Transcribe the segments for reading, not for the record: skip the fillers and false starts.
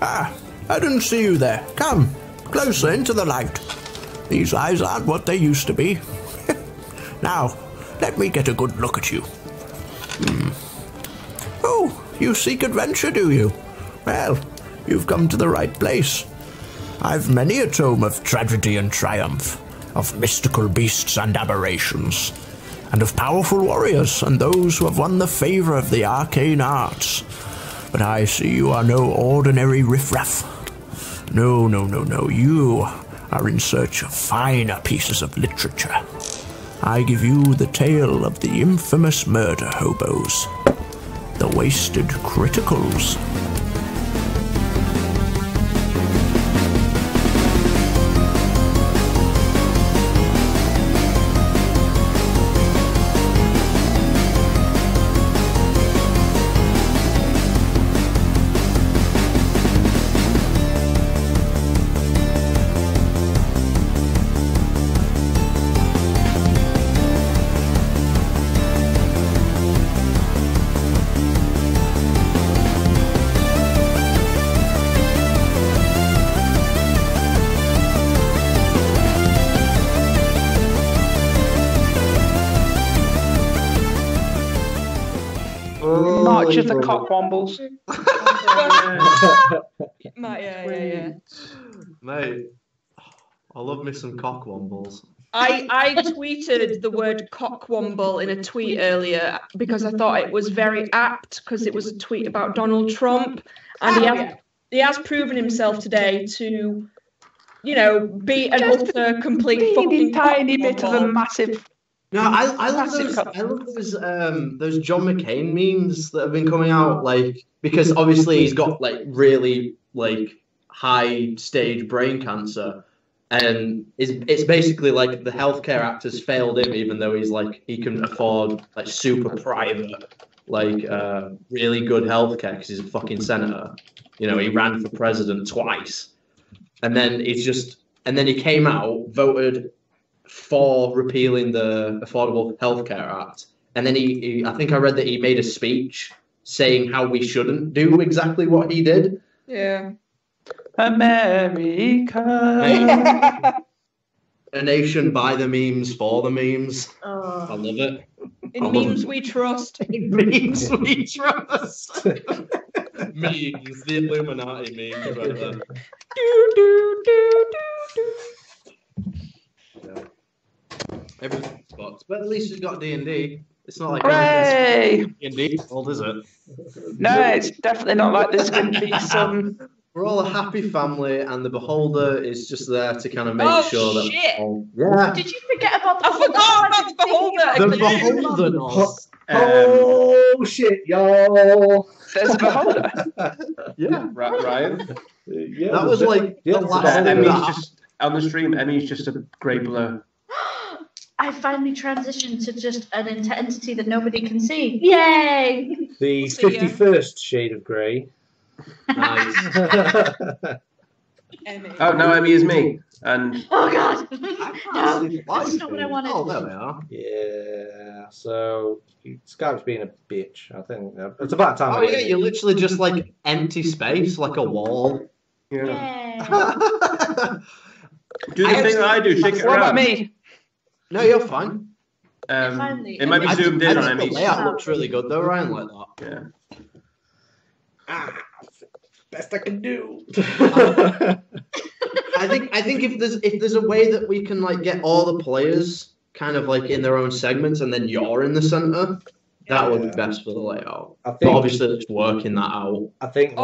Ah, I didn't see you there. Come, closer into the light. These eyes aren't what they used to be. Now, let me get a good look at you. Oh, you seek adventure, do you? Well, you've come to the right place. I've many a tome of tragedy and triumph, of mystical beasts and aberrations, and of powerful warriors and those who have won the favour of the arcane arts. But I see you are no ordinary riffraff. No, you are in search of finer pieces of literature. I give you the tale of the infamous murder hobos, the wasted criticals. March of the Cockwombles. Yeah. Mate, I love me some cockwombles. I tweeted the word cockwomble in a tweet earlier because I thought it was very apt because it was a tweet about Donald Trump, and he has proven himself today to, you know, be an utter complete fucking tiny bit of a massive. No, I love those John McCain memes that have been coming out, like, because obviously he's got like really like high stage brain cancer, and it's basically like the healthcare act has failed him, even though he's like he can afford like super private, like really good healthcare because he's a fucking senator. You know, he ran for president twice, and then he came out, voted for repealing the Affordable Healthcare Act, and then he I think I read that he made a speech saying how we shouldn't do exactly what he did. Yeah. America. A nation by the memes, for the memes. I love it. In memes we trust. In memes we trust. Memes, the Illuminati memes right there. Everything's box, but at least it's got D&D. It's not like D&D old, is it? No, it's definitely not like there's going to be some. We're all a happy family, and the Beholder is just there to kind of make sure that. Shit. Yeah. Did you forget about the I forgot about the Beholder. The Beholder. Oh shit, y'all! There's a Beholder. Yeah, Ryan. Yeah, that was like the last thing Emmy's that just on the stream. Emmy's just a grey blur. I finally transitioned to just an entity that nobody can see. Yay! The 51st shade of grey. Nice. Oh, now Emmy is me. And Oh god! No, that's not what I wanted. Oh, there we are. Yeah, so Skype's being a bitch, I think. It's about time. Oh yeah, you're literally just like empty space, like a wall. yeah. Yay! Do the thing that I do. Shake it What about around. me? No, you're fine. Finally. It might be zoomed in on The Emmy's. layout looks really good though, Ryan, like that. Yeah. Best I can do. I think if there's a way that we can like get all the players kind of like in their own segments and then you're in the center, that would be best for the layout. But obviously it's working that out. I think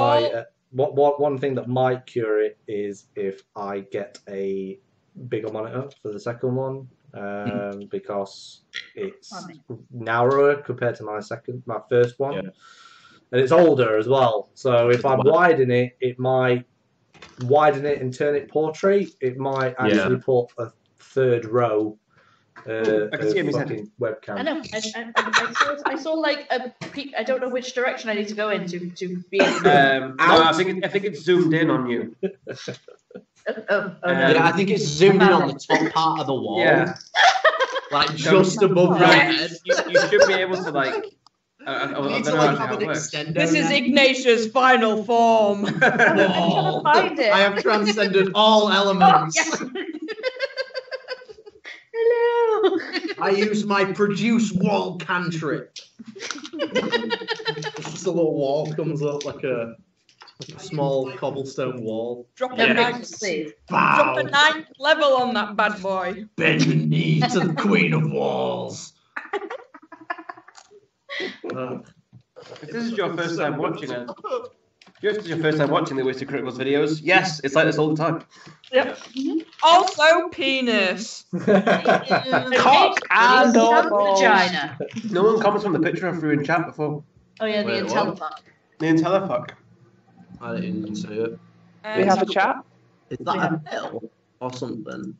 one thing that might cure it is if I get a bigger monitor for the second one, because it's narrower compared to my first one. Yeah. And it's older as well. So if I widen it, it might widen it and turn it portrait. It might actually put a third row I can see Emmy's fucking webcam. I know. I saw like a peek. I don't know which direction I need to go in to be. No, I think it's zoomed in on you. No. Yeah, I think it's zoomed in on the top part of the wall. Yeah. Like just above your head. You should be able to like You need to like have an extender. This is net. Ignatius' final form. I'm trying to find it. I have transcended all elements. Hello. I use my produce wall cantrip. Just a little wall comes up like a small cobblestone wall. Drop No, a thank you, ninth, please. drop a Bow. ninth level on that bad boy. Bend the knee to the Queen of Walls. If this is your first time watching it, if this is your first time watching the Wasted Criticals videos, yes, it's like this all the time. Yep. Also, penis. Cock and Not balls. vagina. No one comments on the picture I threw in chat before. Oh yeah, the Wait, what? IntelliFuck. The Intellifuck. I didn't even see it. We have a chat. Is that a L or something?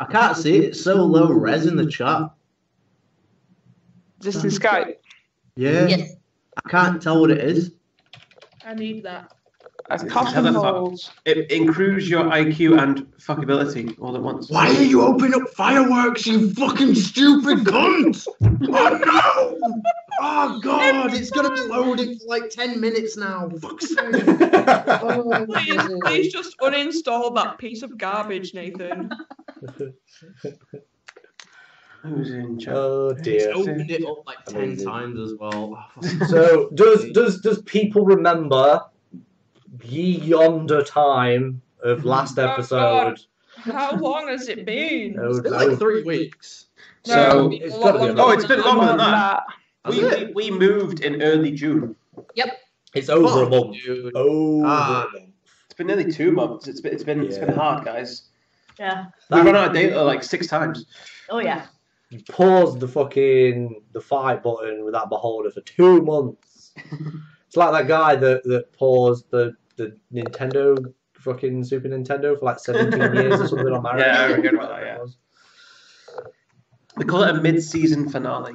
I can't see it. It's so low res in the chat. Is this in Skype? Yeah. Yes. I can't tell what it is. I need that. A cock and balls. It improves your IQ and fuckability all at once. Why are you opening up fireworks, you fucking stupid cunt? Oh no! Oh god, it's gonna be loading for like 10 minutes now. Fuck's sake. Oh, Please just uninstall that piece of garbage, Nathan. Who's in chat? Oh It's dear. opened it up like 10 Amazing. times as well. So does people remember yonder time of last Oh, episode? God. How long has it been? Oh, It's been no. like 3 weeks. So- it's been it's a gotta lot be a longer Oh, lot. it's been than longer that. than that. Has We, it? we moved in early June. It's over a month. Dude. Over Ah. a month. It's been nearly 2 months. It's been Yeah. hard, guys. Yeah. We run out of data like 6 times. Oh yeah. You paused the fight button with that beholder for 2 months. It's like that guy that paused the Nintendo fucking Super Nintendo for like 17 years or something on Mario. Yeah, I heard about that, yeah. We call it a mid-season finale.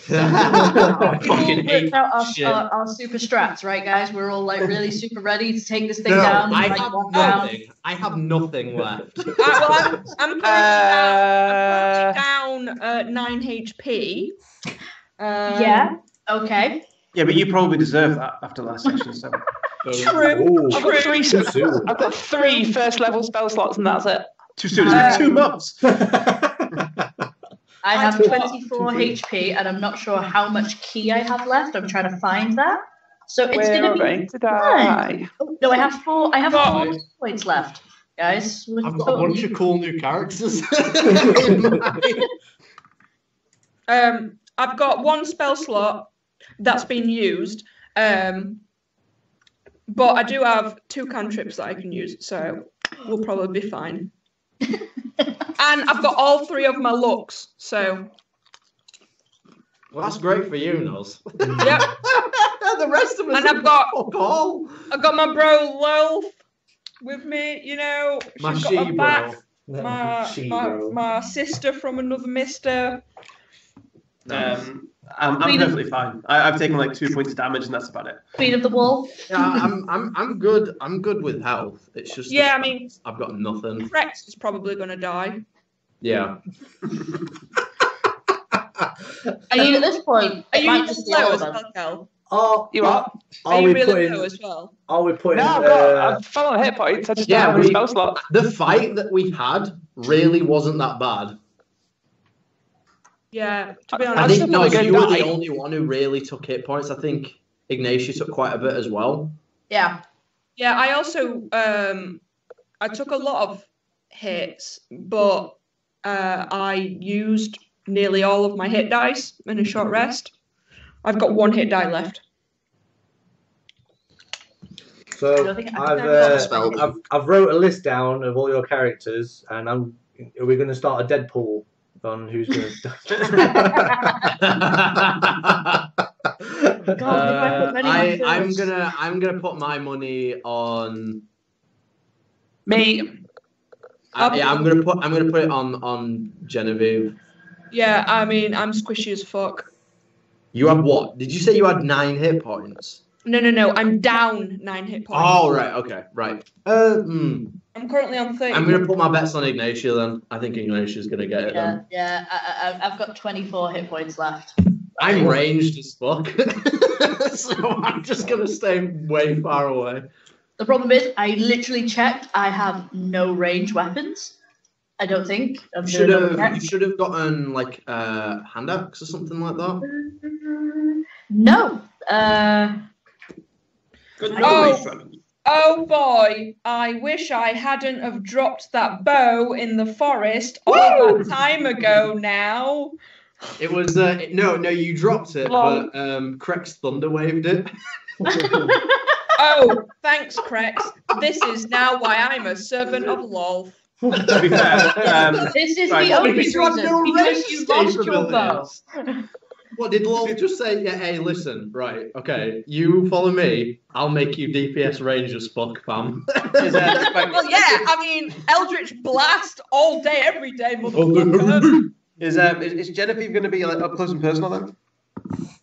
I fucking hate Worked out shit. our super strats, right, guys? We're all like really super ready to take this thing No, down. in, I like, have one round. nothing. I have nothing left. Well, I'm currently down 9 HP. Yeah. Okay. Yeah, but you probably deserve that after last session. So True. Ooh, I've got three. too soon. I've got 3 first level spell slots, and that's it. too soon. It's been 2 months. I have Too 24 soon. HP, and I'm not sure how much key I have left. I'm trying to find that. So it's We're gonna be. going to die. Oh, no, I have 4. I have God. 4 points left, guys. I've got a bunch of cool new characters. I've got 1 spell slot that's been used, but I do have 2 cantrips that I can use, so we'll probably be fine. And I've got all 3 of my looks, so Well, that's great for you, Nels. yep. The rest of us And I've got- fuck all. I got my bro Lolf with me, you know. My She's got my she-bro. back. She, My bro. my sister from another mister. I'm perfectly fine. I've taken like 2 points of damage, and that's about it. Queen of the Wall. Yeah, I'm good. I'm good with health. It's just Yeah, I mean, I've got nothing. Rex is probably gonna die. Yeah. I mean, at this point, Are it you might just be low all as of them. well, Kel? You are? Are you really low as well? Are we putting? No, I've fell on hit points. I just don't Yeah, have any we- spell slots. The fight that we had really wasn't that bad. Yeah, to be I I honest. think still no, think I you were die. the only one who really took hit points. I think Ignatius took quite a bit as well. Yeah. Yeah, I also I took a lot of hits, but I used nearly all of my hit dice in a short rest. I've got 1 hit die left. So I don't think I I've wrote a list down of all your characters, and are we going to start a Deadpool on who's going to? I'm gonna put my money on. Me. I'm gonna put it on Genevieve. Yeah, I mean, I'm squishy as fuck. You have what? Did you say you had 9 hit points? No, I'm down 9 hit points. Oh right, okay, right. I'm currently on 30. I'm gonna put my bets on Ignatia then. I think Ignatia's gonna get it then. Yeah. I've got 24 hit points left. I'm ranged as fuck, so I'm just gonna stay way far away. The problem is, I literally checked. I have no range weapons. I don't think. You should have gotten like hand axe or something like that. No. Oh boy! I wish I hadn't have dropped that bow in the forest all that time ago. Now. It was no, you dropped it, but Crex thunder waved it. Oh, thanks, Crex. This is now why I'm a servant of LOL. To be fair, This is right. the only Because you had reason, no because range you lost your bow. capabilities. What did Lol just say? Yeah, hey, listen, right, okay, you follow me, I'll make you DPS range as fuck, fam. Well, yeah, I mean, Eldritch Blast all day, every day, motherfucker. Is Genevieve going to be like up close and personal then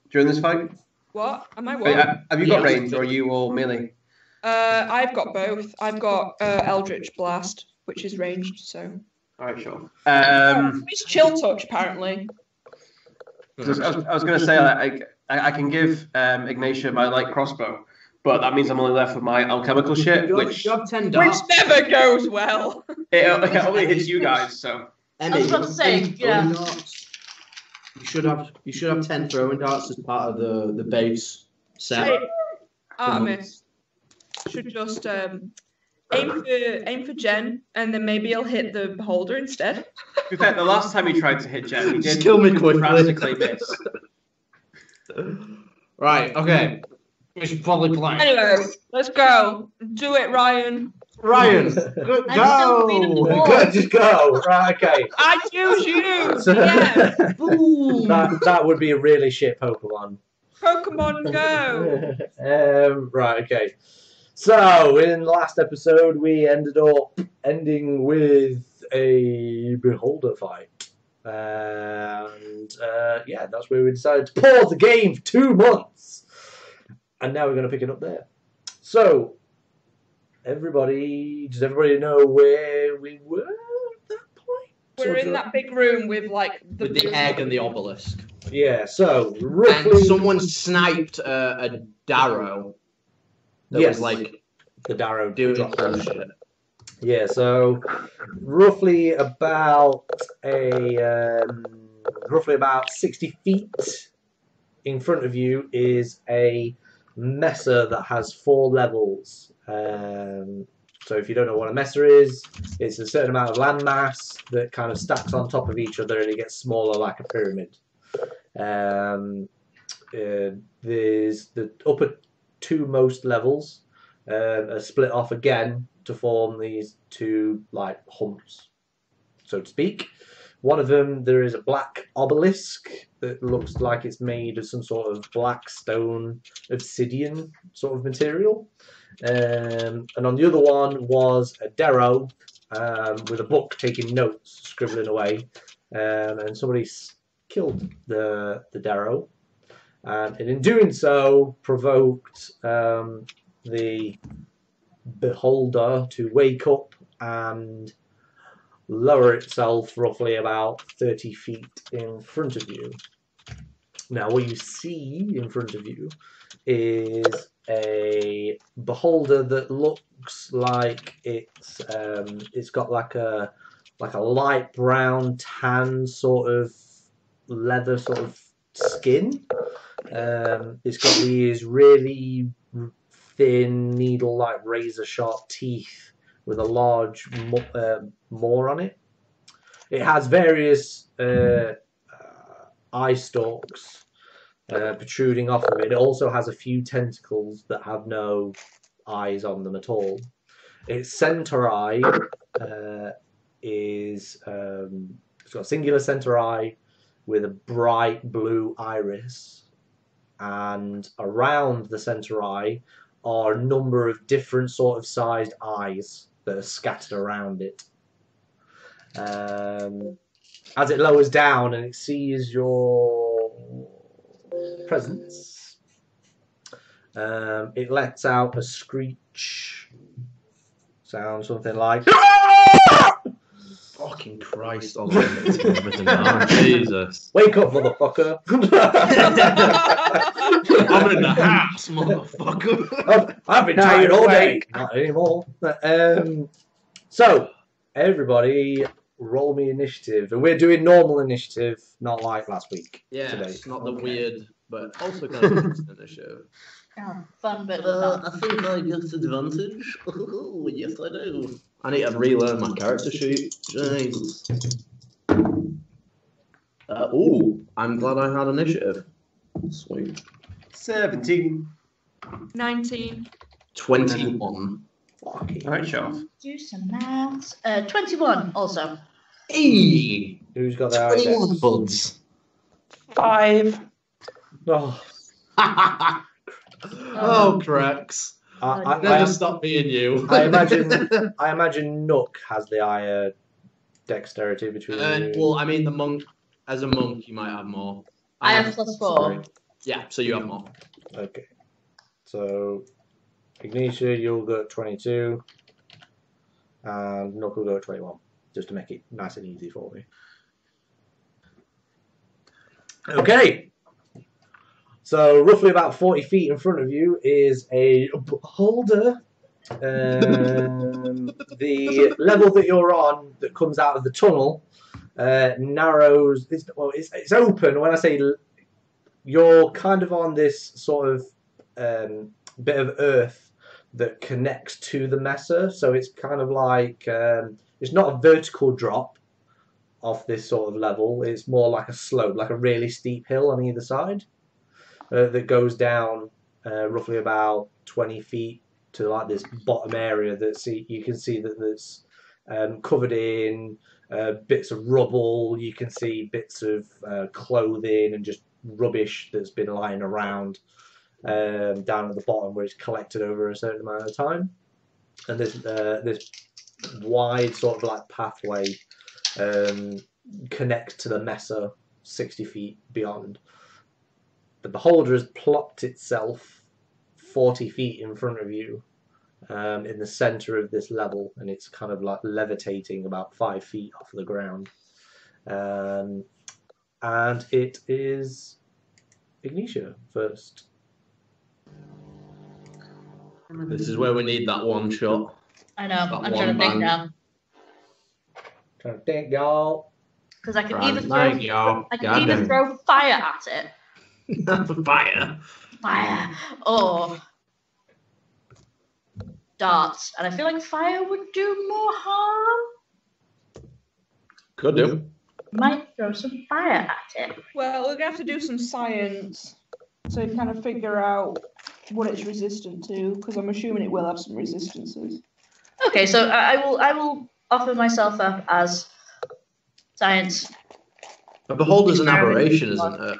during this fight? What? Am I what? Have you got range or are you all melee? I've got both. I've got Eldritch Blast, which is ranged, so. Alright, sure. It's chill touch, apparently. I was going to say, I can give Ignatia my light crossbow, but that means I'm only left with my alchemical shit, which You have 10 darts. Which never goes well. it only hits you guys, so. Emmy, I was about to say, yeah. You should have 10 throwing darts as part of the base set. Artemis should just aim for Jen, and then maybe he'll hit the beholder instead. To be fair, the last time he tried to hit Jen, he did Just kill me quickly. drastically miss. Right, okay. We should probably play. Anyway, let's go. Do it, Ryan. Ryan, go! I'm still feeding the ball. Good, just go. Right, okay. I choose you. So- Yeah. that would be a really shit Pokemon. Pokemon Go. Right, okay. So, in the last episode, we ending with a Beholder fight. And, yeah, that's where we decided to pause the game for 2 months. And now we're going to pick it up there. So, does everybody know where we were at that point? We're in that big room with like With the egg and the obelisk. Yeah, so, roughly... And someone sniped a Darrow. That was like the Darrow doing drop some shit. shit. Yeah, so roughly about 60 feet in front of you is a messer that has 4 levels. So if you don't know what a messer is, it's a certain amount of landmass that kind of stacks on top of each other and it gets smaller like a pyramid. There's the upper 2 most levels are split off again to form these 2 like humps, so to speak. One of them, there is a black obelisk that looks like it's made of some sort of black stone obsidian sort of material. And on the other one was a Darrow with a book taking notes, scribbling away. And somebody killed the Darrow. And in doing so, provoked the beholder to wake up and lower itself roughly about 30 feet in front of you. Now what you see in front of you is a beholder that looks like it's got like a light brown tan sort of leather sort of skin. It's got these really thin needle like razor sharp teeth with a large maw on it. It has various eye stalks protruding off of it. It also has a few tentacles that have no eyes on them at all. Its center eye it's got a singular center eye with a bright blue iris, and around the center eye are a number of different sort of sized eyes that are scattered around it. As it lowers down and it sees your presence, it lets out a screech sound, something like Fucking Christ! Oh, everything down. Jesus! Wake up, motherfucker! I'm in the house, motherfucker. I've been tired all day. Not anymore. So, everybody, roll me initiative. And we're doing normal initiative, not like last week. Yeah, today. it's not the weird, but also kind of interesting initiative. Oh, fun, but I think I get advantage. Oh, yes, I do. I need to relearn my character sheet. Jesus. I'm glad I had initiative. Sweet. 17. 19. 21. Alright, show off. do some maths. 21 also. Hey! Who's got their 21 buds. 5. Oh, Oh, cracks. Never stop being you. I imagine Nook has the higher dexterity between you. Well, I mean, as a monk, you might have more. I have +4. Sorry. Yeah, so you have more. Okay. So, Ignitia, you'll go at 22. And Nook will go at 21. Just to make it nice and easy for me. Okay. So, roughly about 40 feet in front of you is a beholder. The level that you're on that comes out of the tunnel narrows. It's open. When I say you're kind of on this sort of bit of earth that connects to the mesa, so it's kind of like it's not a vertical drop off this sort of level. It's more like a slope, like a really steep hill on either side that goes down roughly about 20 feet to like this bottom area that you can see that there's covered in bits of rubble. You can see bits of clothing and just rubbish that's been lying around down at the bottom where it's collected over a certain amount of time. And there's this wide sort of like pathway connects to the mesa 60 feet beyond. The beholder has plopped itself 40 feet in front of you in the center of this level, and it's kind of like levitating about 5 feet off the ground. And it is Ignitia first. This is where we need that one shot. I know. That I'm trying to think one now. Trying to think, y'all. Because I can Right, either thank y'all. Goddamn. throw fire at it. Fire. Fire. Or darts. And I feel like fire would do more harm. Could do. Might throw some fire at it. Well, we're going to have to do some science to kind of figure out what it's resistant to, because I'm assuming it will have some resistances. Okay, so I will offer myself up as science. A beholder's an aberration, isn't it,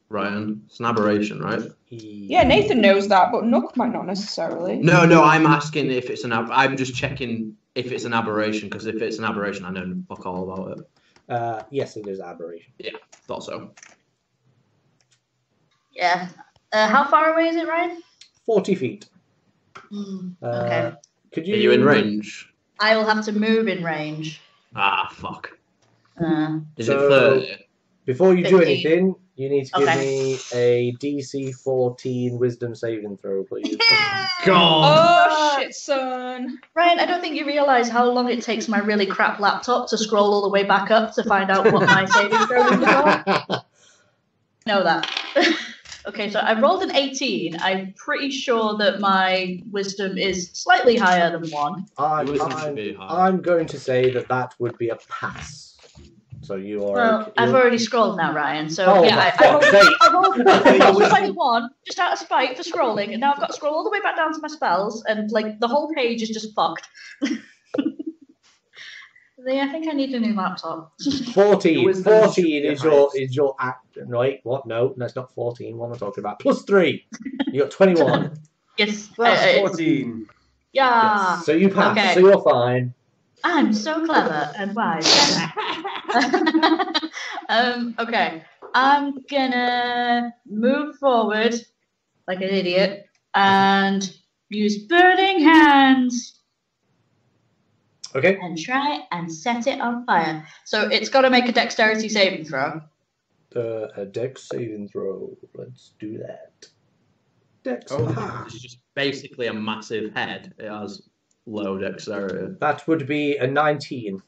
Ryan? It's an aberration, right? Yeah, Nathan knows that, but Nook might not necessarily. No, I'm asking if it's I'm just checking if it's an aberration, because if it's an aberration, I know fuck all about it. Yes, it is aberration. Yeah, thought so. Yeah. How far away is it, Ryan? 40 feet. Okay. Could Are you in range? I will have to move in range. Ah, fuck. Is So- it 30? Before you do 15. anything, you need to give Okay. me a DC 14 Wisdom saving throw, please. God. Oh, shit, son. Ryan, I don't think you realise how long it takes my really crap laptop to scroll all the way back up to find out what my saving throw is. Know that. Okay, so I rolled an 18. I'm pretty sure that my wisdom is slightly higher than 1. I'm going to say that would be a pass. So you are. Well, I've already scrolled now, Ryan. So Oh, yeah, for fuck's sake. I rolled 21 just out of spite for scrolling, and now I've got to scroll all the way back down to my spells, and like the whole page is just fucked. Yeah, I think I need a new laptop. 14. Wisdom 14 is your act. Wait, what? No, that's not 14. What am I talking about? Plus 3. You got 21. Yes. That's 14. Yeah. So you pass. Okay. So you're fine. I'm so clever and wise. Okay. I'm gonna move forward like an idiot and use burning hands. Okay. and try and set it on fire. So it's got to make a dexterity saving throw. A dex saving throw. Let's do that. Dex. It's just basically a massive head. It has low dexterity. That would be a 19.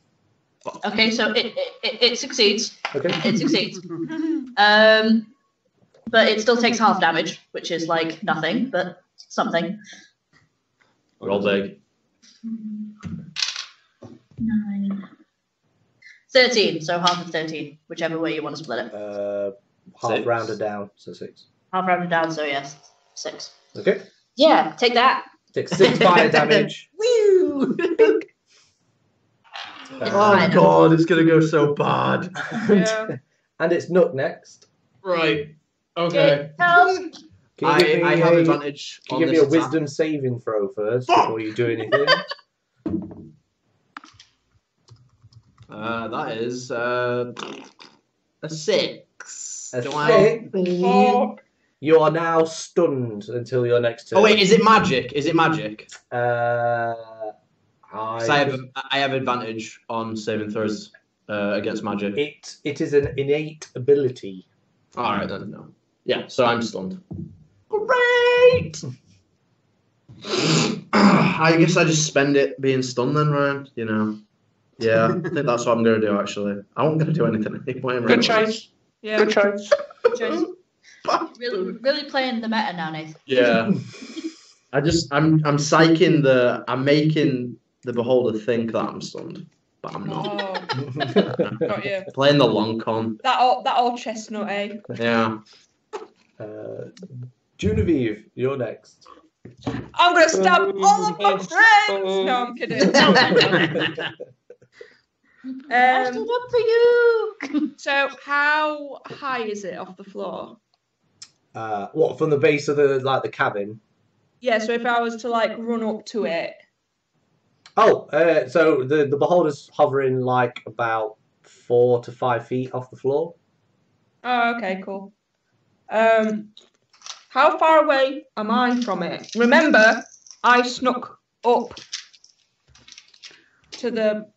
Okay, so it succeeds. Okay. It succeeds. But it still takes half damage, which is like nothing, but something. Roll big. 9. 13, so half of 13, whichever way you want to split it. Half 6. rounded down, so 6. Half rounded down, so yes, 6. Okay. Yeah, take that. Take 6 fire damage. Woo! Oh god, it's gonna go so bad. Yeah. And it's Nook next. Right. Okay. Help! I have advantage Can on you give me this a attack. wisdom saving throw first before you do anything? That is a 6. A Do 6. Oh, You are now stunned until your next turn. Oh wait, is it magic? Is it magic? I have advantage on saving throws against magic. It is an innate ability. All right then, no. Yeah, so I'm stunned. Great. I guess I just spend it being stunned then, Ryan. You know. Yeah, I think that's what I'm gonna do. Actually, I won't gonna do anything anyway. Good choice. yeah. Good choice. Choice. Really playing the meta now, Nathan. Yeah. I'm psyching I'm making the beholder think that I'm stunned, but I'm not. Oh, got you. Playing the long con. That old chestnut, eh? Yeah. Genevieve, you're next. I'm gonna stab all of my friends. No, I'm kidding. I stood up for you. So how high is it off the floor? What, from the base of the cabin? Yeah, so if I was to like run up to it. Oh, so the beholder's hovering like about 4 to 5 feet off the floor. Oh, okay, cool. How far away am I from it? Remember, I snuck up to the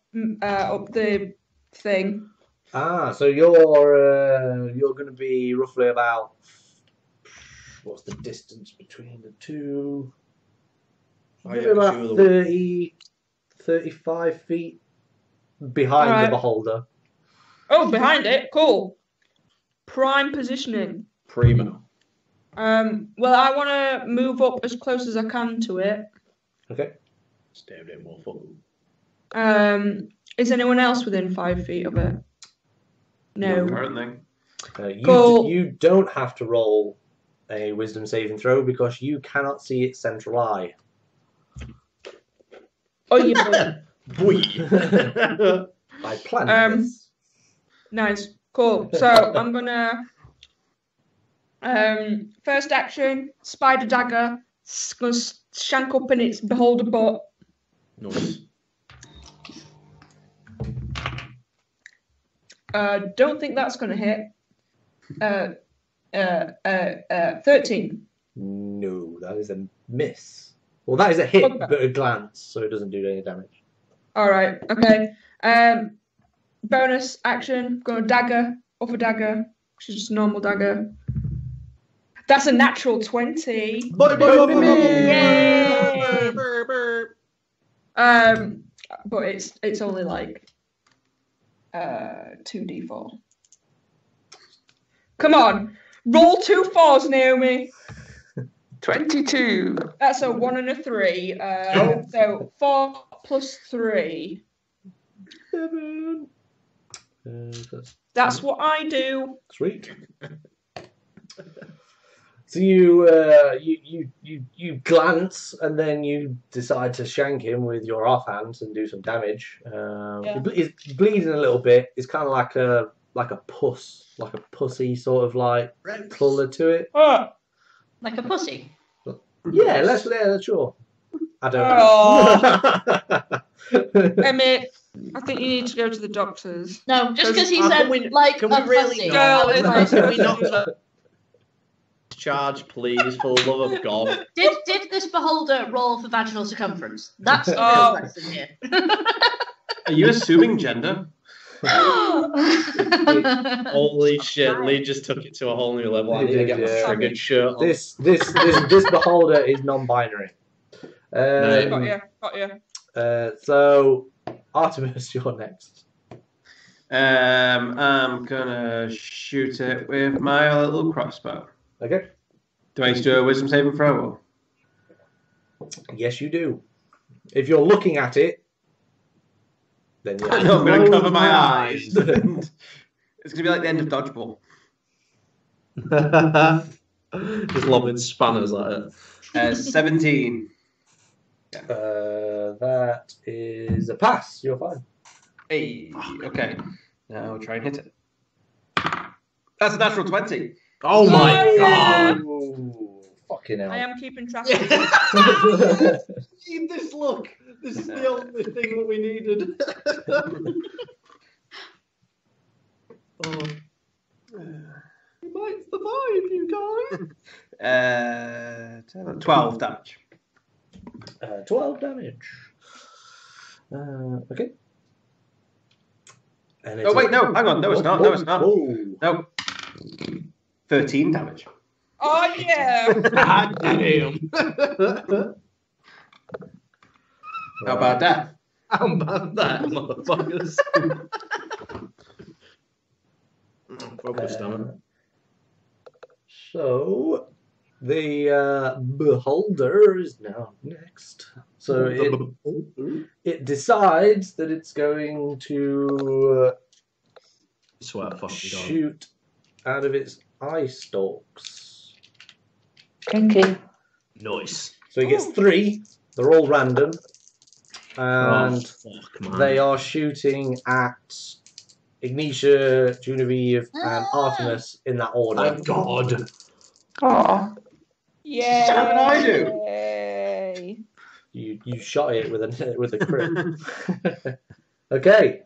up the thing. So you're going to be roughly about, what's the distance between the two? Maybe about 30, 35 feet behind the beholder. Oh, behind it. Cool. Prime positioning. Primo. Well, I want to move up as close as I can to it. Okay. Stay a bit more fun. Is anyone else within 5 feet of it? No. Currently. Cool. You don't have to roll a wisdom saving throw because you cannot see its central eye. Oh, you boy. I planned this. Nice. Cool. So I'm gonna first action, spider dagger, gonna shank up in its beholder butt. Nice. Don't think that's gonna hit. 13. No, that is a miss. Well, that is a hit, Okay. but a glance, so it doesn't do any damage. All right. Okay. Bonus action. Gonna dagger. Off a dagger. Which is just a normal dagger. That's a natural 20. Yay! But it's only like 2d4. Come on, roll 2 4s, Naomi. 22. That's a 1 and a 3. So 4 plus 3. 7. That's what I do. Sweet. So you glance and then you decide to shank him with your offhand and do some damage. He's bleeding a little bit. It's kind of like a pussy sort of like colour to it. Like a pussy. Yeah, sure. I don't know. Emmett, I think you need to go to the doctors. No, just because he said like can we a really pussy. Girl, I was it's like, like- Can we not discharge, please, for the love of God. Did this beholder roll for vaginal circumference? That's the real Oh. question here. Are you assuming gender? Holy shit, Lee just took it to a whole new level. I need to get my triggered shirt on. This beholder is non-binary. Got you. So, Artemis, you're next. I'm gonna shoot it with my little crossbow. Okay. Do I need to do a wisdom saving throw? Yes, you do. If you're looking at it, then yeah. No, I'm gonna cover my eyes. It's gonna be like the end of dodgeball. Just lobbing spanners at it. 17. That is a pass. You're fine. Hey, okay. Now try and hit it. That's a natural 20. Oh my yeah. God! Ooh, fucking hell. I am keeping track of it. Need this look. This is the only thing that we needed. Oh. You might survive, you guys. 12 damage. 12 damage. Okay. And Oh, wait, no, hang on. No, it's not. No, it's not. No. 13 damage. Oh yeah. God damn. How about that? How about that, motherfuckers? Focus down. So, the beholder is now next. So it decides that it's going to Swear fucking shoot out of its eye stalks. Okay. Nice. So he gets 3. They're all random, and Fuck, man. they are shooting at Ignitia, Genevieve, and Artemis in that order. Thank God. Oh. Yeah. What did I do? You shot it with a crit. Okay,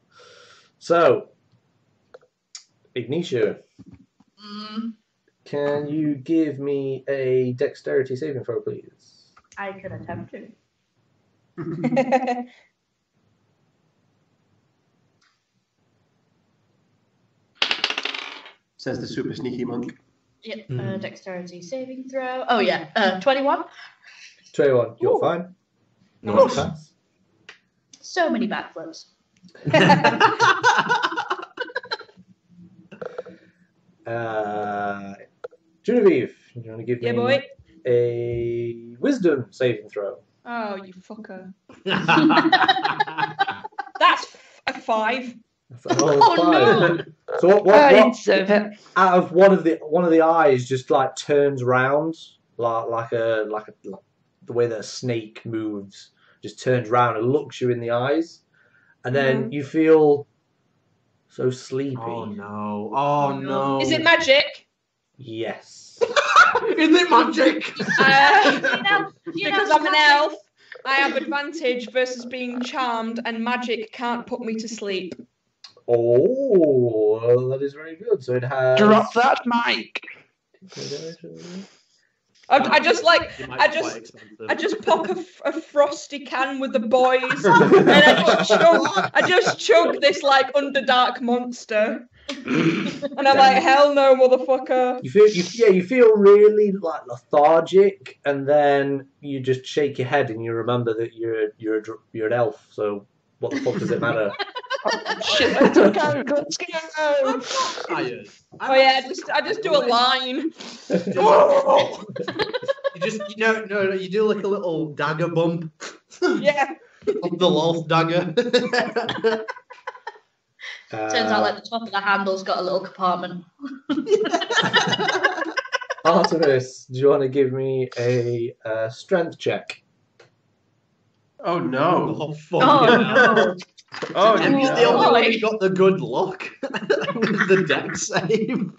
so Ignitia, can you give me a dexterity saving throw, please? I could attempt to. Says the super sneaky monk. Yep, dexterity saving throw. Oh yeah, 21. 21, you're fine. No pass. So many backflips. Genevieve, you want to give Yeah, me boy. a wisdom saving throw? Oh, you fucker. That's a 5. Oh, no. So what I deserve it. out of one of the eyes just like turns round like the way that a snake moves, just turns round and looks you in the eyes, and then you feel so sleepy. Oh no. Oh no. Is it magic? Yes. Is it magic? Because I'm an elf, I have advantage versus being charmed, and magic can't put me to sleep. Oh, well, that is very good. So it has. Drop that mic. I just like It might I be just quite expensive. I just pop a frosty can with the boys, and I just chug this like underdark monster, and I'm like, hell no, motherfucker. You feel really like lethargic, and then you just shake your head and you remember that you're an elf. So what the fuck does it matter? Shit, let's go. Let's go. I'm not tired. Oh yeah, I just do a line. You do like a little dagger bump. Yeah. Of the lolth dagger. Turns out like the top of the handle's got a little compartment. Artemis, do you want to give me a strength check? Oh no. Oh fuck. Oh no. Oh He's the no. only one who got the good luck with the deck save.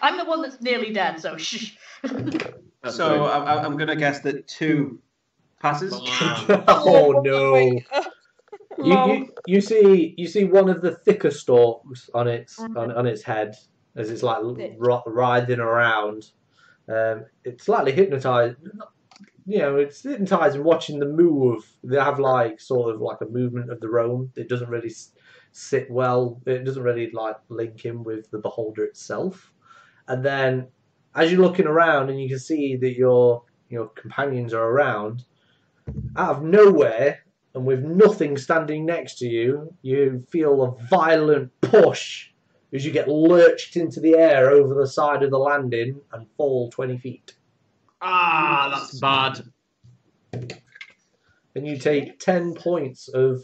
I'm the one that's nearly dead, so shh. So I'm going to guess that 2 passes. Oh no! You see one of the thicker stalks on its head as it's like writhing around, It's slightly hypnotized. It's hypnotizing watching the move. They have like sort of like a movement of their own. It doesn't really sit well. It doesn't really like link in with the beholder itself. And then as you're looking around and you can see that your companions are around, out of nowhere and with nothing standing next to you, you feel a violent push as you get lurched into the air over the side of the landing and fall 20 feet. Ah, that's bad. And you take 10 points of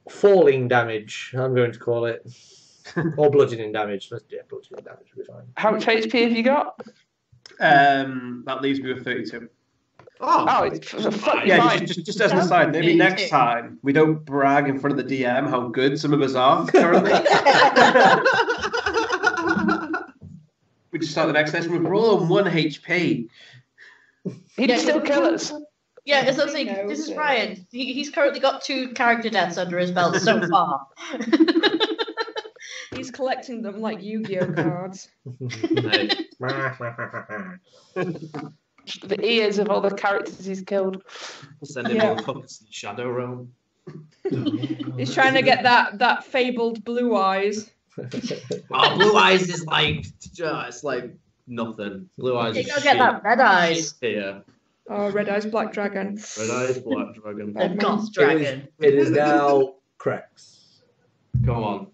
falling damage, I'm going to call it. Or bludgeoning damage. Bludgeoning damage will be fine. How much HP have you got? That leaves me with 32. Oh, it's fine. Yeah, just as an aside, maybe next time we don't brag in front of the DM how good some of us are currently. We just start the next session. We're all on 1 HP. He'd still kill us. Yeah, as I was saying, this is Ryan. He's currently got 2 character deaths under his belt so far. He's collecting them like Yu-Gi-Oh cards. The ears of all the characters he's killed. Sending more puppets to the Shadow Realm. He's trying to get that fabled blue eyes. Oh, blue eyes is like it's like nothing. Blue eyes. You gotta get that red eyes. Yeah. Oh, red eyes, black dragon. Red eyes, black dragon. The goth dragon. It is now Crex. Come on.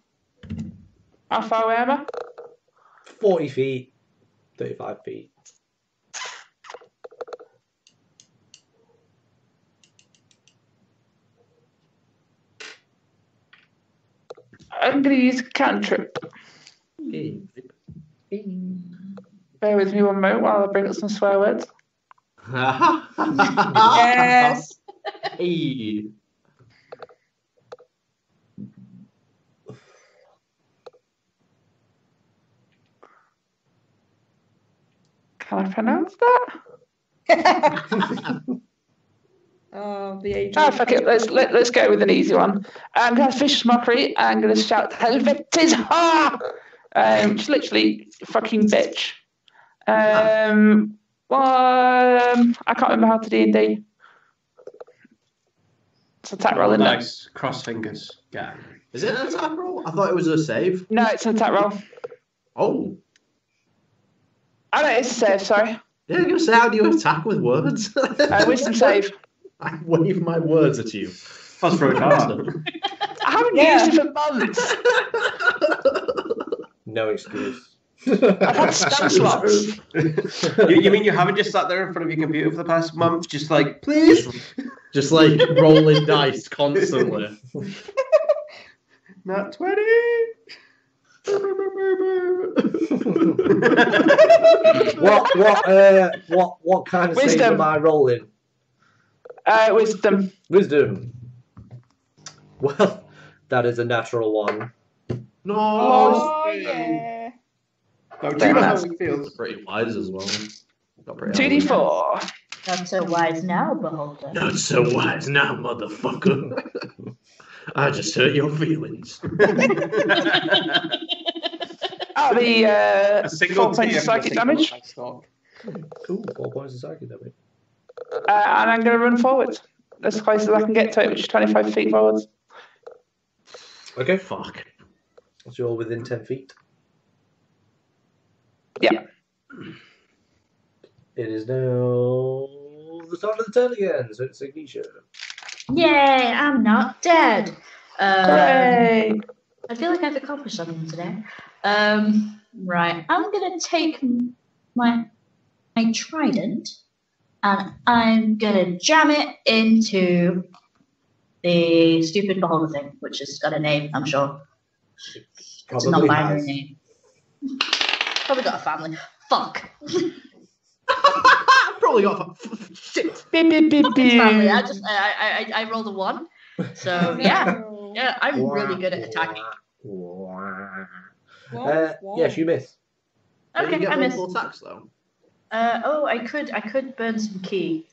How far away am I? 40 feet, 35 feet. I'm going to use a cantrip. Bear with me one moment while I bring up some swear words. Yes. Hey. Can I pronounce that? Oh, the age. Oh, fuck it. Let's go with an easy one. I'm going to fish mockery. I'm going to shout Helvetes ha! Just literally fucking bitch. I can't remember how to D&D. It's an attack roll, isn't it? Nice. Cross fingers. Yeah. Is it an attack roll? I thought it was a save. No, it's an attack roll. Oh. Oh, no, it's a save, sorry. Yeah, I was going to say, how do you attack with words? Wisdom save. I wave my words at you. That's very hard. I haven't used it for months. No excuse. I've had spell slots. You mean you haven't just sat there in front of your computer for the past month, just like, please? Just like rolling dice constantly. Not 20. What kind of save Wisdom. am I rolling? Wisdom. Wisdom. Well, that is a natural one. No. Oh, yeah. No, Fair enough. Feels pretty wise as well. Got pretty 2d4. Not so wise now, beholder. Not so wise now, motherfucker. I just hurt your feelings. That'll be A single 4 points of psychic damage. Ooh, 4 points of psychic damage. And I'm going to run forward as close as I can get to it, which is 25 feet forwards. Okay. Fuck. So you're within 10 feet. Yeah. It is now the start of the turn again, so it's Ignitia. Yay, I'm not dead. Hooray! I feel like I've accomplished something today. Right, I'm gonna take my trident and I'm gonna jam it into the stupid beholder thing, which has got a name, I'm sure. It's a Probably non-binary has. name. Probably got a family. Fuck. Probably got shit. Beep, beep, beep, beep. Family. I rolled a 1. So yeah, I'm really good at attacking. Yes, you miss. Can you Okay, get I missed. multiple attacks though? I could burn some key.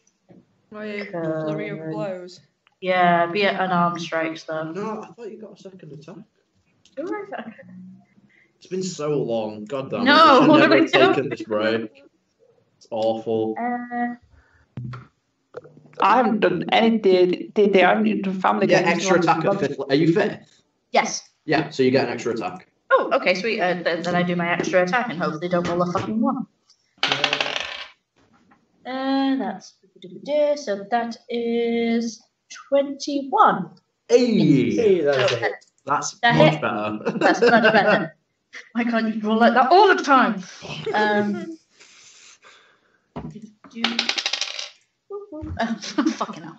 Oh, yeah, flurry of blows. Yeah, be it unarmed strikes though. No, I thought you got a second attack. Do I? It's been so long. God damn it. No, I should what never have I have done? taken this break. It's awful. I haven't done any D&D. I haven't even done family Get games. extra attack at 5th. Are you 5th? Yes. Yeah, so you get an extra attack. Oh, okay, sweet. Then I do my extra attack and hopefully don't roll a fucking 1. That's so that is 21. Hey, that's a hit. That's That much hit. better. That's much better. Why can't you roll like that all the time? Fucking hell.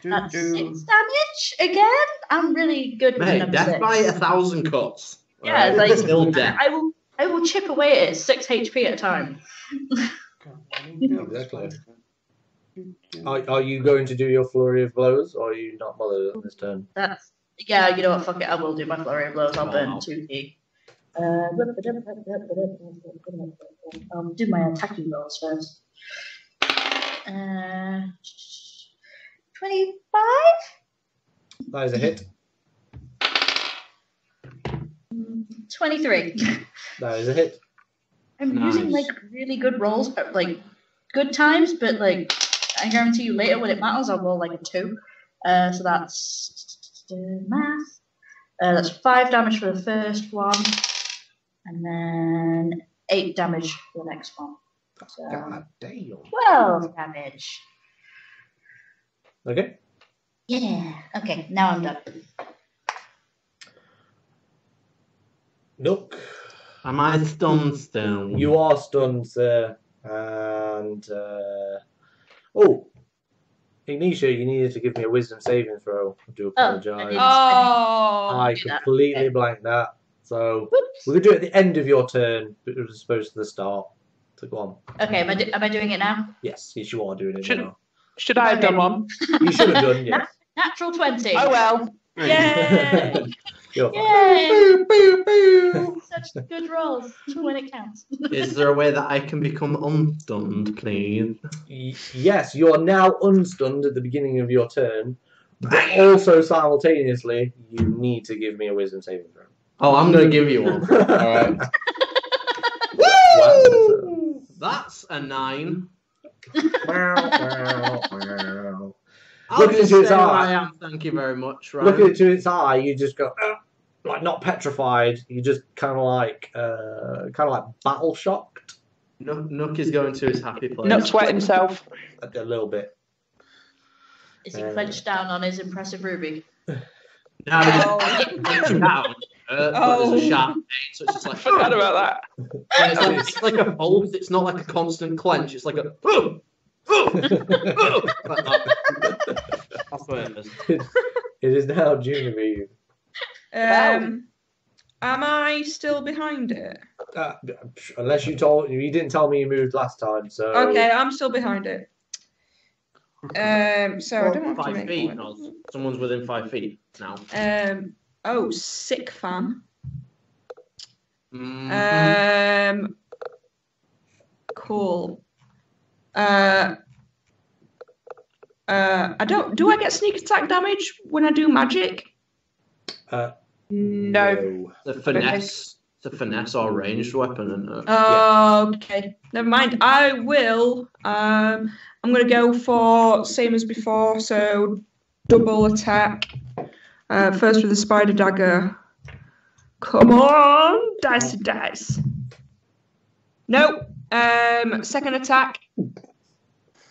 That's 6 damage again. I'm really good with Mate, number death 6. by 1,000 cuts. Yeah, Right? like Still death. I will chip away at it 6 HP at a time. Exactly. Are you going to do your flurry of blows, or are you not bothered on this turn? Yeah, you know what? Fuck it. I will do my flurry of blows. I'll burn 2 key. I'll do my attacking rolls first. 25? That is a hit. 23. That is a hit. I'm Nice. using like really good rolls, like good times, but like I guarantee you later when it matters, I'll roll like a 2. So that's math. That's 5 damage for the first one, and then 8 damage for the next one. So God damn. 12 damage. Okay. Yeah. Okay, now I'm done. Nook. Am I stunned still? You are stunned, sir. And oh, Ignitia, you needed to give me a wisdom saving throw. I do apologise. I completely blanked that. So we could do it at the end of your turn, but it was supposed to the start. So go on. Okay, am I doing it now? Yes, you are doing it now. Should I have done one? You should have done, yes. Natural 20. Oh well. Yay! You're fine. Yay! Such good rolls when it counts. Is there a way that I can become unstunned, please? Yes, you are now unstunned at the beginning of your turn, but also simultaneously, you need to give me a wisdom saving throw. Oh, I'm going to give you one. Alright. Wow. That's a 9. I'll Look just into its say who eye. I am, thank you very much. Right. Look into its eye, you just go, like not petrified, you just kind of like battle shocked. Nook is going to his happy place. Not sweat himself. A little bit. Is he clenched down on his impressive ruby? No, it's down. But there's a sharp pain, so it's just like. Forgot about that. Yeah, it's like a fold. It's not like a constant clench. It's like a. Like that. That's what it is. It is now Junior. Am I still behind it? Unless you didn't tell me you moved last time, so. Okay, I'm still behind it. So I don't have to 5 make feet. one. No, someone's within 5 feet now. Oh, sick fan. Mhm. Cool. I don't. Do I get sneak attack damage when I do magic? No. The finesse. It's a finesse or ranged weapon, isn't it? Oh, okay. Never mind. I will. I'm gonna go for same as before. So double attack. First with the spider dagger. Come on, dice to dice. Nope. Second attack.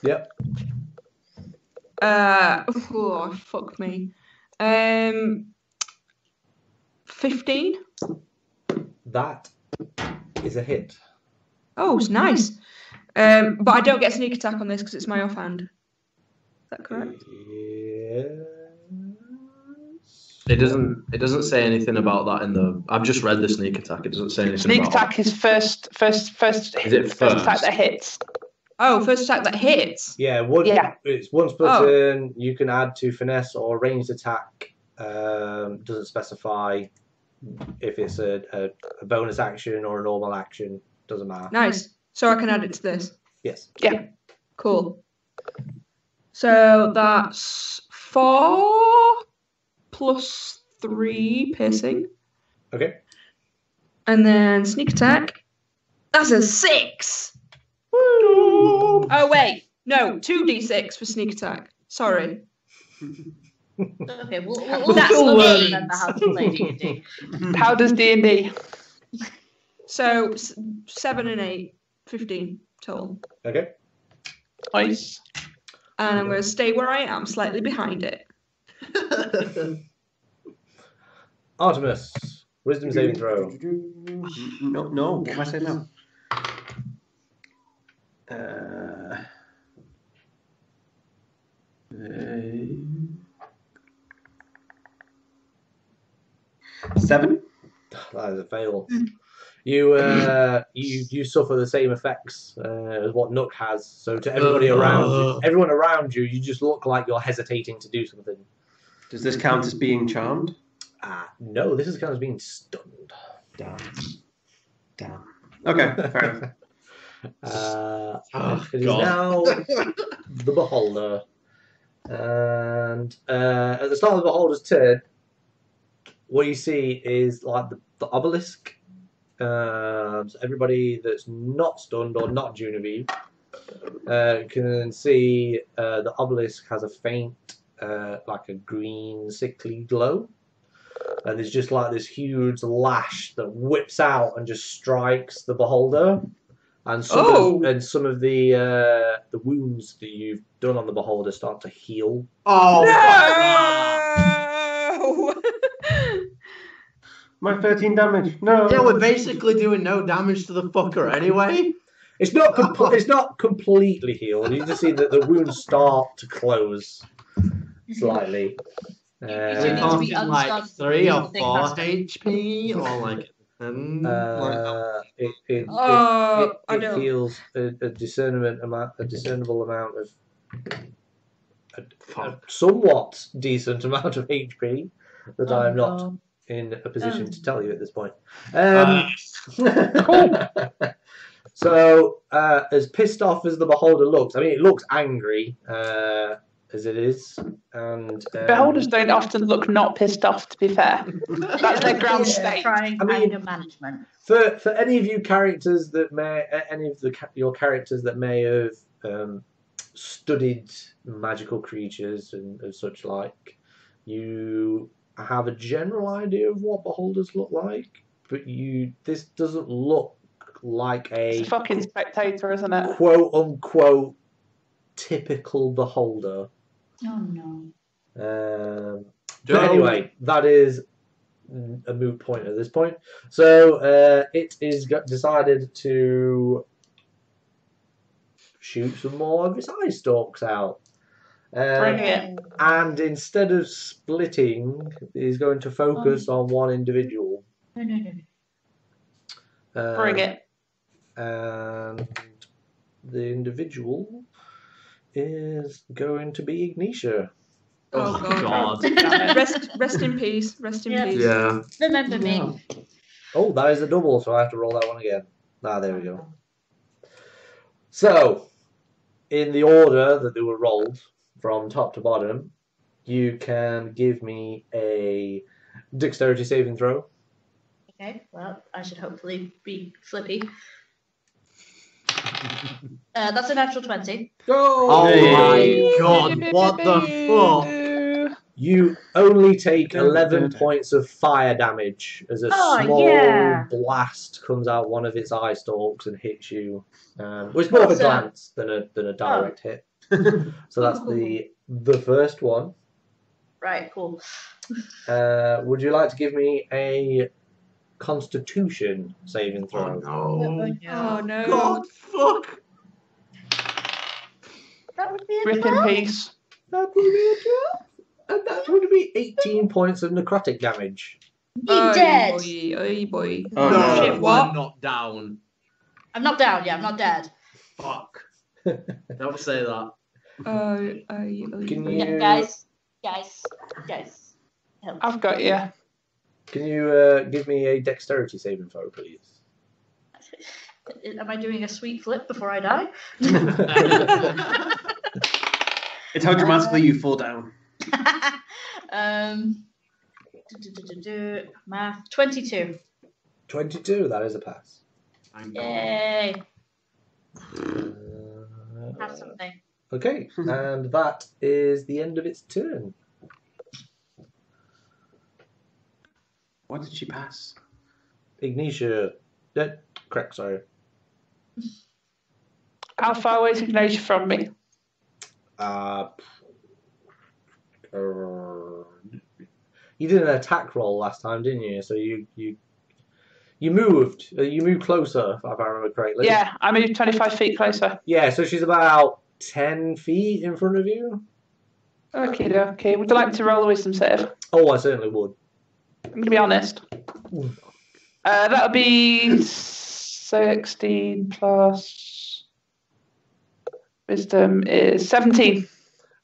Yep. Oh, fuck me. 15. That is a hit. Oh, it's nice. But I don't get sneak attack on this because it's my offhand. Is that correct? Yes. It doesn't say anything about that in the. I've just read the sneak attack. It doesn't say anything Sneak about attack is first Is it first attack first? that hits. Oh, first attack that hits. Yeah, it's once per turn. You can add to finesse or ranged attack. Doesn't specify if it's a bonus action or a normal action. Doesn't matter. Nice. So I can add it to this. Yes. Yeah. Cool. So that's 4 plus 3 piercing. Okay. And then sneak attack. That's a 6. Oh wait, no, 2d6 for sneak attack. Sorry. Okay, we'll That's slowly learning. remember how to play D&D. How does D&D? So 7 and 8, 15 total. Okay. Nice. And I'm going to stay where I am, slightly behind it. Artemis, wisdom saving throw. No. What am I saying now? 7. That is a fail. You suffer the same effects as what Nook has. So to everyone around you, you just look like you're hesitating to do something. Does this count as being charmed? No, this is kind of being stunned. Damn. Okay, fair enough. It is now the Beholder. And at the start of the Beholder's turn, what you see is like the obelisk. So everybody that's not stunned or not Genevieve can see the obelisk has a faint, like a green, sickly glow. And there's just like this huge lash that whips out and just strikes the Beholder. And some of the wounds that you've done on the Beholder start to heal. Oh, No! My 13 damage. No. yeah, we're basically doing no damage to the fucker anyway. It's not it's not completely healed. You just see that the wounds start to close slightly. You We're need to be talking like unstunned 3 or before the 4 thing HP or like 10. like that. It heals a discernible amount of a somewhat decent amount of HP that I am not in a position to tell you at this point. So, as pissed off as the Beholder looks, I mean, it looks angry as it is, and Beholders don't often look not pissed off, to be fair. That's their ground state. Trying anger management. For any of you characters that your characters that may have studied magical creatures and such like, you have a general idea of what Beholders look like, but this doesn't look like It's a fucking spectator, isn't it? quote unquote typical Beholder. Oh no. But anyway, that is a moot point at this point. So it is decided to shoot some more of its eye stalks out. Bring it. And instead of splitting, he's going to focus on one individual. No. Bring it. And the individual is going to be Ignitia. Oh God. God. Rest in peace. Rest in Yeah. peace. Yeah. Remember me. Oh, that is a double, so I have to roll that one again. There we go. So, in the order that they were rolled, from top to bottom, you can give me a dexterity saving throw. Okay, well, I should hopefully be flippy. That's a natural 20. Oh my god, what the fuck? You only take 11 points of fire damage as a small blast comes out one of its eye stalks and hits you. Well, it's more of a glance than a direct hit. So that's the first one. Right, cool. Would you like to give me a Constitution saving throw? Oh no. God, fuck. That would be a Rip in 12. peace. That would be a 12. And that would be 18 points of necrotic damage. You dead. Oh boy. Oh, No, Shit, what? I'm not down. I'm not down, yeah, I'm not dead. Fuck. Don't say that. Can you, Guys. Help. I've got you. Can you give me a dexterity saving throw, please? Am I doing a sweet flip before I die? It's how dramatically you fall down. Math. 22. 22, that is a pass. Yay. Have something. Okay, and that is the end of its turn. What did she pass? Ignitia. Correct, sorry. How far away is Ignatia from me? You did an attack roll last time, didn't you? So you moved. You moved closer, if I remember correctly. Yeah, I moved 25 feet closer. Yeah, so she's about 10 feet in front of you. Okay. Would you like me to roll a wisdom save? Oh, I certainly would. I'm going to be honest. That would be 16 plus wisdom is 17.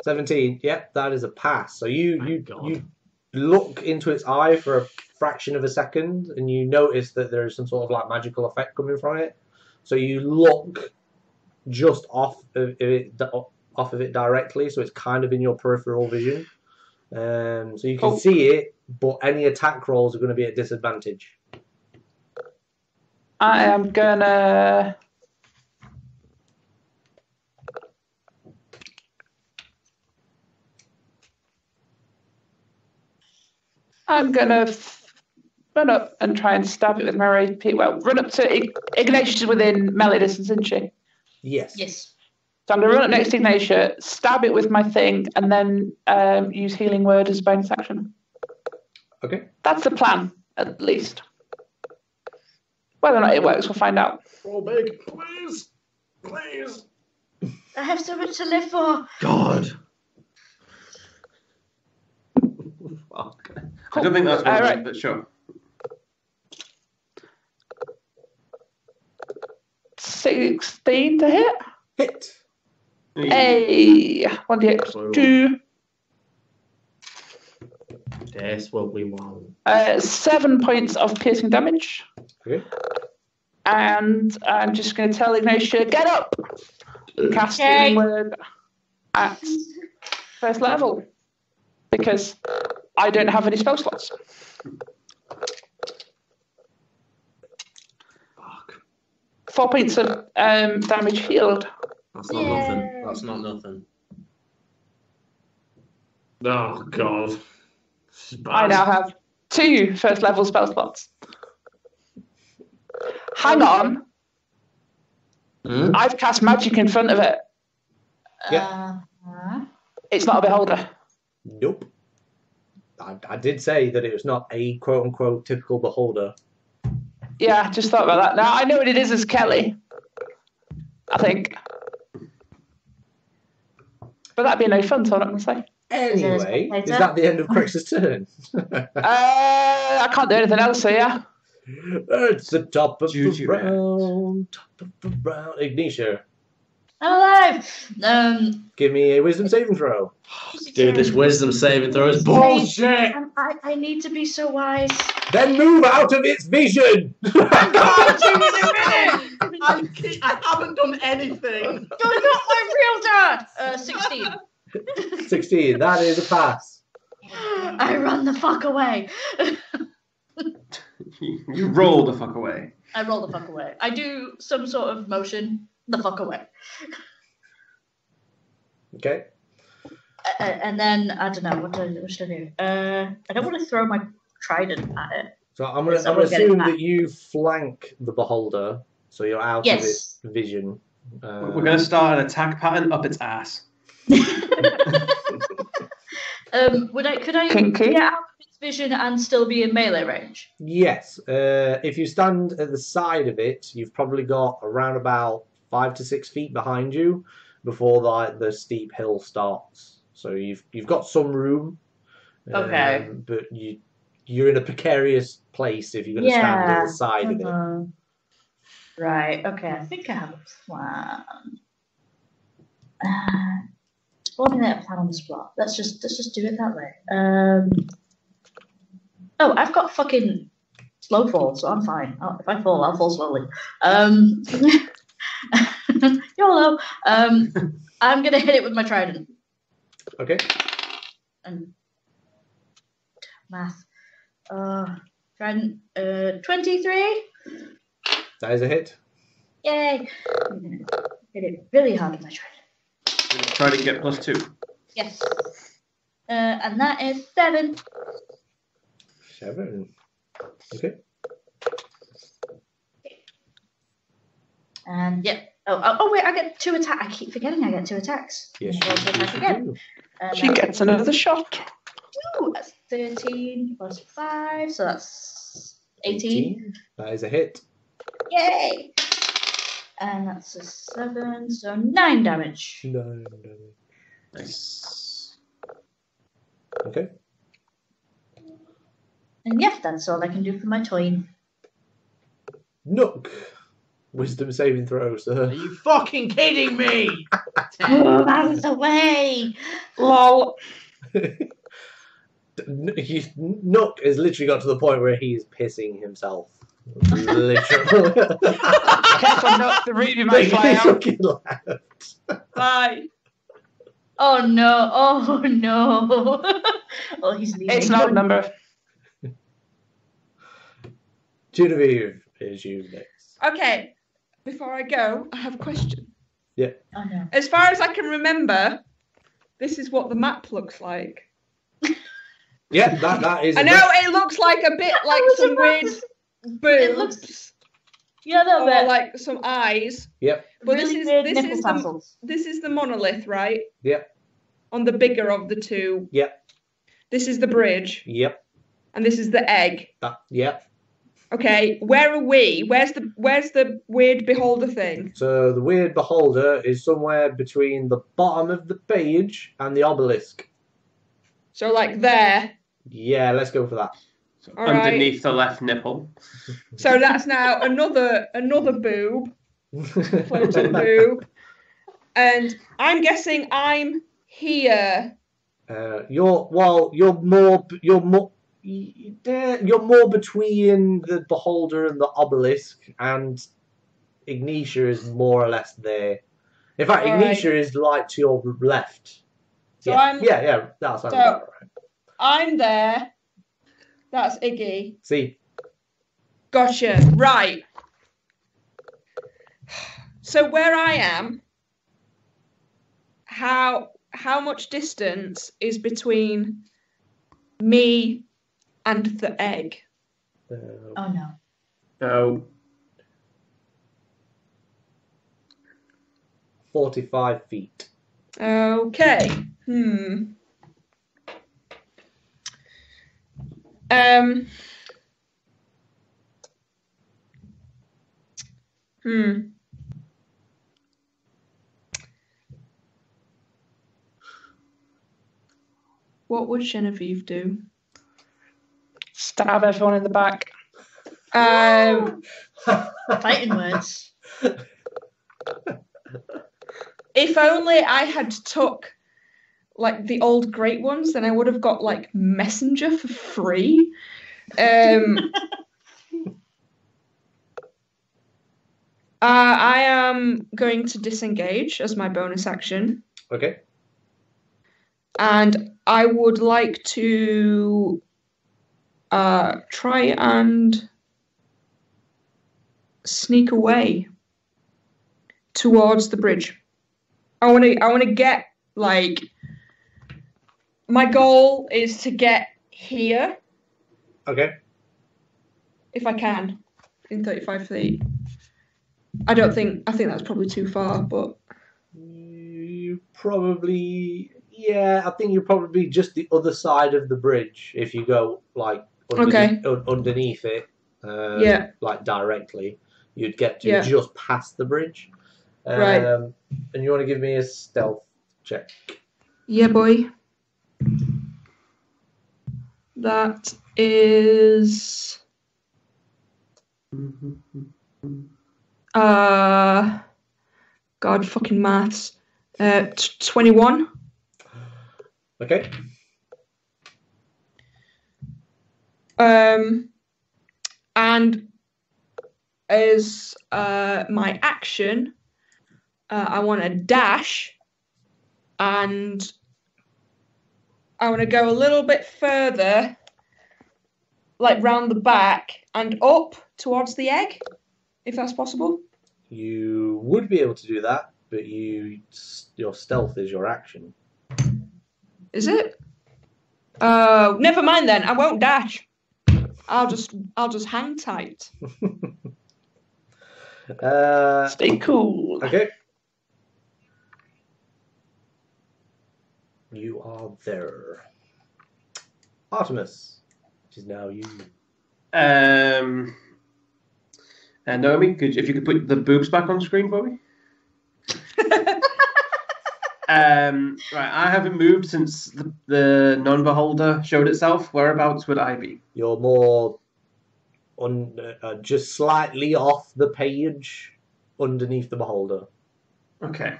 17. Yep, that is a pass. So you look into its eye for a fraction of a second, and you notice that there is some sort of like magical effect coming from it. So you look just off of it directly, so it's kind of in your peripheral vision. So you can see it, but any attack rolls are going to be at disadvantage. I am gonna. Run up and try and stab it with my rapid. Well, run up to Ignatius within melee distance, isn't she? Yes. Yes. So I'm going to run up next to Ignatia, stab it with my thing, and then use Healing Word as a bonus action. Okay. That's the plan, at least. Whether or not it works, we'll find out. Roll big, please. Please. I have so much to live for. God. Fuck. I don't think that's one, right. But sure. 16 to hit. Hit. Hey, 1d8 2. That's what we want. 7 points of piercing damage. Okay. And I'm just going to tell Ignatia, get up! Cast Healing Word at first level. Because I don't have any spell slots. Fuck. 4 points of damage healed. That's not nothing. That's not nothing. Oh, God. I now have 2 first level spell slots. Hang on. I've cast magic in front of it. Yeah. It's not a beholder. Nope. I did say that it was not a quote-unquote typical beholder. Yeah, just thought about that. Now, I know what it is as Kelly. I think. But that'd be no fun, so I'm not going to say. Anyway, is that the end of Crix's turn? I can't do anything else, so yeah. It's the top of the round. Top of the round. Ignitia. I'm alive. Give me a wisdom saving throw. Dude, this wisdom saving throw is bullshit. I need to be so wise. Then move out of its vision. I haven't done anything. You're not my real dad. 16. 16. That is a pass. I run the fuck away. You roll the fuck away. I roll the fuck away. I do some sort of motion. The fuck away. Okay. And then I don't know what should I do. I don't want to throw my trident at it. So I'm going to assume that you flank the beholder, so you're out of its vision. We're going to start an attack pattern up its ass. Could I get out of its vision and still be in melee range? Yes. If you stand at the side of it, you've probably got around about 5 to 6 feet behind you before the steep hill starts. So you've got some room. Okay. But you're in a precarious place if you're going to stand at the side of it. Right. Okay. I think I have a plan. Formulate a plan on the spot. Let's just do it that way. Oh, I've got fucking slow fall, so I'm fine. If I fall, I'll fall slowly. YOLO. I'm gonna hit it with my trident. Okay. And math. Trident. 23. That is a hit. Yay! I'm gonna hit it really hard with my trident. Try to get +2. Yes. And that is 7. 7. Okay. And yeah. Oh wait, I get 2 attacks. I keep forgetting I get 2 attacks. Yes, Attack again. She gets another shot. Ooh, that's 13 plus 5, so that's 18. That is a hit. Yay! And that's a 7, so 9 damage. 9 damage. Nice. Okay. And yes, that's all I can do for my tween. Nook. Wisdom saving throw, Are sir. you fucking kidding me? Oh, that was the way! Lol. Nook has literally got to the point where he is pissing himself. Literally. Careful, Nook, the Ruby might fly out. Fucking left. Bye. Oh no, oh no. Oh, he's leaving. It's not a number. Genevieve is you next. Okay, before I go, I have a question. Yeah. Oh no. As far as I can remember, this is what the map looks like. Yeah, that is. I know it looks like a bit like was some about weird to- boobs. It looks- Yeah, that or bit. like some eyes. Yep. But Really weird this nipple is tassels. this is the monolith, right? Yep. On the bigger of the two. Yep. This is the bridge, Yep. and this is the egg. Yep. Okay, where are we? Where's the weird beholder thing? So the weird beholder is somewhere between the bottom of the page and the obelisk. So like there. Yeah, let's go for that. So All right. underneath the left nipple. So that's now another boob, floating boob, and I'm guessing I'm here. You're more between the beholder and the obelisk, and Ignitia is more or less there. In fact, All right. Ignitia is like to your left. So yeah, that sounds about right. I'm there. That's Iggy. See, Gotcha. Right. So where I am, how much distance is between me and the egg? Oh no. No. 45 feet. Okay. What would Genevieve do? Stab everyone in the back. Fighting words. If only I had took like the old great ones, then I would have got like messenger for free. I am going to disengage as my bonus action. Okay. And I would like to try and sneak away towards the bridge. I want to get like my goal is to get here. Okay. If I can, in 35 feet. I think that's probably too far, but You probably, yeah, I think you're probably just the other side of the bridge if you go like underneath it. Like directly, you'd get to just past the bridge. Right. And you want to give me a stealth check? yeah, boy. That is God fucking maths. 21. Okay. And as my action, I want to dash, and I want to go a little bit further, like round the back and up towards the egg, if that's possible. You would be able to do that, but your stealth is your action. Is it? Never mind then. I won't dash. I'll just hang tight. Stay cool. Okay. You are there. Artemis, it is now you. And Naomi, if you could put the boobs back on screen for me. Right, I haven't moved since the non-beholder showed itself. Whereabouts would I be? You're more just slightly off the page, underneath the beholder. Okay,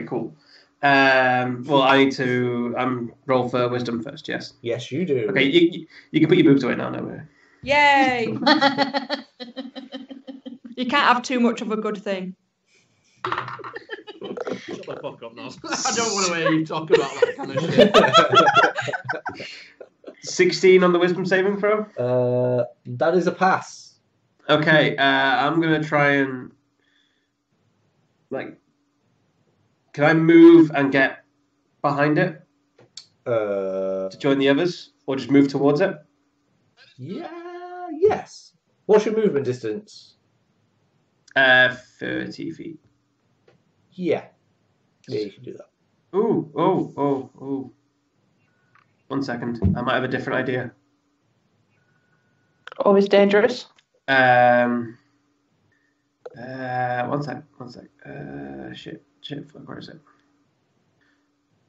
cool. Well, I need to roll for wisdom first. Yes. Yes, you do. Okay, you can put your boobs away now. No. Yay! You can't have too much of a good thing. Shut the fuck up now. I don't want to hear you talk about that kind of shit. 16 on the wisdom saving throw? That is a pass. Okay, I'm going to try and... Can I move and get behind it? To join the others? Or just move towards it? Yeah, yes. What's your movement distance? 30 feet. Yeah. Yeah, you can do that. Ooh. 1 second. I might have a different idea. Always dangerous. 1 sec. Shit, fuck, where is it?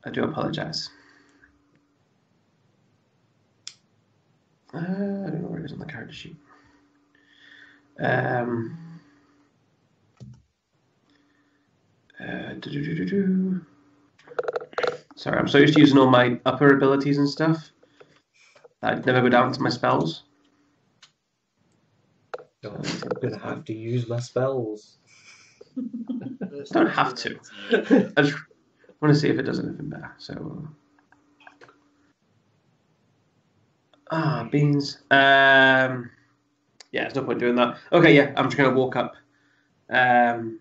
I do apologize. I don't know where it is on the character sheet. Sorry, I'm so used to using all my upper abilities and stuff. I'd never go down to my spells. I'm going to have to use my spells. I don't have to. I just want to see if it does anything better. So, beans. Yeah, there's no point doing that. Okay, yeah, I'm just going to walk up. Actually,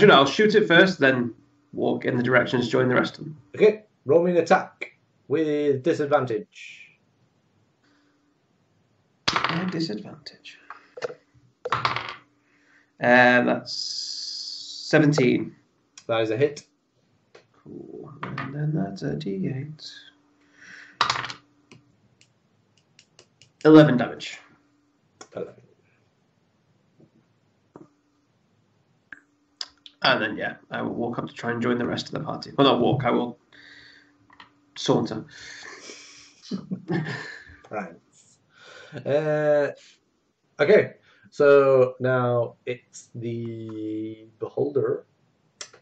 no, I'll shoot it first, then walk in the directions, join the rest of them. Okay, roll me an attack with disadvantage. Disadvantage. That's 17. That is a hit. Cool. And then that's a d8. 11 damage. 11. And then, yeah, I will walk up to try and join the rest of the party. Well, not walk, I will saunter. Right. Okay, so now it's the beholder,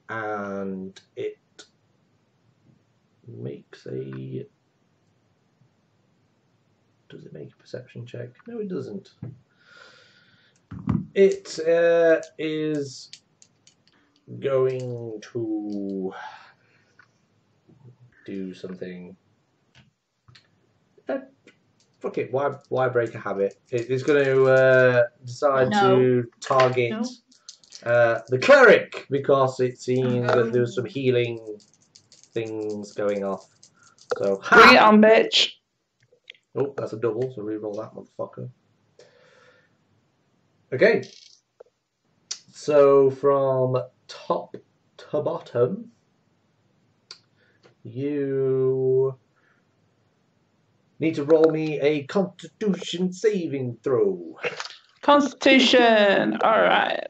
and it makes a... Does it make a perception check? No, it doesn't. It is going to do something. Fuck it, why break a habit? It's going to decide to target the cleric, because it seems that there was some healing things going off. So, bring it on, bitch. Oh, that's a double, so reroll that, motherfucker. Okay. So from top to bottom, you need to roll me a Constitution saving throw. Constitution. All right.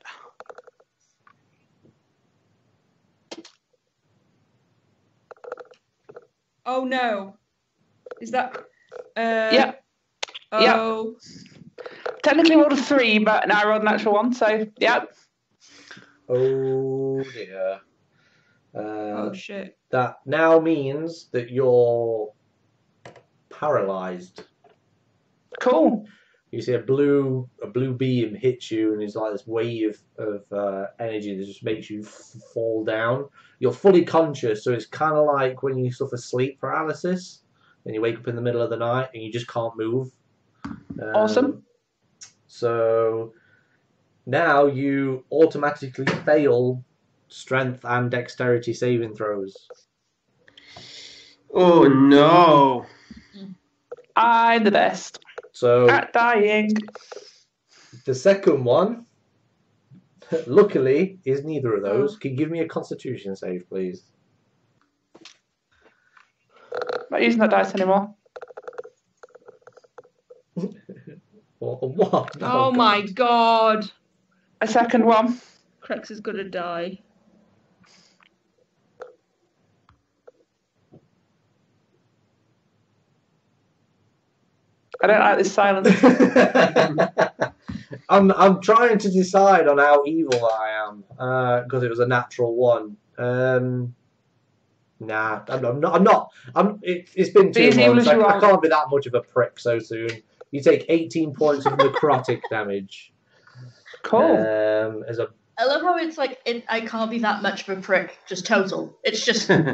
Oh no. Is that? Yeah. Oh. Yeah. Technically rolled a 3, but now I rolled an actual 1, so yeah. Oh dear. Oh shit. That now means that you're paralyzed. Cool. You see a blue beam hits you, and it's like this wave of energy that just makes you fall down. You're fully conscious, so it's kind of like when you suffer sleep paralysis, and you wake up in the middle of the night and you just can't move. Awesome. So Now you automatically fail strength and dexterity saving throws. Oh no! I'm the best So at dying. the second one, luckily, is neither of those. Can you give me a Constitution save, please? Not using that dice anymore. What? Oh my god. A second one. Crex is gonna die. I don't like this silence. I'm trying to decide on how evil I am because it was a natural one. Nah, I'm not. It's been too These long. evil So as you I are. can't be that much of a prick so soon. You take 18 points of necrotic damage. Cool. As a I love how it's like, I can't be that much of a prick, just total. It's just so soon.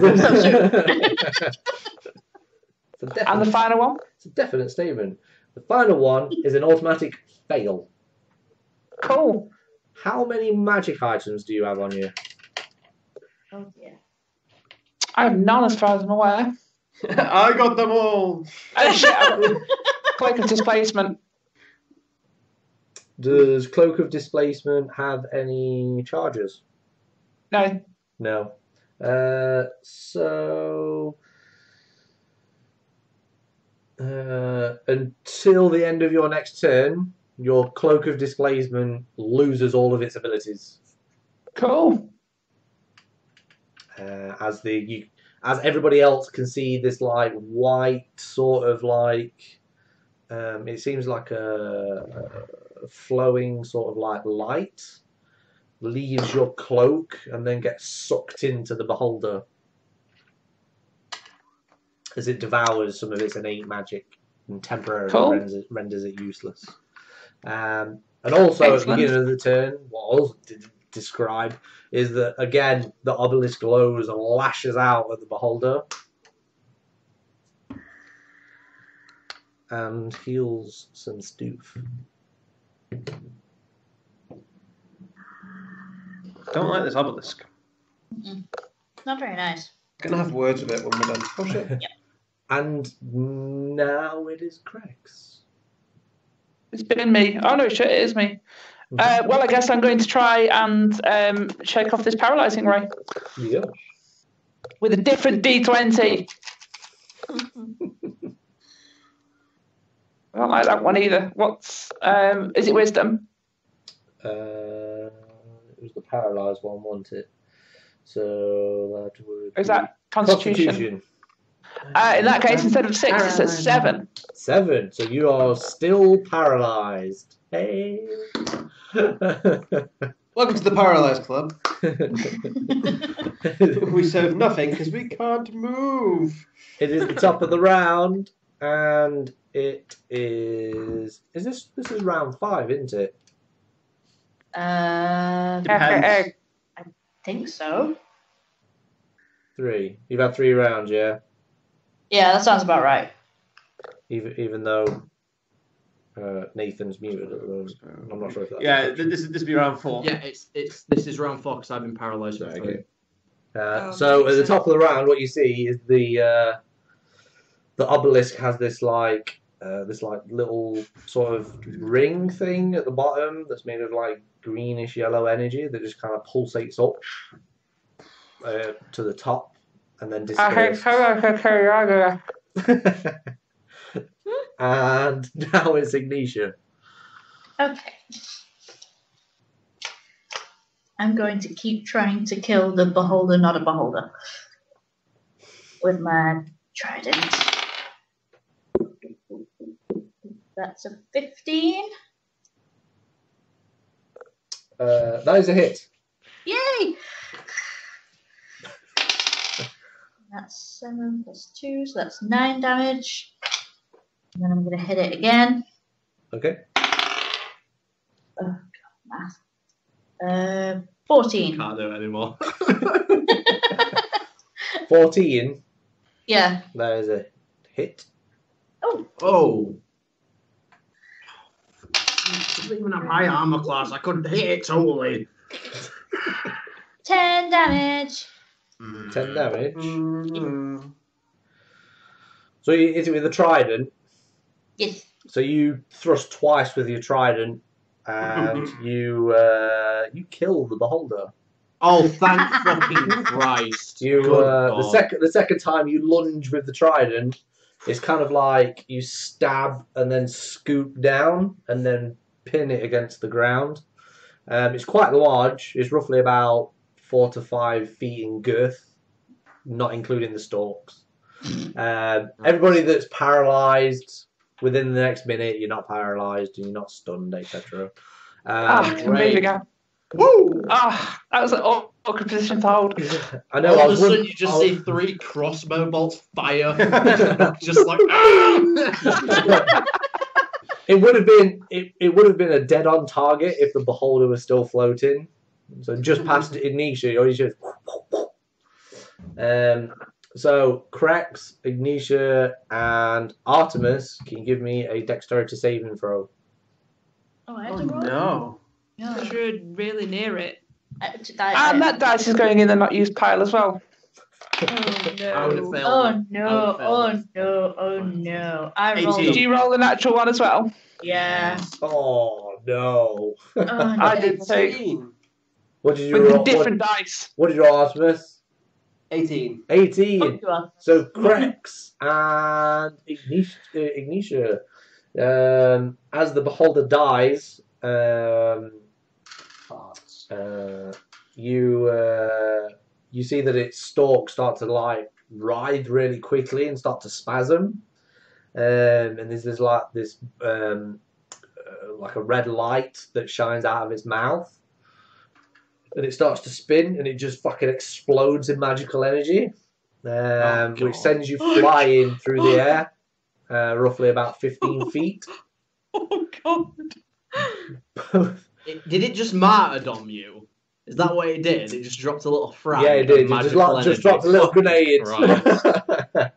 And the final one? It's a definite statement. The final one is an automatic fail. Cool. How many magic items do you have on you? Oh, yeah. I have none as far as I'm aware. I got them all. Oh shit, I've got Cloak of Displacement. Does Cloak of Displacement have any charges? No. No. So until the end of your next turn, your Cloak of Displacement loses all of its abilities. Cool. As everybody else can see this like white sort of like it seems like a flowing sort of like light leaves your cloak and then gets sucked into the beholder as it devours some of its innate magic and temporarily renders it useless. And also Excellent. at the beginning of the turn, what I also did describe is that again the obelisk glows and lashes out at the beholder and heals some stoof. Don't like this obelisk. Not very nice. Gonna have words with it when we're done. Oh shit. Yep. And now it is Craig's. It's been me. Oh no, shit, it is me. Well, I guess I'm going to try and shake off this paralysing ray. Yeah. With a different D20. I don't like that one either. What's is it wisdom? It was the paralysed one, wasn't it? So that would Or is that Constitution? In that case, instead of 6, it says 7. 7. So you are still paralysed. Hey. Welcome to the Paralysed Club. We serve nothing because we can't move. It is the top of the round, and it is. This is round 5, isn't it? Depends. I think so. 3. You've had 3 rounds, yeah. Yeah, that sounds about right. Even though Nathan's muted at the moment. I'm not sure if that's... Yeah, this will be round 4. Yeah, this is round 4 because I've been paralysed for 3. Okay. So at the top of the round, what you see is the obelisk has this little sort of ring thing at the bottom that's made of like greenish yellow energy that just kind of pulsates up to the top and then disperses. And now it's Ignitia. Okay. I'm going to keep trying to kill the beholder, not a beholder, with my trident. That's a 15. That is a hit. Yay! That's 7 plus 2, so that's 9 damage. And then I'm going to hit it again. Okay. Oh, God, math. 14. Can't do it anymore. 14. Yeah. That is a hit. Oh. Oh. doesn't even have high armor class. I couldn't hit it totally. 10 damage. 10 damage. So you hit it with a trident. Yes. So you thrust twice with your trident, and you kill the beholder. Oh, thank fucking Christ! You the second time you lunge with the trident, it's kind of like you stab and then scoop down and then pin it against the ground. It's quite large. It's roughly about 4 to 5 feet in girth, not including the stalks. Everybody that's paralysed, within the next minute, you're not paralysed and you're not stunned, etc. Move again. Woo! That was an awkward position to hold. I know. All of a sudden, you just see 3 crossbow bolts fire, just like. It would have been a dead on target if the beholder was still floating. So just past Ignitia, or just. So Krex, Ignitia, and Artemis, can you give me a dexterity saving throw? Oh, I have to roll? No. You're really near it. And that dice is going in the not used pile as well. Oh no. I rolled. Did you roll the natural one as well? Yeah. Oh no. I did too. What did you With roll? different dice. What did you roll, Artemis? 18. 18. So Krex and Ignitia. As the beholder dies, you see that its stalks start to like writhe really quickly and start to spasm, and there's like this like a red light that shines out of its mouth, and it starts to spin and it just fucking explodes in magical energy, which sends you flying through the air, roughly about 15 feet. Oh god. Did it just martyrdom you? Is that what it did? It just dropped a little frag? Yeah, it did. It just dropped a little grenade. Right.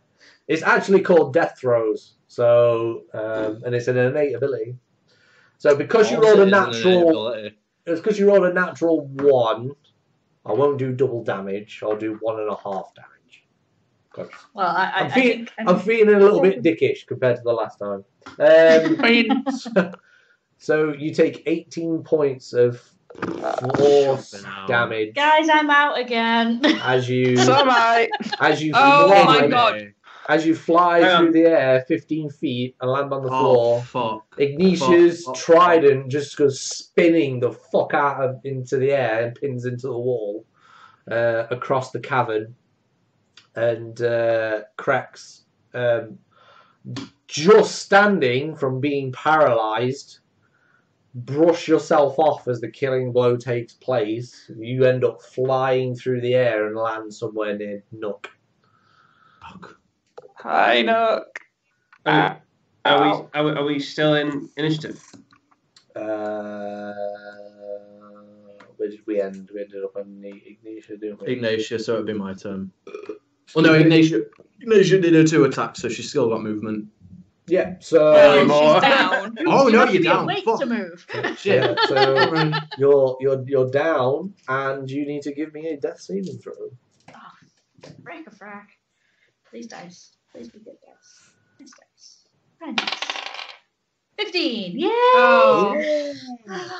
It's actually called Death Throws. So, and it's an innate ability. So because you rolled a natural, it's because you rolled a natural 1. I won't do double damage. I'll do 1.5 damage. Well, I'm feeling a little bit dickish compared to the last time. So you take 18 points of force damage. Guys, I'm out again. As you fly through the air 15 feet and land on the floor. Ignatius' trident just goes spinning the fuck out into the air and pins into the wall across the cavern. And Krex, just standing from being paralysed, brush yourself off as the killing blow takes place. You end up flying through the air and land somewhere near Nook. Hi, Nook. Are we still in initiative? Where did we end? We ended up on Ignitia, didn't we? Ignitia, so it'd be my turn. Well, no, Ignitia did her 2 attacks, so she's still got movement. Yeah, so she's down. Oh no, You you're have to be down. awake to move. Yeah, so you're down, and you need to give me a death saving throw. Frack a frack. Please dice. Please be good dice. Nice dice. Very nice. 15. Yay! Oh.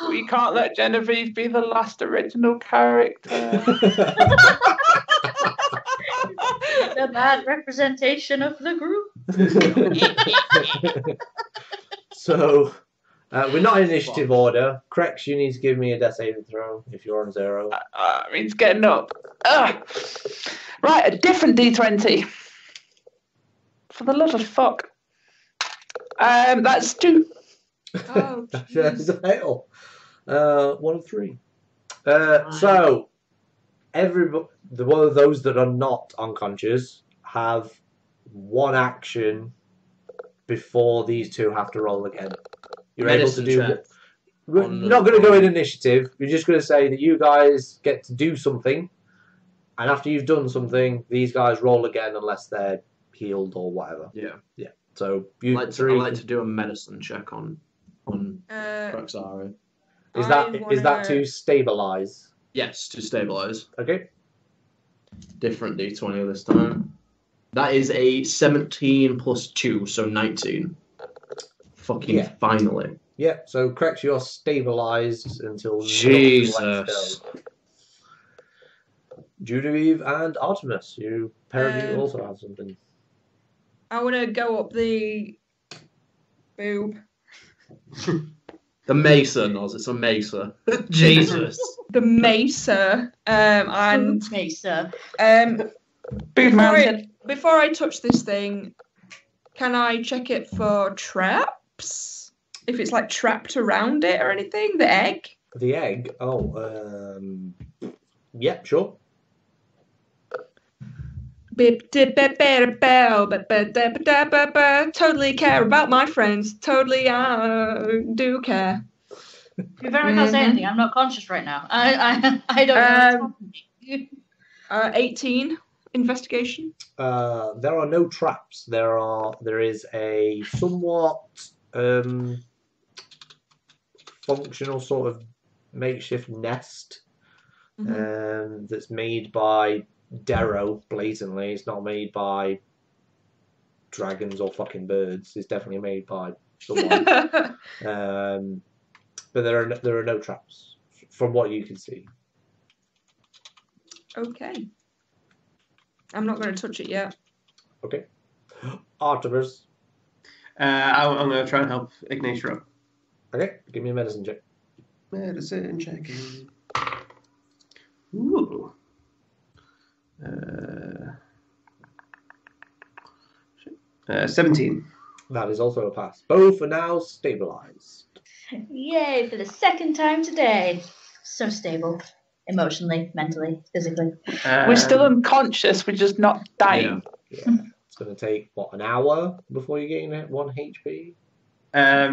We can't let Genevieve be the last original character. The bad representation of the group. So, we're not in initiative order. Krex, you need to give me a death saving throw if you're on 0. Means getting up. Right, a different D20. For the love of fuck. That's 2. Oh, That's a fail. 1 of 3. So, one of those that are not unconscious have 1 action before these 2 have to roll again. You're Medicine able to do. check. We're not going to go in initiative. We're just going to say that you guys get to do something, and after you've done something, these guys roll again unless they're healed or whatever. Yeah. So you I'd like to do a medicine check on on Praxari. Is that to stabilize? Yes, to stabilize. Okay. Different D20 this time. That is a 17 plus 2, so 19. Fucking finally. Yeah, so correct, you're stabilized until Jesus. Genevieve and Artemis, you also have something. I want to go up the boob. The Mesa, Noz, it's a Mesa. Jesus. The Mesa. And Mesa. Before I touch this thing, can I check it for traps? If it's like trapped around it or anything? The egg? The egg? Yeah, sure. Totally care about my friends. Totally do care. You better not say anything. I'm not conscious right now. I don't know. 18 investigation. There are no traps. There is a somewhat functional sort of makeshift nest that's made by Darrow, blatantly. It's not made by dragons or fucking birds. It's definitely made by someone. But there are no traps from what you can see. Okay. I'm not going to touch it yet. Okay. Artemis. I'm going to try and help Ignatia up. Okay, give me a medicine check. Medicine checking. Ooh. 17. That is also a pass. Both are now stabilized. Yay, for the second time today. So stable. Emotionally, mentally, physically. We're still unconscious, we're just not dying. Yeah. It's going to take, an hour before you gain 1 HP?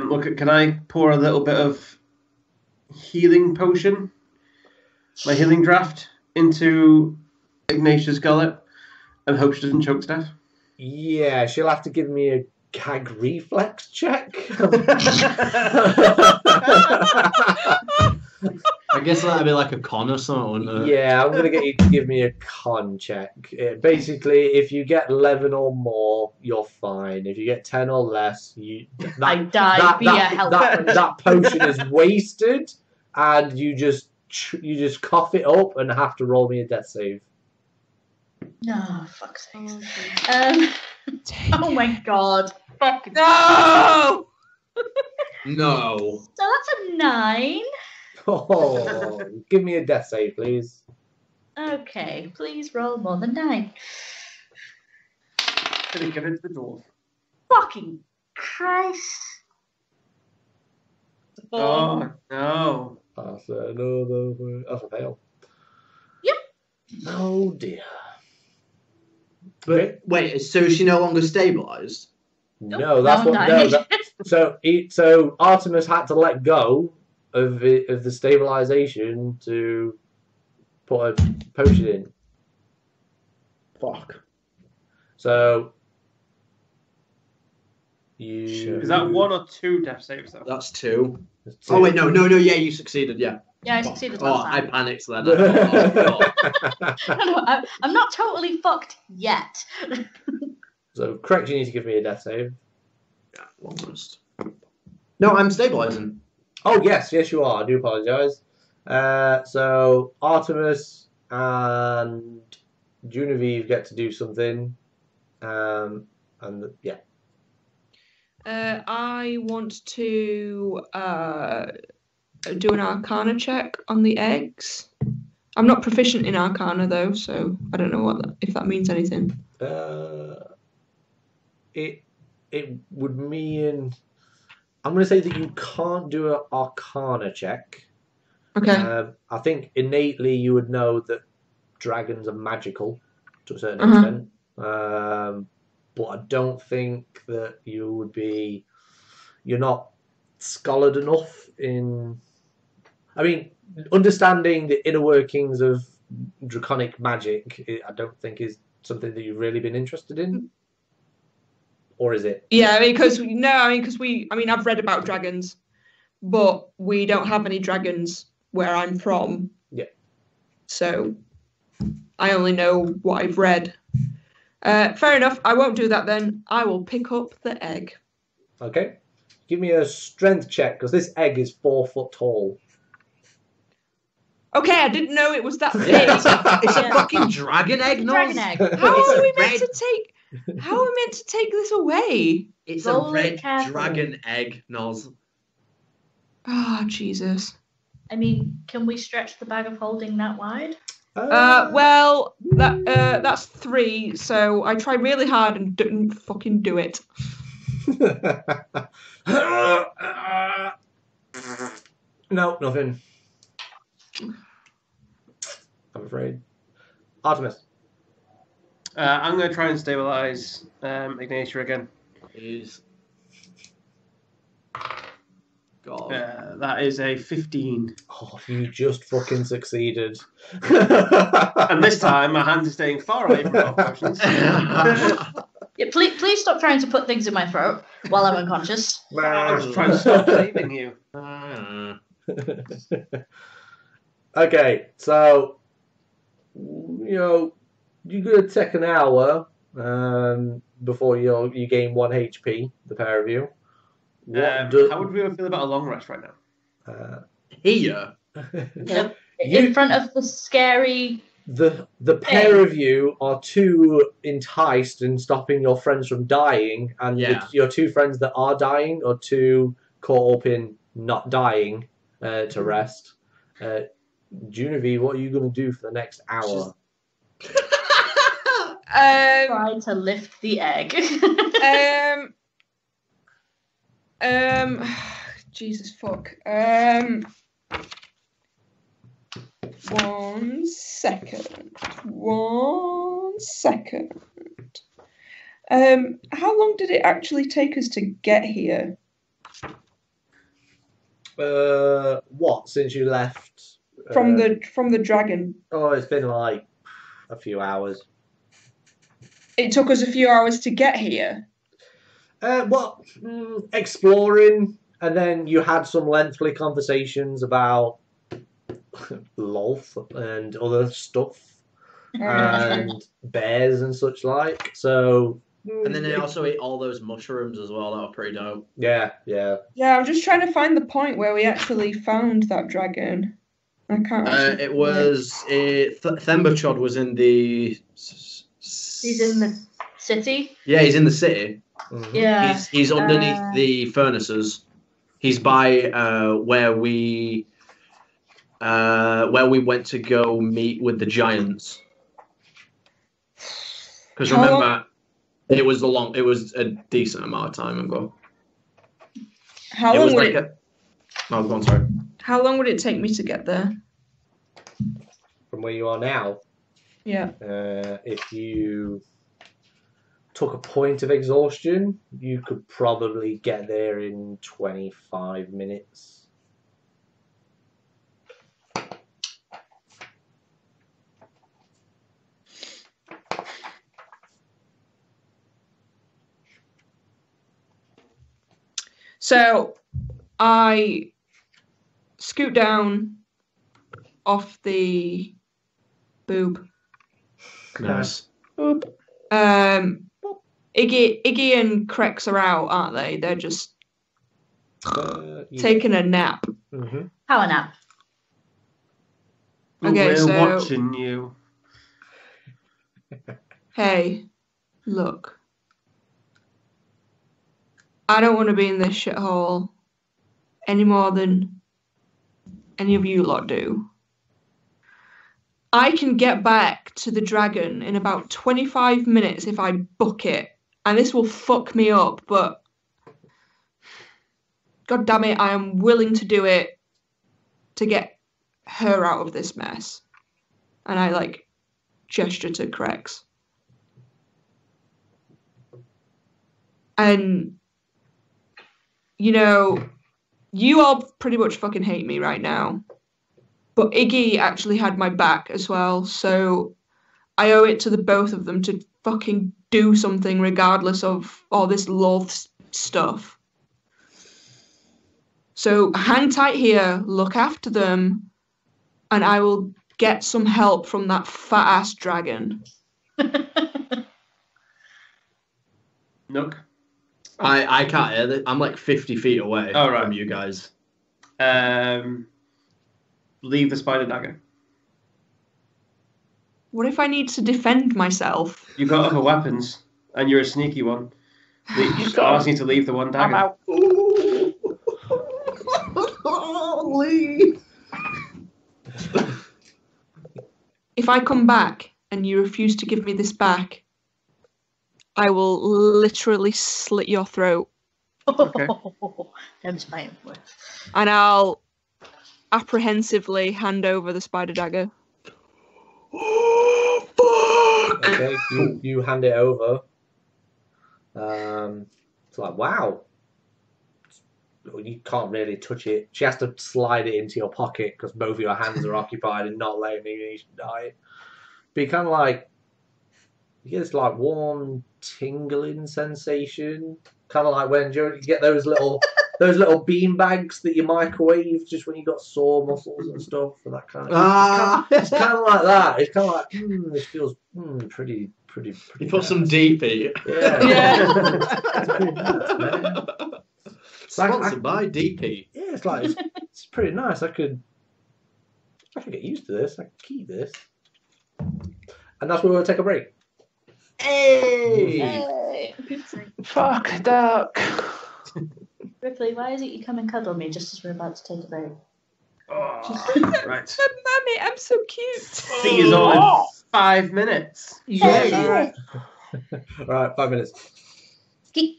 Look, can I pour a little bit of healing potion, my healing draft, into Ignatia's gullet and hope she doesn't choke to death? Yeah, she'll have to give me a gag reflex check. I guess that'd be like a con or something, wouldn't it? Yeah, I'm going to get you to give me a con check. Basically, if you get 11 or more, you're fine. If you get 10 or less, I die via health. That potion is wasted, and you just cough it up and have to roll me a death save. Oh, fuck's sake. Oh my god. Fuck no! No. So that's a 9. Oh, give me a death save, please. Okay, please roll more than 9. Can you give it to the dwarf? Fucking Christ. Oh, no. That's a fail. Yep. Oh dear. But wait, so is she no longer stabilized? No, that's what. No, so Artemis had to let go of the stabilization to put a potion in. Fuck. So Is that 1 or 2 death saves though? That's 2. Oh wait, no, yeah, you succeeded, yeah. Yeah, I succeeded last time. I panicked then. I No, I'm not totally fucked yet. So correct, you need to give me a death save. Yeah, almost. No, I'm stabilizing. Oh yes, you are. I do apologise. So Artemis and Genevieve get to do something, yeah. I want to do an Arcana check on the eggs. I'm not proficient in Arcana though, so I don't know if that means anything. It would mean I'm going to say that you can't do an Arcana check. Okay. I think innately you would know that dragons are magical to a certain extent. But I don't think that you would be. You're not scholared enough in. I mean, understanding the inner workings of draconic magic, I don't think is something that you've really been interested in. Or is it? Yeah, because I've read about dragons, but we don't have any dragons where I'm from. Yeah. So I only know what I've read. Fair enough. I won't do that then. I will pick up the egg. Okay. Give me a strength check, because this egg is 4 foot tall. Okay, I didn't know it was that big. It's a fucking dragon egg, no? Dragon egg. How It's are we a meant red- to take? How are we meant to take this away? It's Roll a it red carefully. dragon egg, Noz. Oh, Jesus. I mean, can we stretch the bag of holding that wide? Well, that's 3. So I tried really hard and didn't fucking do it. No, nothing. I'm afraid. Artemis. I'm going to try and stabilize Ignatia again. Is God. That is a 15. Oh, you just fucking succeeded. And this time, my hands are staying far away from our potions. Yeah, please stop trying to put things in my throat while I'm unconscious. I was trying to stop saving you. Okay, so you're gonna take an hour before you gain 1 HP, the pair of you. How would we feel about a long rest right now? Here. In front of the scary... The pair of you are too enticed in stopping your friends from dying, and your 2 friends that are dying are too caught up in not dying to rest. Genevieve, what are you going to do for the next hour? Try to lift the egg. Jesus fuck. 1 second. 1 second. How long did it actually take us to get here? What, since you left? From the dragon. Oh, it's been like a few hours. It took us a few hours to get here. Exploring, and then you had some lengthy conversations about lolth and other stuff, and bears and such like. So, and then they also ate all those mushrooms as well. That were pretty dope. Yeah. Yeah, I'm just trying to find the point where we actually found that dragon. I can't. It was Themberchod was in the. He's in the city. Yeah, he's in the city. Mm-hmm. Yeah. He's underneath the furnaces. He's by where we went to go meet with the giants. Because remember, it was a decent amount of time ago. How long would it? Oh, go on, sorry. How long would it take me to get there? From where you are now, Yeah. if you took a point of exhaustion, you could probably get there in 25 minutes. So I scoot down off the boob. Nice. Iggy and Crex are out, aren't they? They're just taking a nap. Mm-hmm. Power nap. Okay, We're so watching you. hey, look. I don't want to be in this shithole any more than any of you lot do. I can get back to the dragon in about 25 minutes if I book it. And this will fuck me up, but God damn it, I am willing to do it to get her out of this mess. And I gesture to Crex. And you all pretty much fucking hate me right now. But Iggy actually had my back as well, so I owe it to the both of them to fucking do something regardless of all this loath stuff. So hang tight here, look after them, and I will get some help from that fat-ass dragon. Nook. I can't hear this. I'm like 50 feet away from you guys. Leave the spider dagger. What if I need to defend myself? You've got other weapons, and you're a sneaky one. You just need to leave the one dagger. I'm out. Leave. If I come back and you refuse to give me this back, I will literally slit your throat. Okay. Them's fighting for it. And I'll apprehensively hand over the spider dagger. Oh, fuck! Okay, you hand it over. It's like, wow. You can't really touch it. She has to slide it into your pocket because both of your hands are occupied and not letting you die. But you kind of like, you get this like warm tingling sensation, kind of like when you get those little bean bags that you microwave just when you got sore muscles and stuff, and that kind of. It's kind of like that. It's kind of like this feels pretty. You put some DP. Yeah. It's pretty nice, man. Sponsored by DP. Yeah, it's pretty nice. I could get used to this. I could keep this, and that's where we'll take a break. Hey! Fuck, Duck. Ripley, why is it you come and cuddle me just as we're about to take a break? Oh, right. Mummy, I'm so cute. See you all in 5 minutes. Yeah. All right, 5 minutes. Ski.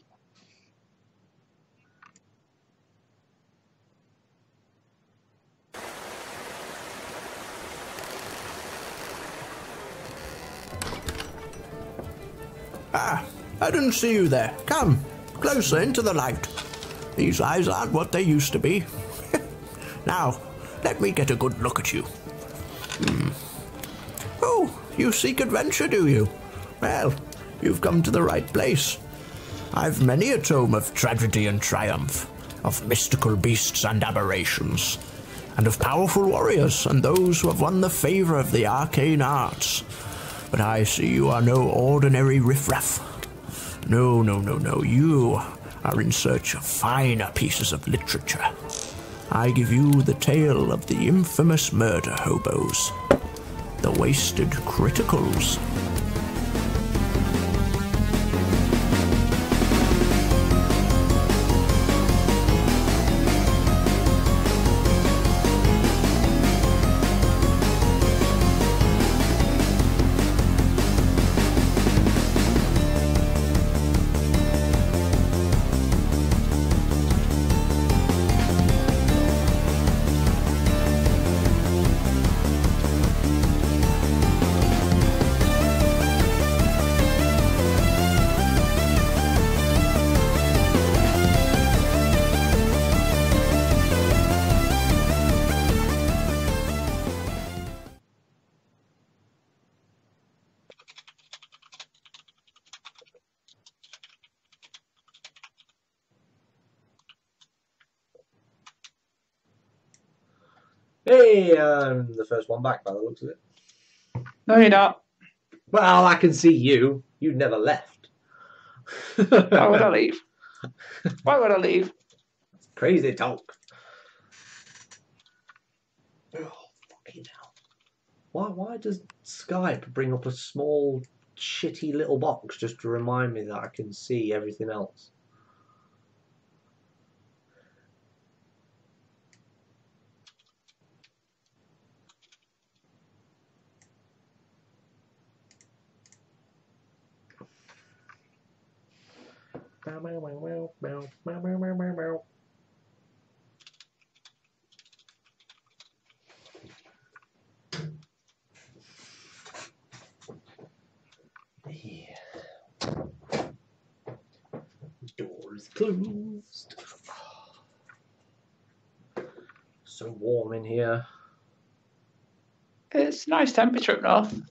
Ah, I didn't see you there. Come, closer into the light. These eyes aren't what they used to be. Now, let me get a good look at you. Oh, you seek adventure, do you? Well, you've come to the right place. I've many a tome of tragedy and triumph, of mystical beasts and aberrations, and of powerful warriors and those who have won the favor of the arcane arts. But I see you are no ordinary riffraff. No. You are in search of finer pieces of literature. I give you the tale of the infamous murder hobos, the wasted criticals. Hey, I'm the first one back by the looks of it. No, you're not. Well, I can see you. You never left. Why would I leave? Why would I leave? Crazy talk. Oh, fucking hell. Why does Skype bring up a small, shitty little box just to remind me that I can see everything else? Yeah. Doors closed. So warm in here. It's nice temperature up north.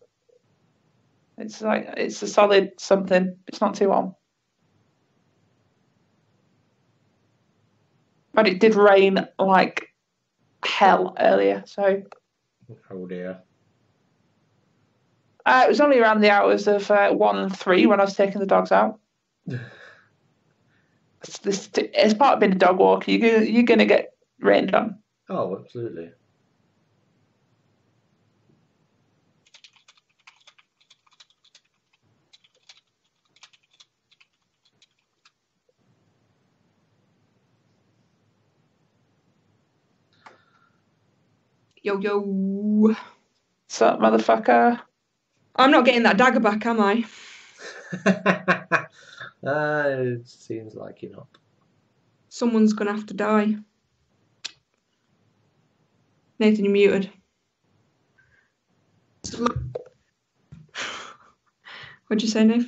It's a solid something. It's not too warm. But it did rain like hell earlier, so. Oh dear. It was only around the hours of 1 and 3 when I was taking the dogs out. It's part of being a dog walker. You're going to get rained on. Oh, absolutely. Yo. What's up, motherfucker? I'm not getting that dagger back, am I? It seems like you're not. Someone's gonna have to die. Nathan, you're muted. What'd you say, Nath?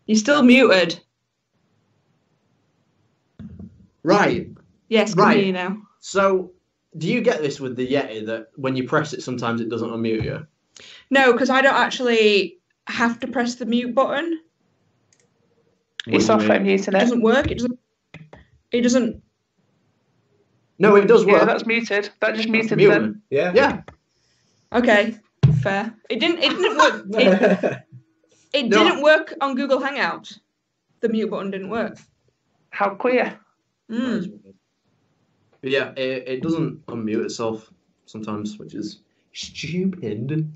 You're still muted. Right. Yes, can hear you now. So, do you get this with the Yeti that when you press it, sometimes it doesn't unmute you? No, because I don't actually have to press the mute button. Your software muting It it. doesn't work. It doesn't. No, it does work. Yeah, that's muted. That just muted Mute. them. Yeah. Yeah. Okay, fair. It didn't work. It No. didn't work on Google Hangout. The mute button didn't work. How queer. Mm. But yeah, it doesn't unmute itself sometimes, which is stupid.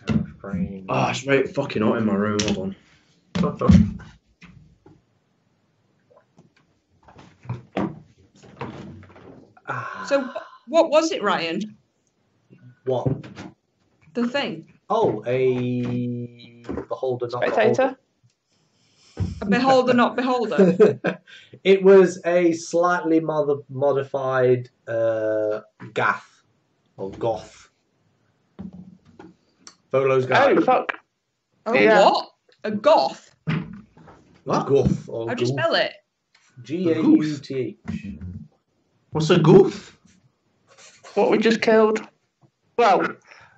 Oh, it's right fucking hot in my room. Hold on. So what was it, Ryan? What? The thing? Oh, a beholder, not Spectator. A beholder, not beholder. beholder. It was a slightly modified gaff or goth. Volo's guide. Oh, fuck. Oh, Yeah. what? A goth? What? Goth or How'd you spell it? Gauth. What's a goof? What we just killed. Well,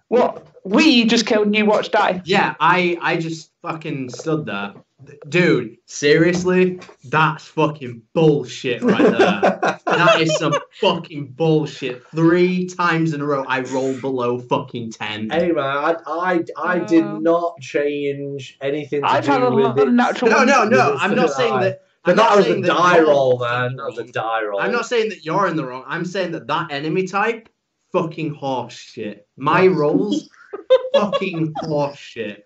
what we just killed and you watched die. Yeah, I just fucking stood there. Dude, seriously? That's fucking bullshit right there. That is some fucking bullshit. 3 times in a row I rolled below fucking 10. Hey man, I did not change anything to I've do had a with lot it. of natural No, I'm not saying that. But I'm that not was a saying that die you're roll, fucking man. That was a wrong. die roll. I'm not saying that you're in the wrong. I'm saying that that enemy type, fucking horse shit. My rolls, fucking horse shit.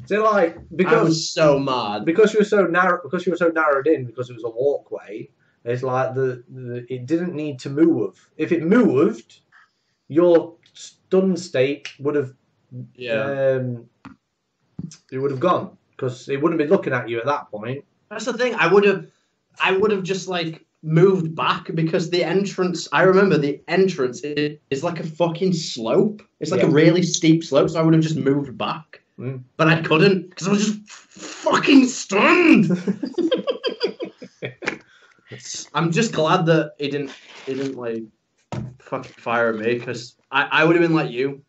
So like I because was so mad. because you were so narrow, because you were so narrowed in, because it was a walkway. It's like it didn't need to move. If it moved, your stun state would have it would have gone because it wouldn't be looking at you at that point. That's the thing. I would have just like moved back because the entrance. I remember the entrance is like a fucking slope. It's like a really steep slope, so I would have just moved back. But I couldn't because I was just fucking stunned. I'm just glad that it didn't like fucking fire at me because I would have been like you,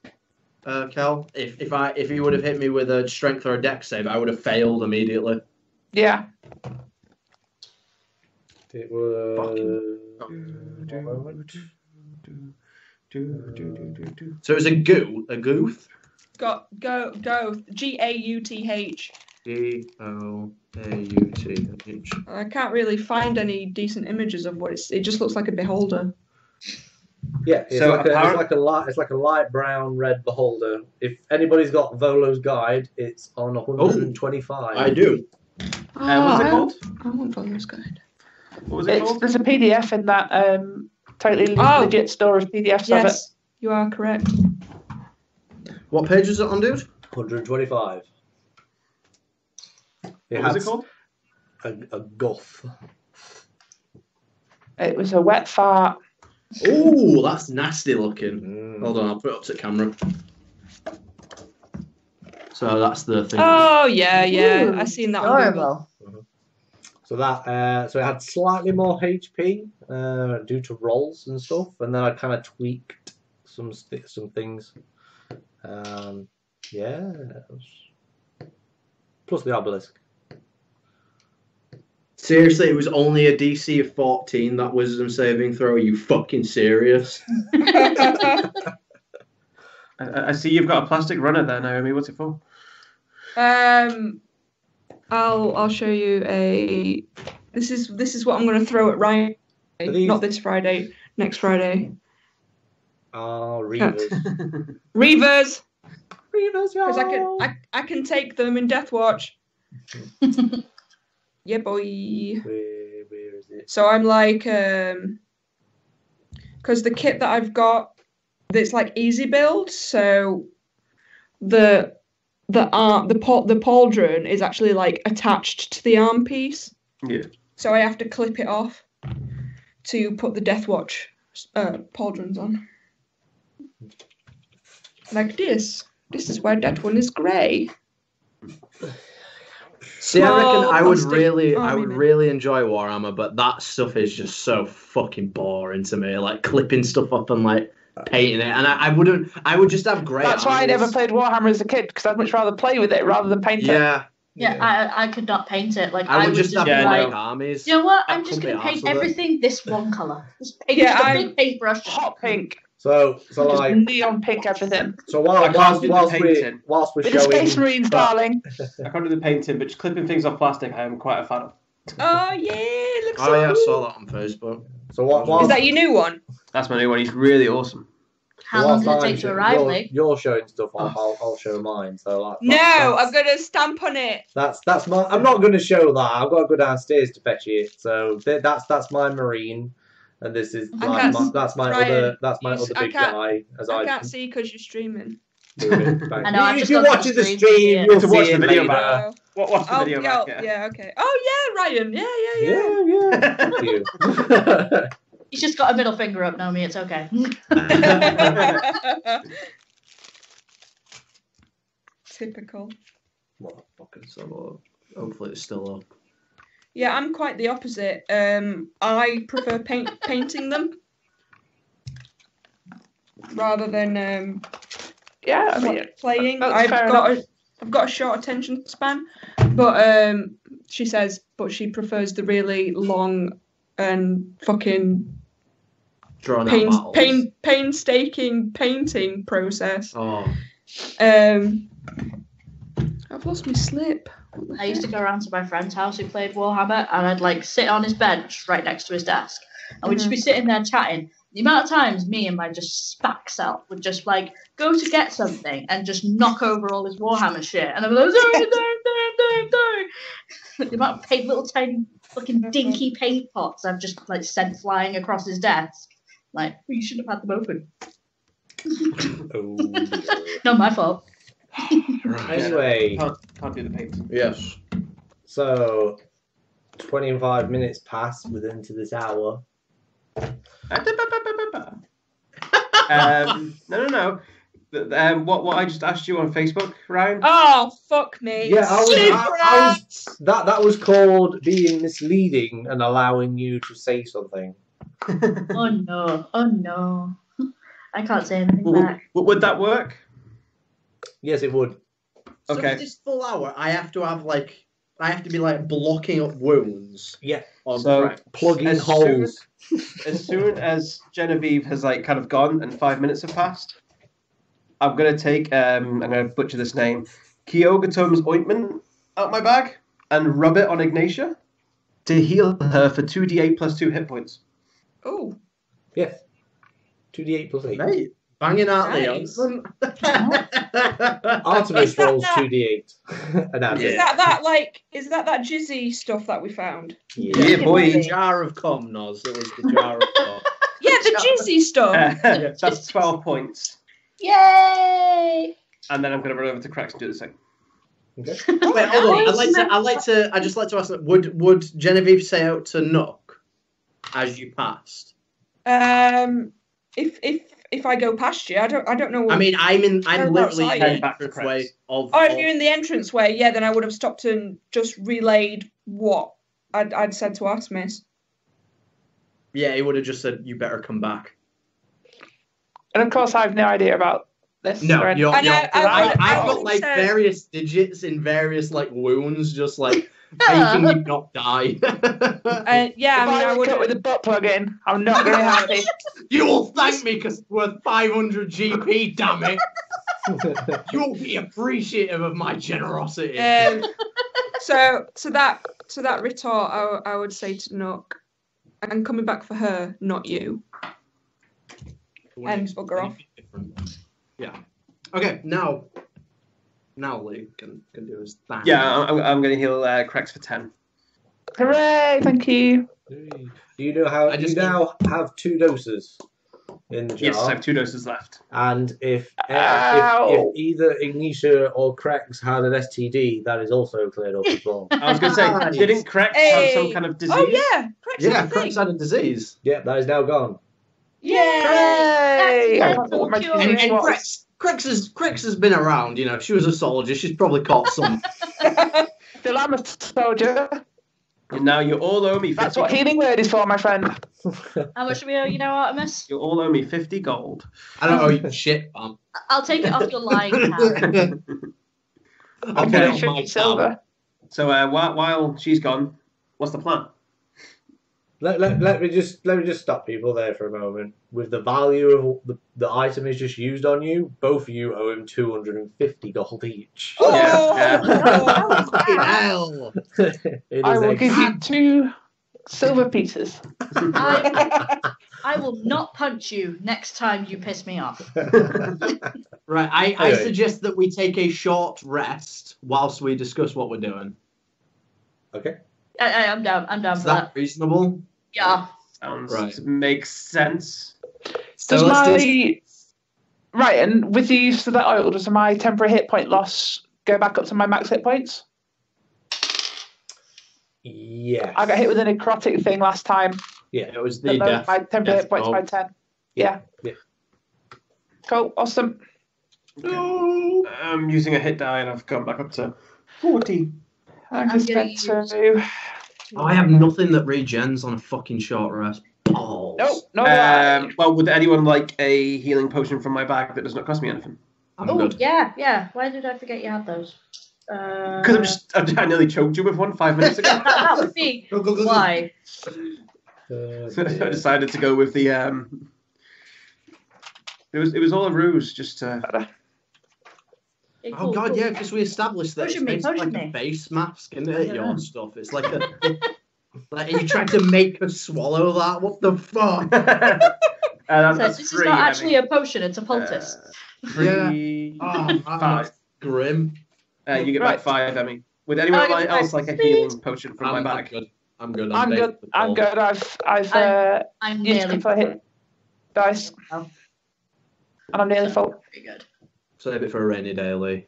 Cal. If he would have hit me with a strength or a dex save, I would have failed immediately. Yeah. It was. So it was a goof. Go. Gauth. Gauth. Gauth. I can't really find any decent images of what it just looks like a beholder. Yeah, it's So like a light brown red beholder. If anybody's got Volo's guide, it's on 125. I do. What's it called? I want Volo's guide. What was it called? There's a PDF in that totally legit store of PDFs of it. Yes, you are correct. What page is it on, dude? 125. What was it called? A goth. It was a wet fart. Ooh, that's nasty looking. Hold on, I'll put it up to camera. So that's the thing. Oh yeah, Ooh, I seen that on Google. Adorable. So that so it had slightly more HP due to rolls and stuff, and then I kind of tweaked some things. Yeah, plus the obelisk. Seriously, it was only a DC of 14, that wisdom saving throw. Are you fucking serious? I see you've got a plastic runner there, Naomi. What's it for? I'll show you a. This is what I'm going to throw at Ryan. Not this Friday, next Friday. Oh, Reavers. Reavers. Reavers, Because I can take them in Death Watch. Yeah, boy. Where is it? So I'm like, because the kit that I've got, it's like easy build. So the pauldron is actually like attached to the arm piece. Yeah. So I have to clip it off to put the Death Watch pauldrons on. Like this. This is why that one is grey. See, I reckon I would plastic really enjoy Warhammer, but that stuff is just so fucking boring to me. Like clipping stuff up and like painting it, and I would just have great. That's why I never played Warhammer as a kid, because I'd much rather play with it rather than paint it. Yeah, I could not paint it. Like I would just have be like, armies. you know what? I'm just going to paint everything this one colour. Just paint just a big paintbrush. Hot pink. So like neon pink everything. So whilst we're with showing, the Space Marines, darling. I can't do the painting, but just clipping things off plastic, I am quite a fan of. Oh yeah, it looks Oh yeah, I saw that on Facebook. So what? Is that your new one? That's my new one. He's really awesome. How long does it take to arrive, Lee? You're showing stuff off. I'll show mine. So I'm gonna stamp on it. That's my. I'm not gonna show that. I've got to go downstairs to fetch it. So that's my marine, and this is that's my other big guy. I can't see because you're streaming. I know. If you're watching the stream, you'll see it later. Watch the video back. Yeah. Okay. Oh yeah, Ryan. Yeah. Yeah. Thank you. He's just got a middle finger up, Naomi. It's okay. Typical. Motherfucking so hopefully it's still up. Yeah, I'm quite the opposite. I prefer painting them rather than playing. I've got a short attention span, but she says, but she prefers the really long and fucking painstaking painting process. Oh. I've lost my slip. I used to go around to my friend's house who played Warhammer, and I'd like sit on his bench right next to his desk, and we'd just be sitting there chatting. The amount of times me and my just spack self would just like go to get something and just knock over all his Warhammer shit, and I'd be like, the amount of little tiny fucking dinky paint pots I've just like sent flying across his desk. Like, well, you shouldn't have had them open. Not my fault. Anyway, can't do the paint. Yes. So 25 minutes pass into this hour. No. What I just asked you on Facebook, Ryan? Oh, fuck me. Yeah, that was called being misleading and allowing you to say something. Oh no. I can't say anything back. Would that work? Yes, it would. So Okay. for this full hour, I have to be like blocking up wounds. Yeah. So plugging holes. As soon as Genevieve has like kind of gone and 5 minutes have passed, I'm gonna take I'm gonna butcher this name, Kyogatom's ointment out my bag and rub it on Ignatia to heal her for 2d8 plus 2 hit points. Oh. Yeah. 2d8 plus 8. Mate, banging out Nice. the Artemis rolls 2d8. And that's Is it. that jizzy stuff that we found? Yeah, boy. The jar of cum, Noz. It was the jar of cum. Yeah, the jizzy stuff. That's 12 points. Yay! And then I'm gonna run over to Cracks and do the same. Okay. Wait, hold on. I'd just like to ask. Would Genevieve say out to Nook as you passed? If I go past you, I don't know. I mean, I'm literally outside. in the entranceway of. Oh, if you're in the entranceway, yeah, then I would have stopped and just relayed what I'd said to Artemis. Yeah, he would have just said, "You better come back." And of course, I have no idea about this. No, or I've anything. got like said- various digits in various like wounds, just like making you not die. Yeah, If I wake up with a butt plug in, I'm not very happy. You will thank me because it's worth 500 GP, damn it. You'll be appreciative of my generosity. So to that retort, I would say to Nook, I'm coming back for her, not you. And bugger off. Yeah. Okay, now Lee can do his thing. Yeah, I'm going to heal Crex for 10. Hooray! Thank you. Do you know how you now have 2 doses in the jar? Yes, I have 2 doses left. And if Ow. either Ignitia or Crex had an STD, that is also cleared up as well. I was going to say, didn't Crex have some kind of disease? Oh yeah, Crex Yeah, had a thing. Crex had a disease. Yep, that is now gone. Hooray! That's I thought my cute. disease And was- Crex has been around, you know. She was a soldier. She's probably caught some. Still, I'm a soldier. And now you all owe me 50 That's what healing word is for, my friend. How much do we owe you now, Artemis? You all owe me 50 gold. I don't know you shit, man. I'll take it off your line tab. I'll I'm put it going on to my silver. tab. So while she's gone, what's the plan? Let me just stop people there for a moment. With the value of the item is just used on you, both of you owe him 250 gold each. Yeah. Fucking hell. It is I will a- give you 2 silver pieces. I will not punch you next time you piss me off. Right, I Anyway. suggest that we take a short rest whilst we discuss what we're doing. Okay. I'm down. I'm down Is for that that. reasonable? Yeah. Sounds Right. makes sense. So Does let's my right, and with the use of that oil, does my temporary hit point loss go back up to my max hit points? Yes. I got hit with a necrotic thing last time. It was That the lowered death. my temporary hit death points by 10. Yeah. Yeah. Cool. Awesome. No. I'm using a hit die and I've gone back up to 40. I'm I'm just gonna going to. Oh, I have nothing that regens on a fucking short rest. Balls. Nope. No. No. Well, would anyone like a healing potion from my bag that does not cost me anything? I'm Oh, good. yeah. Why did I forget you had those? Because I nearly choked you with one 5 minutes ago. that would be why. So I decided to go with the It was all a ruse, just to. Okay, Oh cool, god, cool. yeah, because we established that Potion it's me, basically potion like a me. face mask, isn't it? Yeah. Your stuff. It's like a like are you trying to make her swallow that? What the fuck? So That's this free, is not actually Emmy. a potion, it's a poultice. Free. Oh, man, 5. that's grim. You get Right. back 5, Emmy. Would anyone I get else five. like a healing potion from my I'm bag? good. I'm good. I'm good. basically I'm full. good. I've I'm used nearly control hit dice, Oh. and I'm nearly full. Very good. Save it for a rainy day, Lee.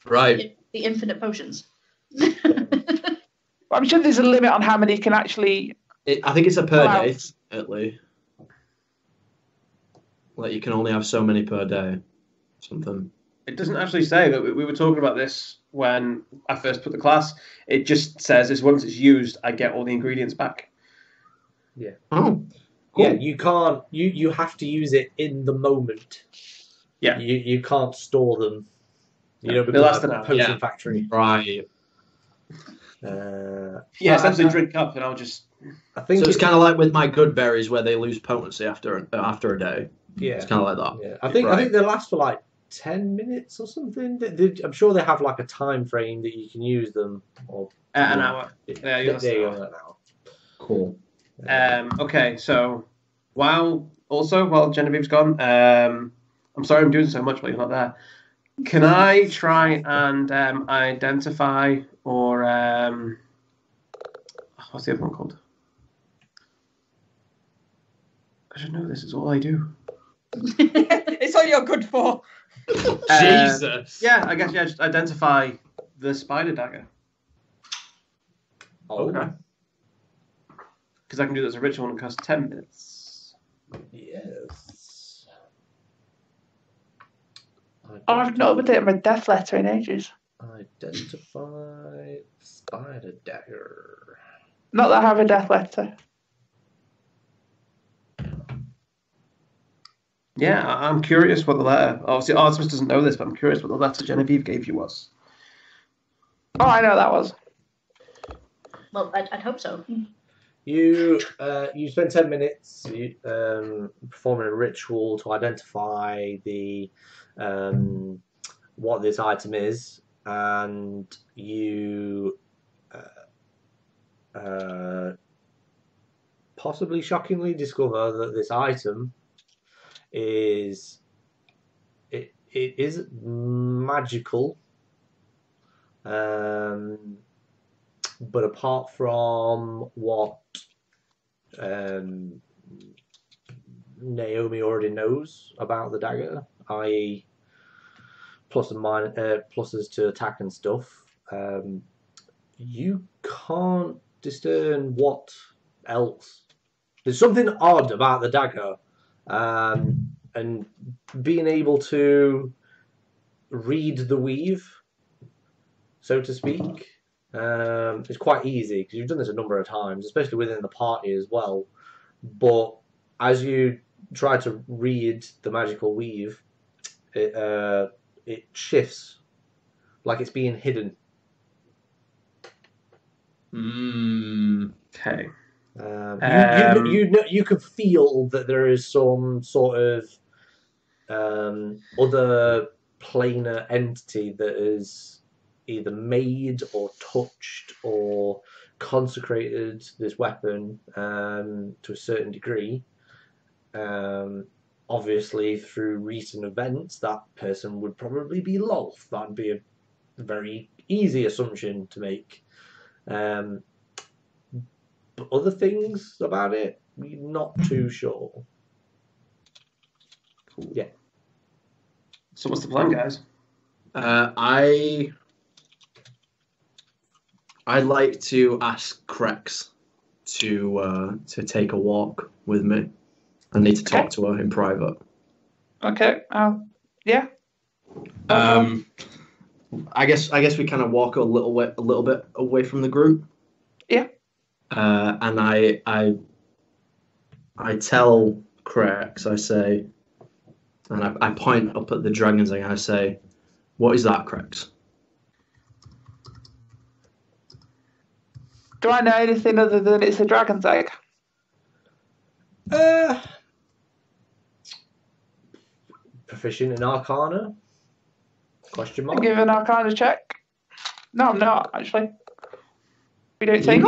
Right. The infinite potions. I'm sure there's a limit on how many you can actually. I think it's a per Wow. day, at least. Like you can only have so many per day. Something. It doesn't actually say, but we were talking about this when I first put the class. It just says is once it's used, I get all the ingredients back. Oh. Yeah, Cool. you can't. You have to use it in the moment. Yeah. You can't store them. You know, They because last like an a hour. potion Yeah. factory. Right. Yeah, essentially drink up, and I'll just. I think So it's kind of like with my good berries where they lose potency after a day. yeah. It's kind of like that. Yeah, I think Right. they last for like 10 minutes or something. I'm sure they have like a time frame that you can use them. Or An hour. Yeah, you there you lost go. an An hour. Cool. Okay, so while Genevieve's gone, I'm sorry I'm doing so much while you're not there. Can I try and identify or what's the other one called? I should know this is all I do. It's all you're good for. Jesus. Yeah, I guess just identify the spider dagger Oh, Okay. because I can do that as a ritual and it costs 10 minutes. yes. Oh, I've not updated my death letter in ages. Identify spider dagger. Not that I have a death letter. Yeah, I'm curious what the letter. Obviously, Artemis doesn't know this, but I'm curious what the letter Genevieve gave you was. Oh, I know that was. Well, I'd hope so. You spend 10 minutes performing a ritual to identify the what this item is, and you possibly shockingly discover that this item is it is magical, but apart from what Naomi already knows about the dagger, i.e. pluses to attack and stuff, you can't discern what else. There's something odd about the dagger, and being able to read the weave, so to speak, is quite easy because you've done this a number of times, especially within the party as well. But as you try to read the magical weave, it shifts like it's being hidden. Okay. You can feel that there is some sort of other planar entity that is either made or touched or consecrated this weapon to a certain degree. Obviously, through recent events, that person would probably be Lolth. That'd be a very easy assumption to make. But other things about it, we're not too sure. Yeah. So what's the plan, guys? I'd like to ask Crex to take a walk with me. I need to talk to her in private. Okay. Yeah. I guess we kind of walk a little bit away from the group. Yeah. And I tell Crex, I say, and I point up at the dragons and I say, "What is that, Crex?" Do I know anything other than it's a dragon's egg? Proficient in Arcana? Question mark? Give an Arcana check. No, I'm not, actually. We don't think.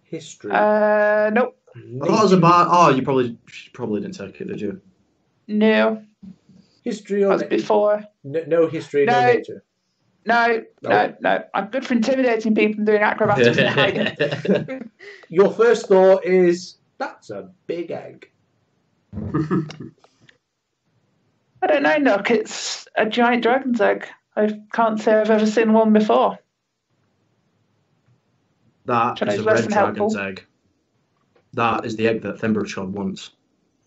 History? Nope. I thought it was about. Oh, you probably didn't take it, did you? No. History or That was before. No history, no nature. No. I'm good for intimidating people and doing acrobatics and hiding. Your first thought is, that's a big egg. I don't know, Nook. It's a giant dragon's egg. I can't say I've ever seen one before. That is a red dragon's egg. That is the egg that Thimberchod wants.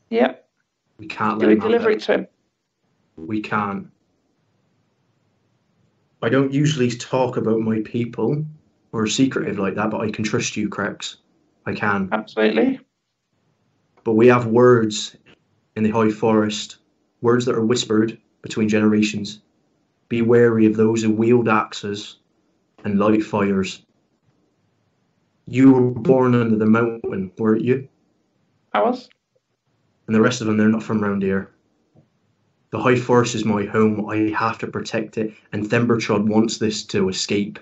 Yep. We can't let him deliver it to him? We can't. I don't usually talk about my people or secretive like that, but I can trust you, Crex. I can. Absolutely. But we have words in the High Forest, words that are whispered between generations. Be wary of those who wield axes and light fires. You were born under the mountain, weren't you? I was. And the rest of them, they're not from round here. The High Forest is my home. I have to protect it. And Thimberchod wants this to escape.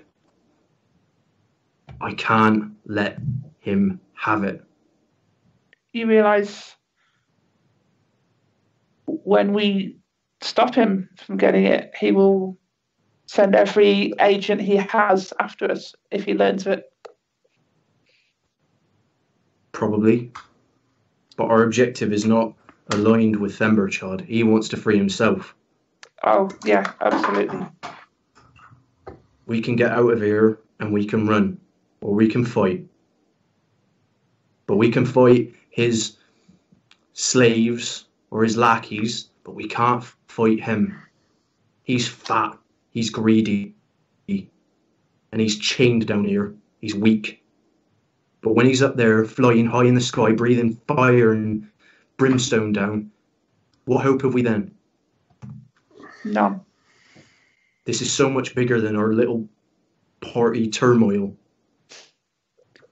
I can't let him have it. You realise when we stop him from getting it, he will send every agent he has after us if he learns of it. Probably. But our objective is not aligned with Thimberchod. He wants to free himself. Oh, yeah, absolutely. We can get out of here and we can run. Or we can fight. But we can fight his slaves or his lackeys, but we can't fight him. He's fat. He's greedy. And he's chained down here. He's weak. But when he's up there, flying high in the sky, breathing fire and brimstone down, what hope have we then? No. This is so much bigger than our little party turmoil.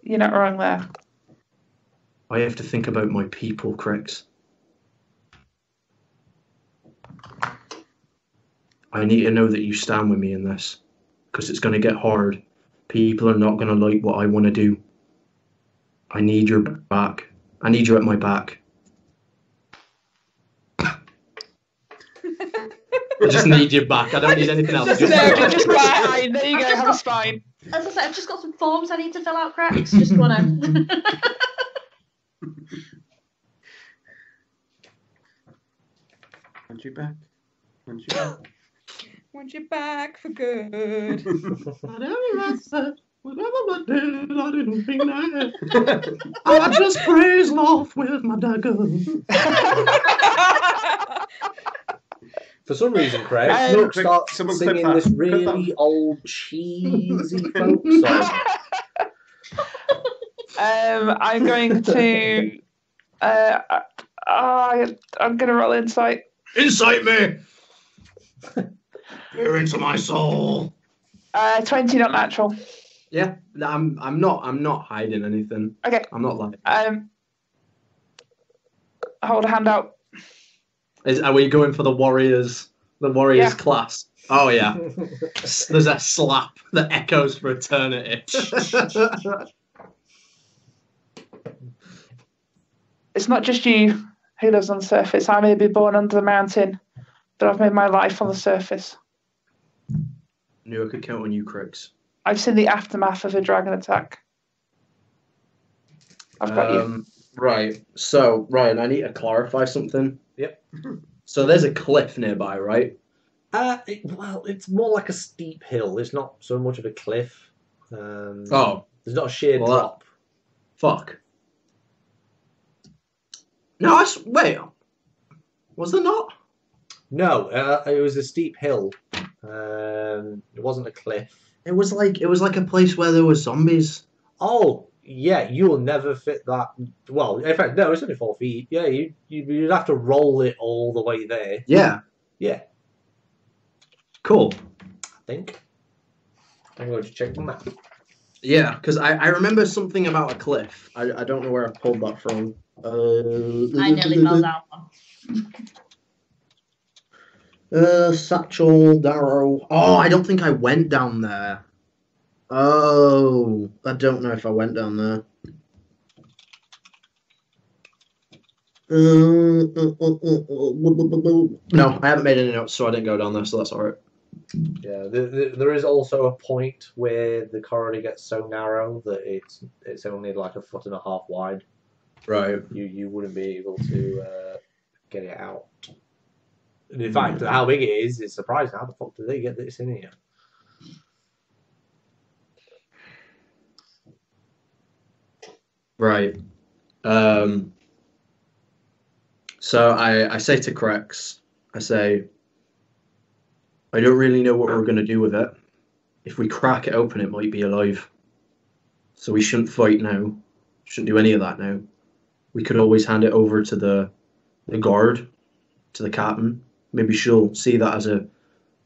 You're not wrong there. I have to think about my people, Crix. I need to know that you stand with me in this, because it's going to get hard. People are not going to like what I want to do. I need your back. I need you at my back. I just need your back. I don't need anything else. Just fine. There you go. Have a spine. As I said, I've just got some forms I need to fill out, Cracks. Just wanna. Want you back? Want you back? Want you back for good. Whatever I said, whatever I did, I didn't mean that. I just praise off with my dagger. For some reason, Craig, Quick, starts someone singing clip this that. Clip really old, cheesy folk song. I'm going to. I'm going to roll insight. Incite me! Peer into my soul. 20, not natural. Yeah, I'm not hiding anything. Okay. I'm not lying. Hold a hand out. Are we going for the Warriors class? Oh yeah. There's a slap that echoes for eternity. It's not just you who lives on the surface. I may be born under the mountain, but I've made my life on the surface. Knew I could count on you, Crix. I've seen the aftermath of a dragon attack. I've got you. Right. So, Ryan, I need to clarify something. Yep. So there's a cliff nearby, right? Well, it's more like a steep hill. It's not so much of a cliff. There's not a sheer drop. Fuck. No, wait. Was there not? No, it was a steep hill. It wasn't a cliff. It was like a place where there were zombies. Oh, yeah, you'll never fit that. Well, in fact, no, it's only 4 feet. Yeah, you'd have to roll it all the way there. Yeah. Yeah. Cool. I think. I'm going to check the map. Yeah, because I remember something about a cliff. I don't know where I pulled that from. I nearly fell down one. Satchel, Darrow. Oh, I don't think I went down there. Oh, I don't know if I went down there. No, I haven't made any notes, so I didn't go down there, so that's alright. Yeah, there is also a point where the corridor gets so narrow that it's only like 1.5 feet wide. Right. You wouldn't be able to get it out. And in fact, how big it is surprising. How the fuck did they get this in here? Right. So I say to Crex, I say, I don't really know what we're going to do with it. If we crack it open, it might be alive. So we shouldn't fight now. Shouldn't do any of that now. We could always hand it over to the guard, to the captain. Maybe she'll see that as a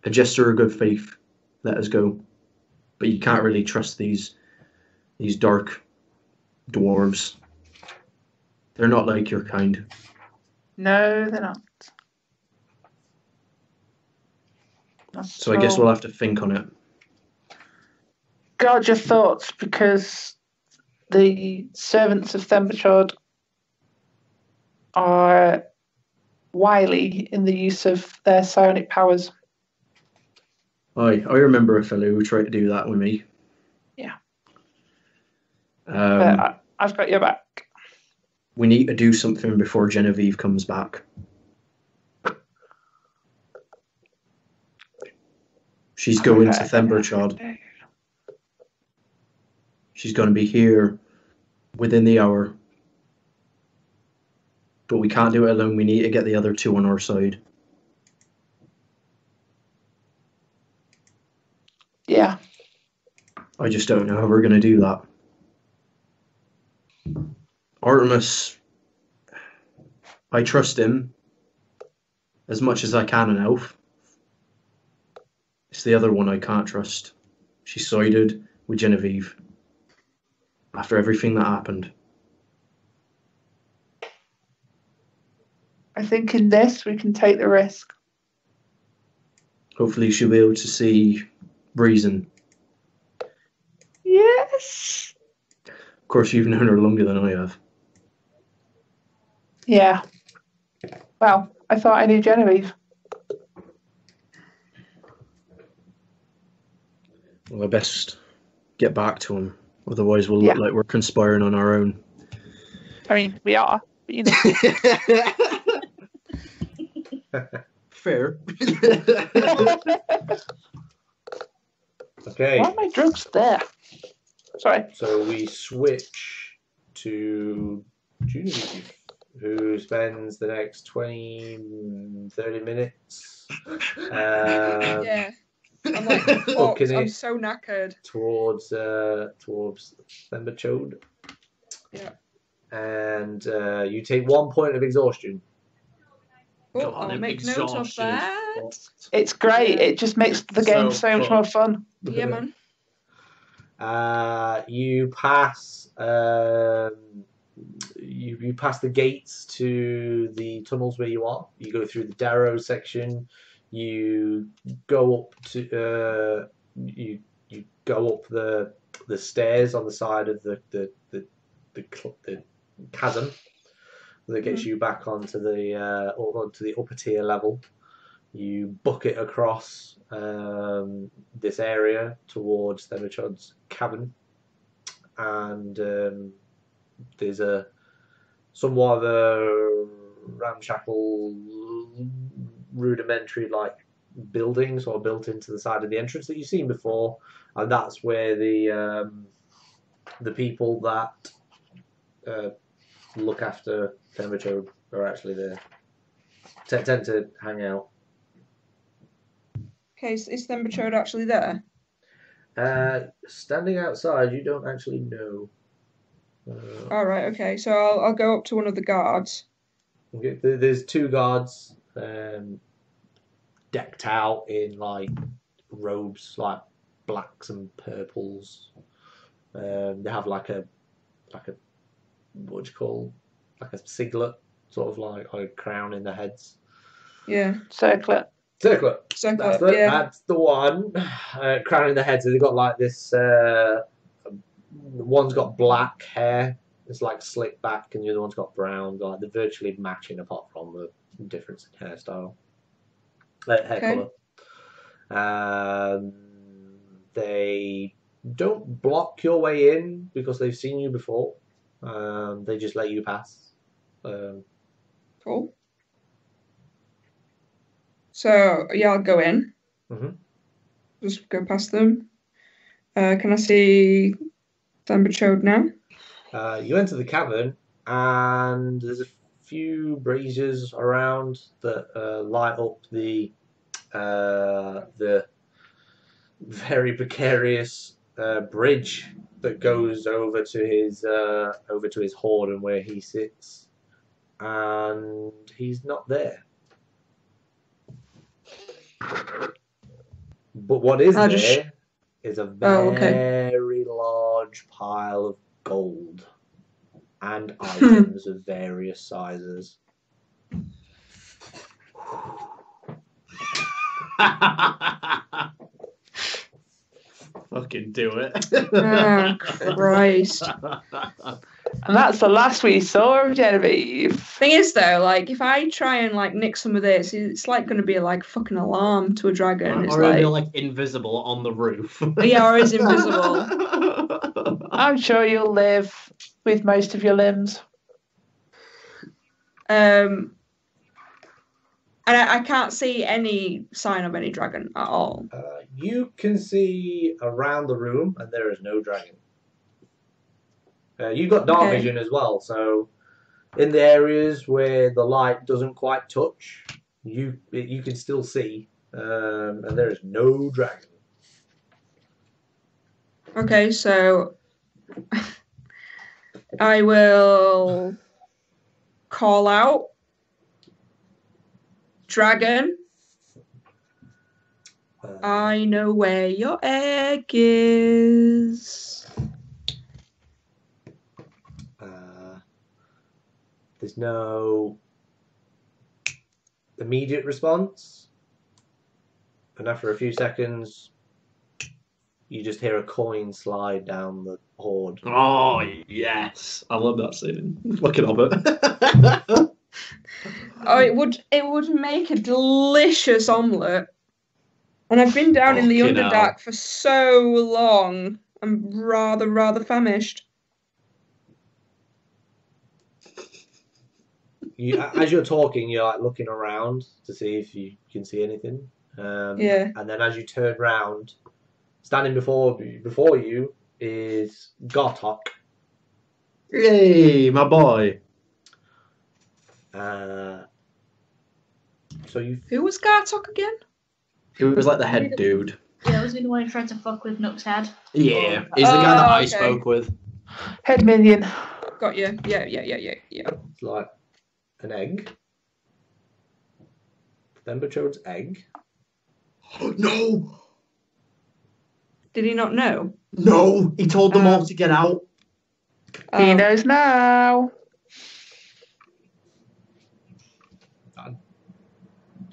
gesture of good faith. Let us go. But you can't really trust these dark dwarves. They're not like your kind. No, they're not. So I guess we'll have to think on it. Guard your thoughts, because the servants of Themberchord are wily in the use of their psionic powers. I remember a fellow who tried to do that with me. Yeah. Um, I've got your back. we need to do something before Genevieve comes back. She's going to Themberchord. She's going to be here within the hour. But we can't do it alone. We need to get the other two on our side. Yeah. I just don't know how we're going to do that. Artemis, I trust him as much as I can, an elf. It's the other one I can't trust. She sided with Genevieve after everything that happened. I think in this we can take the risk. Hopefully she'll be able to see reason. Yes. Of course, you've known her longer than I have. Yeah. Well, I thought I knew Genevieve. Well, I best get back to him. Otherwise, we'll look like we're conspiring on our own. I mean, we are. But, you know. Fair. Okay. Why are my drugs there? Sorry. So we switch to Genevieve, who spends the next 20, 30 minutes Yeah. I'm like, booking I'm it so knackered. towards Themberchode. Yeah. And you take 1 point of exhaustion. Oh, I'll make note of that. It's great. It just makes the game so much more fun. Yeah, man. You pass. You pass the gates to the tunnels where you are. You go through the Darrow section. You go up to you go up the stairs on the side of the chasm that gets you back onto the upper tier level. You bucket across this area towards Themberchode's cavern, and there's a somewhat of a ramshackle, rudimentary like building sort of built into the side of the entrance that you've seen before, and that's where the people that look after Themberchode are actually there. Tend to hang out. Okay, is Themberchode actually there? Standing outside, you don't actually know. All right, okay. So I'll go up to one of the guards. Okay, there's two guards decked out in like robes, like blacks and purples. They have like a what do you call, like a siglet, sort of like a crown in their heads. Yeah. Circlet. That's the one. Crown in the head. So they've got like this. One's got black hair. It's like slick back, and the other one's got brown. Like they're virtually matching, apart from the difference in hairstyle, hair colour. They don't block your way in because they've seen you before. They just let you pass. Cool. So yeah, I'll go in. Mm-hmm. Just go past them. Can I see Themberchode now? You enter the cavern, and there's a few braziers around that light up the very precarious bridge that goes over to his hoard and where he sits, and he's not there. But what is there is a very large pile of gold and items of various sizes. Fucking do it. Oh, Christ. And that's the last we saw of Genevieve. Thing is, though, like, if I try and, like, nick some of this, it's, like, going to be, like, fucking alarm to a dragon. It's or you're, like, invisible on the roof. Yeah, or is invisible. I'm sure you'll live with most of your limbs. And I can't see any sign of any dragon at all. You can see around the room, and there is no dragon. You've got dark vision as well, so in the areas where the light doesn't quite touch, you can still see, and there is no dragon. Okay, so I will call out dragon. I know where your egg is. There's no immediate response, and after a few seconds, you just hear a coin slide down the hoard. Oh yes, I love that scene. Look at Hobbit. Oh, it would make a delicious omelette. And I've been down in the Fucking Underdark hell. for so long. I'm rather famished. As you're talking, you're like looking around to see if you can see anything. Yeah. And then as you turn round, standing before you is Gartok. Yay, my boy. So you Who was Gartok again? He was like the head dude. Yeah, was he the one who tried to fuck with Nook's head? Yeah, he's the guy that I okay. spoke with. Head minion. Got you. Yeah. it's like an egg. Themberchaud's egg. No! Did he not know? No! He told them all to get out. He knows now.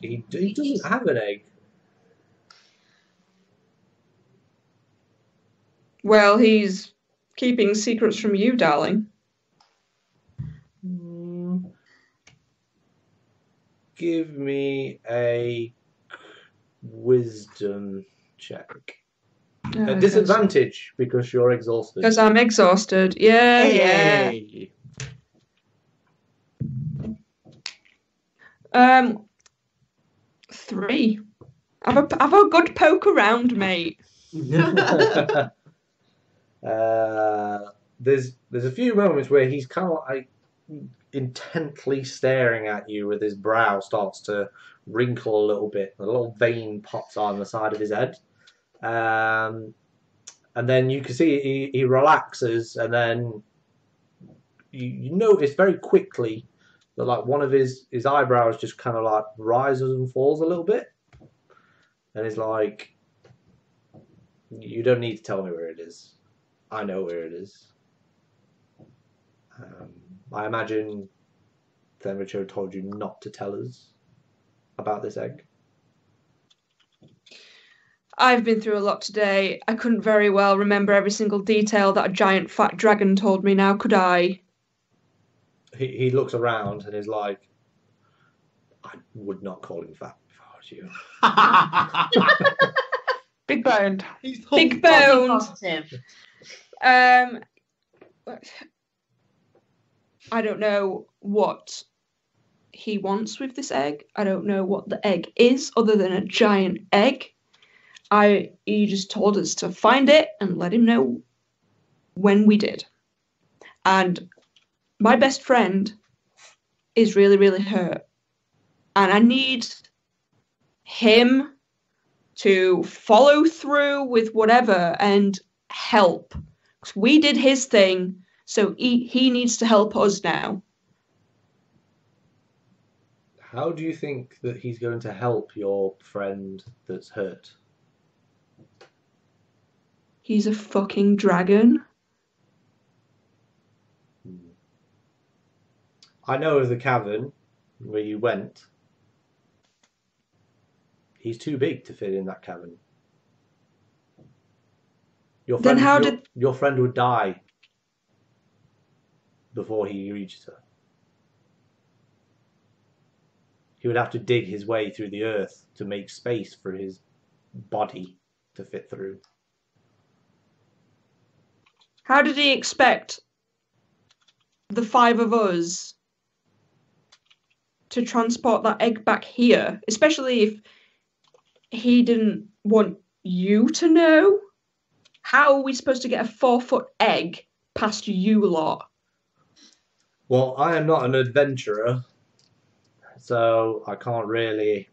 He doesn't have an egg. Well, he's keeping secrets from you, darling. Give me a wisdom check. A disadvantage because you're exhausted. Because I'm exhausted. Yeah. Hey. 3. Have a good poke around, mate. There's a few moments where he's kind of like intently staring at you with his brow starts to wrinkle a little bit. A little vein pops on the side of his head. And then you can see he relaxes, and then you notice very quickly that like one of his eyebrows just kind of like rises and falls a little bit. And it's like, you don't need to tell me where it is. I know where it is. I imagine Themberchaud told you not to tell us about this egg. I've been through a lot today. I couldn't very well remember every single detail that a giant fat dragon told me now, could I? He looks around and is like, I would not call him fat if I was you. Big boned. Big boned. Positive. I don't know what he wants with this egg. I don't know what the egg is other than a giant egg. He just told us to find it and let him know when we did. And my best friend is really, really hurt. And I need him to follow through with whatever and help. 'Cause we did his thing, so he needs to help us now. How do you think that he's going to help your friend that's hurt? He's a fucking dragon. I know of the cavern where you went. He's too big to fit in that cavern. Your friend would die before he reached her. He would have to dig his way through the earth to make space for his body to fit through. How did he expect the 5 of us to transport that egg back here? Especially if he didn't want you to know? How are we supposed to get a 4-foot egg past you lot? Well, I am not an adventurer, so I can't really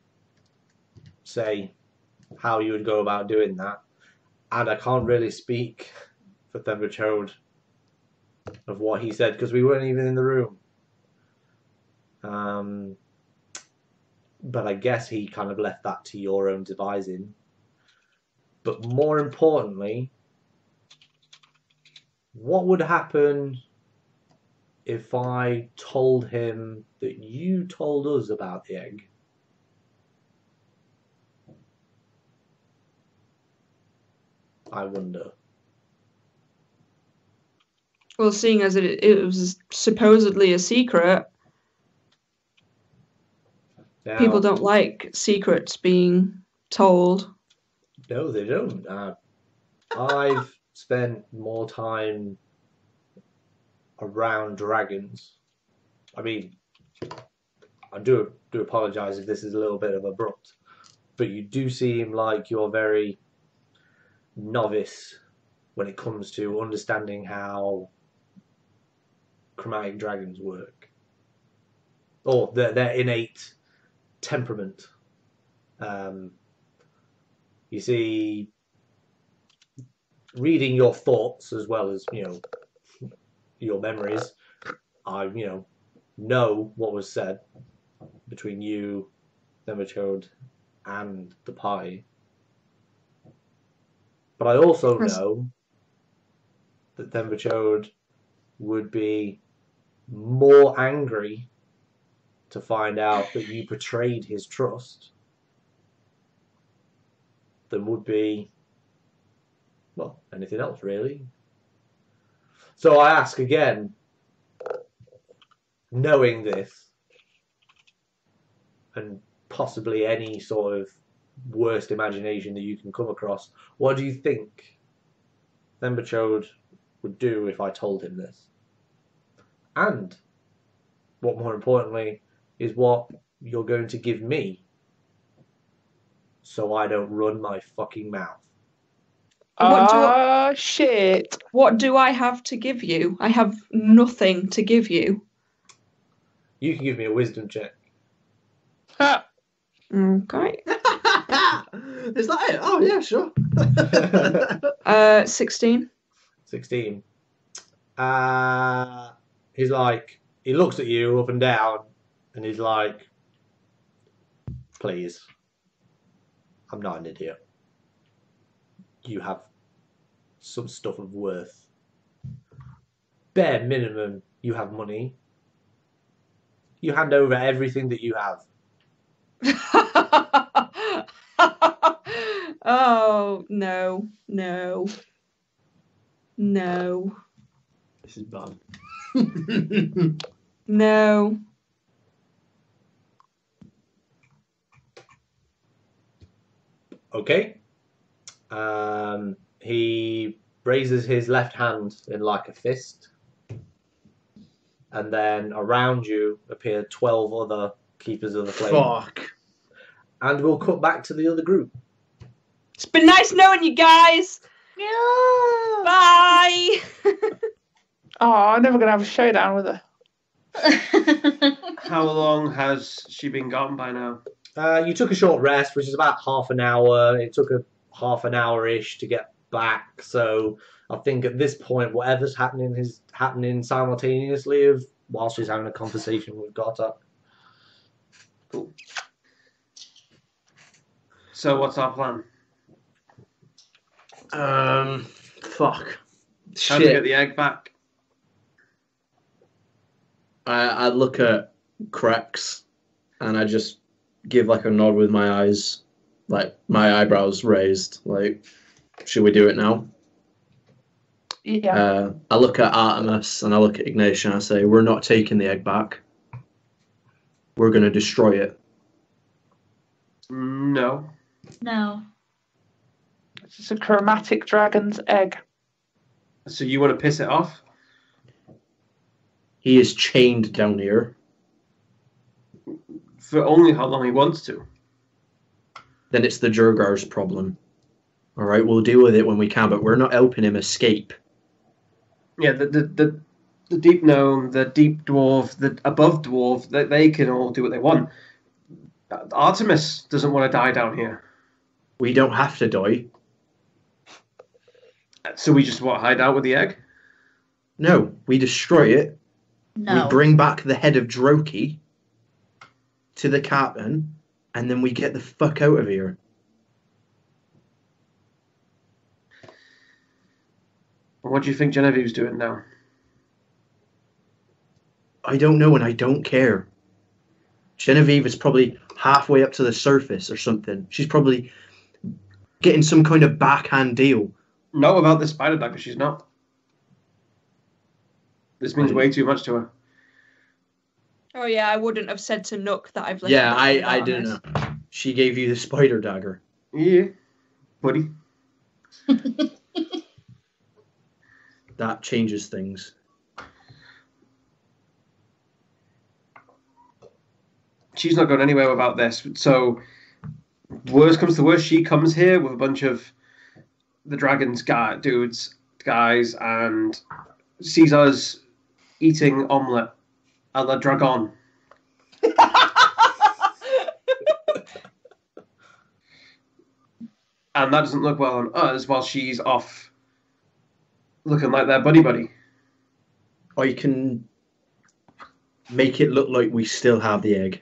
say how you would go about doing that. And I can't really speak for Themberchaud of what he said because we weren't even in the room. But I guess he kind of left that to your own devising. But more importantly, what would happen if I told him that you told us about the egg? I wonder. Well, seeing as it was supposedly a secret, Now, people don't like secrets being told. No, they don't. I've spent more time around dragons. I mean, I do apologise if this is a little bit of abrupt, but you do seem like you're very novice when it comes to understanding how chromatic dragons work, or their innate temperament. You see, reading your thoughts as well as your memories, I know what was said between you, Themberchode, and the party. But I also know that Themberchode would be more angry to find out that you betrayed his trust than would be, well, anything else really. So I ask again, knowing this, and possibly any sort of worst imagination that you can come across, what do you think Themberchode would do if I told him this? And what more importantly is what you're going to give me so I don't run my fucking mouth. Shit. What do I have to give you? I have nothing to give you. You can give me a wisdom check. Okay. Is that it? Oh, yeah, sure. 16. 16. He's like, he looks at you up and down, and he's like, please, I'm not an idiot. You have some stuff of worth. Bare minimum, you have money. You hand over everything that you have. Oh, no. This is bad. No. Okay. He raises his left hand in like a fist, and then around you appear 12 other keepers of the flame. Fuck. And we'll cut back to the other group. It's been nice knowing you guys. Yeah. Bye. Oh, I'm never going to have a showdown with her. How long has she been gone by now? You took a short rest, which is about half an hour. It took a half an hour-ish to get back. So I think at this point, whatever's happening is happening simultaneously while she's having a conversation with Gotta. Cool. So what's our plan? Fuck. How do we get the egg back? I look at Crex and I just give like a nod with my eyes, like my eyebrows raised. Like, should we do it now? Yeah. I look at Artemis and I look at Ignatia and I say, we're not taking the egg back. We're going to destroy it. No. No. It's a chromatic dragon's egg. So you want to piss it off? He is chained down here. For only how long he wants to. Then it's the Jurgar's problem. All right, we'll deal with it when we can, but we're not helping him escape. Yeah, the deep gnome, the deep dwarf, the above dwarf, they can all do what they want. Artemis doesn't want to die down here. We don't have to die. So we just hide out with the egg? No, we destroy it. No. We bring back the head of Droki to the captain, and then we get the fuck out of here. What do you think Genevieve's doing now? I don't know, and I don't care. Genevieve is probably halfway up to the surface or something. She's probably getting some kind of backhand deal. No, about the spider dagger, she's not. This means way too much to her. Oh yeah, I wouldn't have said to Nook that I've listened. Yeah, I didn't know. She gave you the spider dagger. Yeah, buddy. That changes things. She's not going anywhere without this. So, worst comes to worst, she comes here with a bunch of the dragon's guys, and sees us eating omelette a la dragon. And that doesn't look well on us while she's off looking like their buddy. I can make it look like we still have the egg.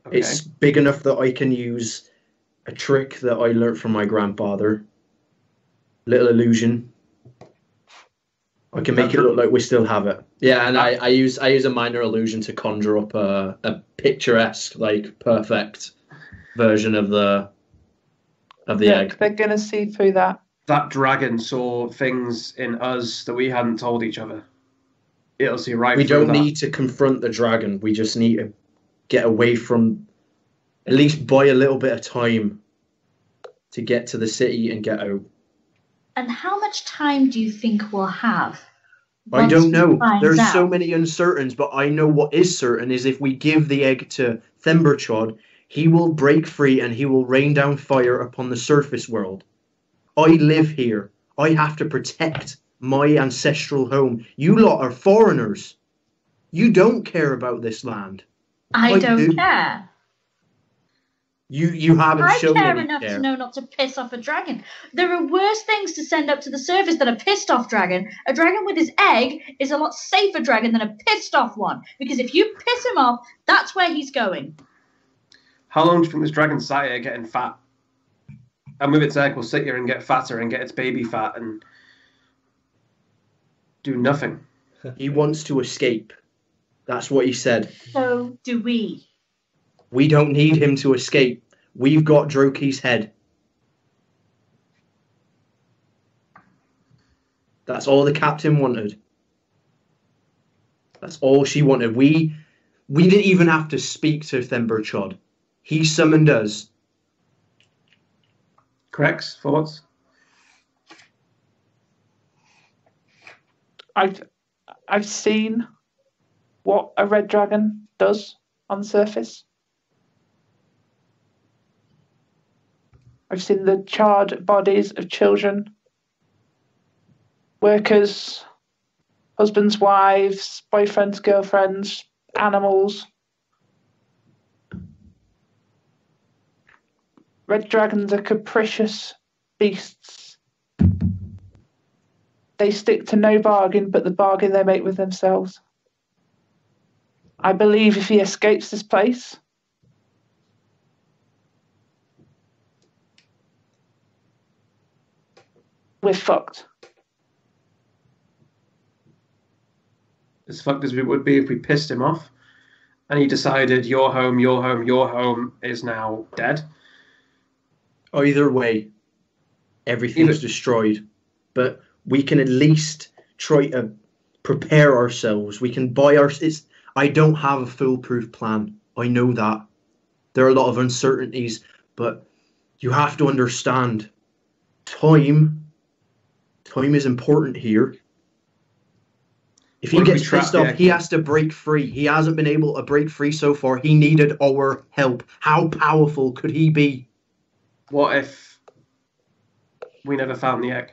Okay. It's big enough that I can use a trick that I learnt from my grandfather. Little illusion. I can make it look like we still have it. Yeah, and I use a minor illusion to conjure up a picturesque, like perfect version of the egg. They're gonna see through that. That dragon saw things in us that we hadn't told each other. It'll see right We through don't that. need to confront the dragon. We just need to get away from, at least buy a little bit of time to get to the city and get out. And how much time do you think we'll have? I don't know. There's out? so many uncertains, but I know what is certain is if we give the egg to Themberchod, he will break free and he will rain down fire upon the surface world. I live here. I have to protect my ancestral home. You lot are foreigners. You don't care about this land. I don't do. care. You haven't I shown care any enough care. to know not to piss off a dragon. There are worse things to send up to the surface than a pissed off dragon. A dragon with his egg is a lot safer dragon than a pissed off one. Because if you piss him off, that's where he's going. How long do you think this dragon sat here getting fat? And with its egg will sit here and get fatter and get its baby fat and do nothing. He wants to escape. That's what he said. So do we. We don't need him to escape. We've got Droki's head. That's all the captain wanted. That's all she wanted. We didn't even have to speak to Themberchod. He summoned us. Correct? Thoughts? I've seen what a red dragon does on the surface. I've seen the charred bodies of children, workers, husbands, wives, boyfriends, girlfriends, animals. Red dragons are capricious beasts. They stick to no bargain but the bargain they make with themselves. I believe if he escapes this place, we're fucked. As fucked as we would be if we pissed him off and he decided your home is now dead. Either way, everything's destroyed. But we can at least try to prepare ourselves. We can buy I don't have a foolproof plan. I know that. There are a lot of uncertainties, but you have to understand time is important here. If he gets pissed off, he has to break free. He hasn't been able to break free so far. He needed our help. How powerful could he be? What if we never found the egg?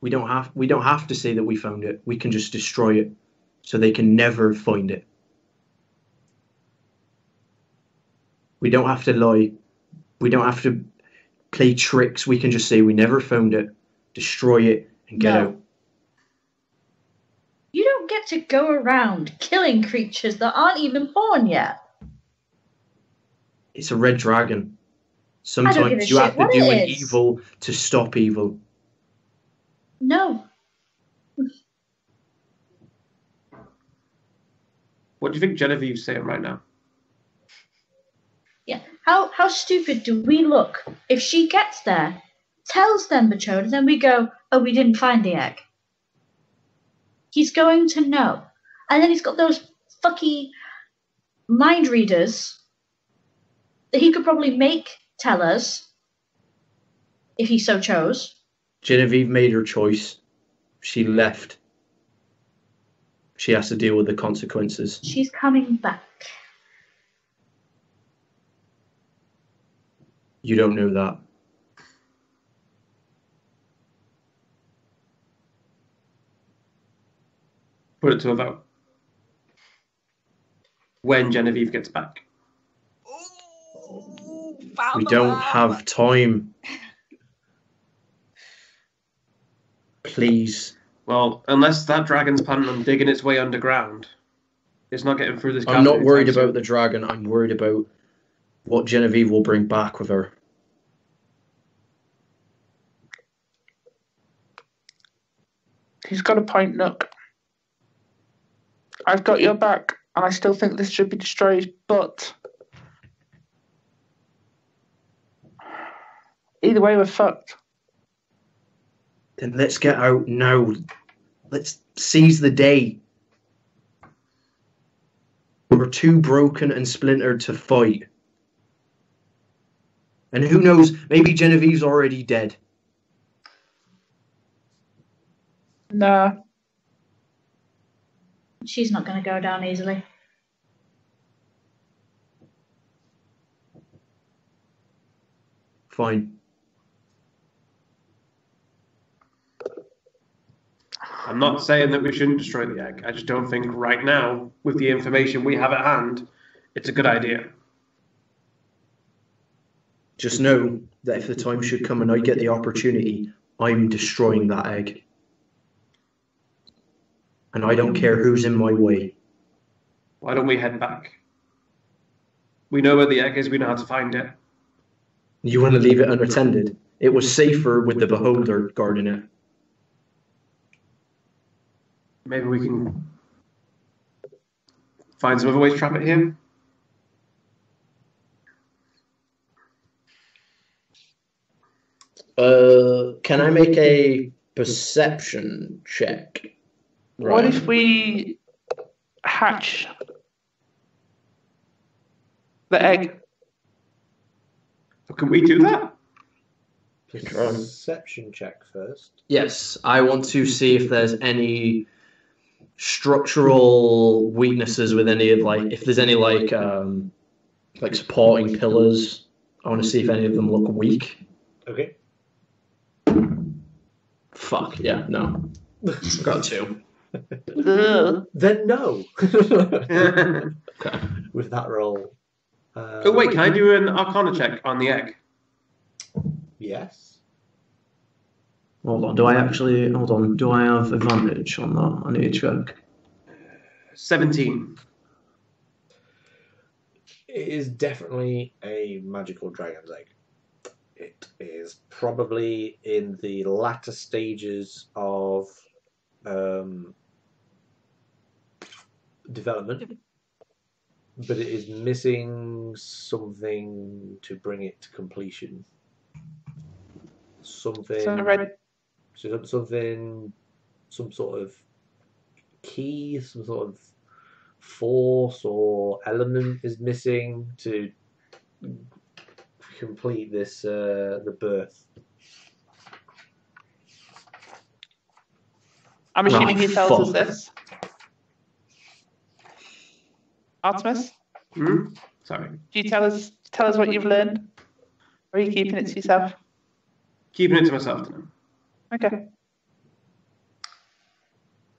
We don't have to say that we found it. We can just destroy it so they can never find it. We don't have to lie. We don't have to play tricks. We can just say we never found it, destroy it, and get out. You don't get to go around killing creatures that aren't even born yet. It's a red dragon. Sometimes you have to do an evil to stop evil. No. What do you think Genevieve's saying right now? Yeah. How stupid do we look if she gets there, tells them Machone, and then we go, oh, we didn't find the egg. He's going to know. And then he's got those fucky mind readers that he could probably make tell us if he so chose. Genevieve made her choice. She left. She has to deal with the consequences. She's coming back. You don't know that. Put it to a vote. When Genevieve gets back. We don't have time. Please. Well, unless that dragon's planning on digging its way underground, it's not getting through this. I'm not worried about the dragon. I'm worried about what Genevieve will bring back with her. He's got a point, Nook. I've got your back, and I still think this should be destroyed, but either way, we're fucked. Then let's get out now. Let's seize the day. We're too broken and splintered to fight. And who knows, maybe Genevieve's already dead. Nah. She's not going to go down easily. Fine. I'm not saying that we shouldn't destroy the egg. I just don't think right now, with the information we have at hand, it's a good idea. Just know that if the time should come and I get the opportunity, I'm destroying that egg. And I don't care who's in my way. Why don't we head back? We know where the egg is, we know how to find it. You want to leave it unattended? It was safer with the beholder guarding it. Maybe we can find some other ways to trap it here. Can I make a perception check? Right. What if we hatch the egg? Can we do that? Perception check first. Yes, I want to see if there's any structural weaknesses with any of if there's any like supporting pillars. I want to see if any of them look weak. Okay. Fuck yeah, no. I got 2. Then no. Okay. With that roll. Oh wait, can I do an Arcana check on the egg? Yes. Hold on, do I have advantage on that? I need to check. 17. It is definitely a magical dragon's egg. It is probably in the latter stages of development, but it is missing something to bring it to completion. Something, some sort of key, some sort of force or element is missing to complete this the birth. I'm assuming he tells us this. Artemis? Sorry. Do you tell us what you've learned? Or are you keeping it to yourself? Keeping it to myself now. Okay.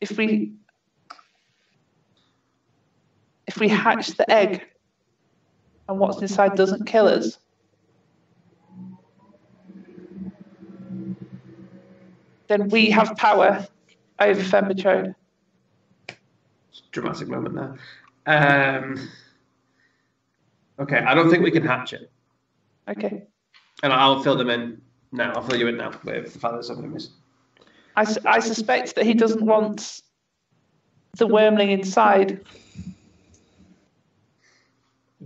If we hatch the egg and what's inside doesn't kill us, then we have power over Fembichode. Dramatic moment there. Okay, I don't think we can hatch it. Okay. And I'll fill them in now. I'll fill you in now with the feathers of enemies. I suspect that he doesn't want the wormling inside.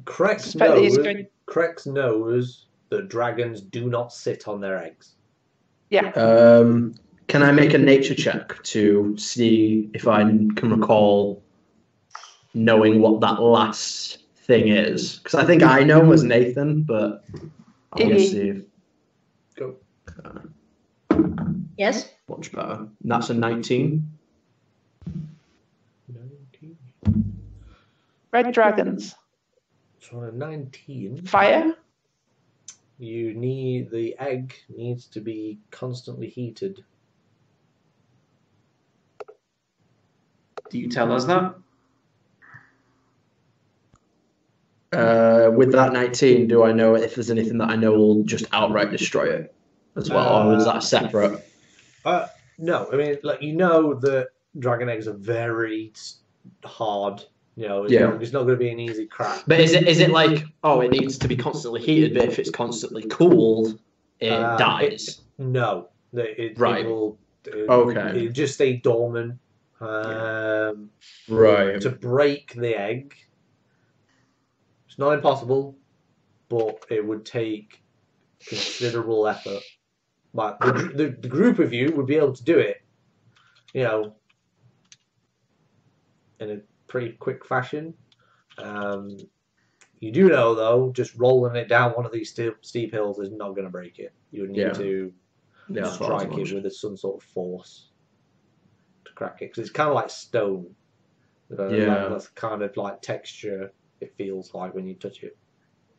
Crex knows that dragons do not sit on their eggs. Yeah. Can I make a nature check to see if I can recall knowing what that last thing is? Because I think I know as Nathan, but I want to see if... Go. Yes? Much better. And that's a 19. 19. Red dragons. So on a 19. Fire? The egg needs to be constantly heated. Do you tell us that? With that 19, do I know if there's anything that I know will just outright destroy it as well, or is that separate? No, I mean, like, you know that dragon eggs are very hard. You know, it's not going to be an easy crack. But is it like, it needs to be constantly heated, but if it's constantly cooled, it dies? No. It Right. will just stay dormant. Right. To break the egg, it's not impossible, but it would take considerable effort. But the group of you would be able to do it, in a pretty quick fashion. You do know, though, just rolling it down one of these steep hills is not going to break it. You would need to strike it with some sort of force to crack it, because it's kind of like stone. That's kind of like texture it feels like when you touch it.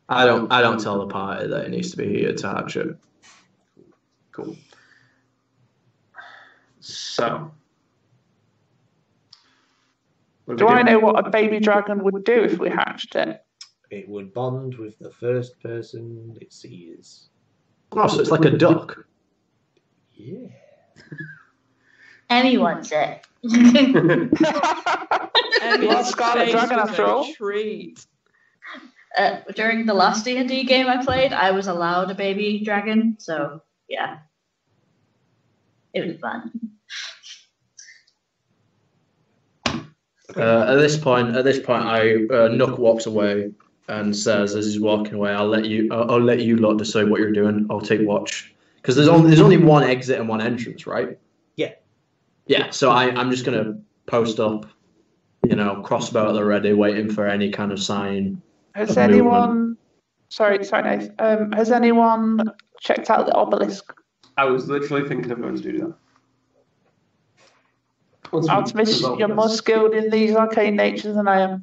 I don't tell the party that it needs to be heated to hatch it. Cool. So, do I know what a baby dragon would do if we hatched it? It would bond with the first person it sees. Oh, so it's like a duck. Yeah. Anyone's it. Scarlet dragon after all. Treat. During the last D&D game I played, I was allowed a baby dragon, so yeah, it was fun. At this point, Nook walks away and says, as he's walking away, "I'll let you lot decide what you're doing. I'll take watch, because there's only one exit and one entrance, right?" Yeah. Yeah. So I'm just gonna post up, crossbow at the ready, waiting for any kind of sign. Has anyone? Sorry, Nate. Has anyone checked out the obelisk? I was literally thinking of going to do that. Artemis, you're more skilled in these arcane natures than I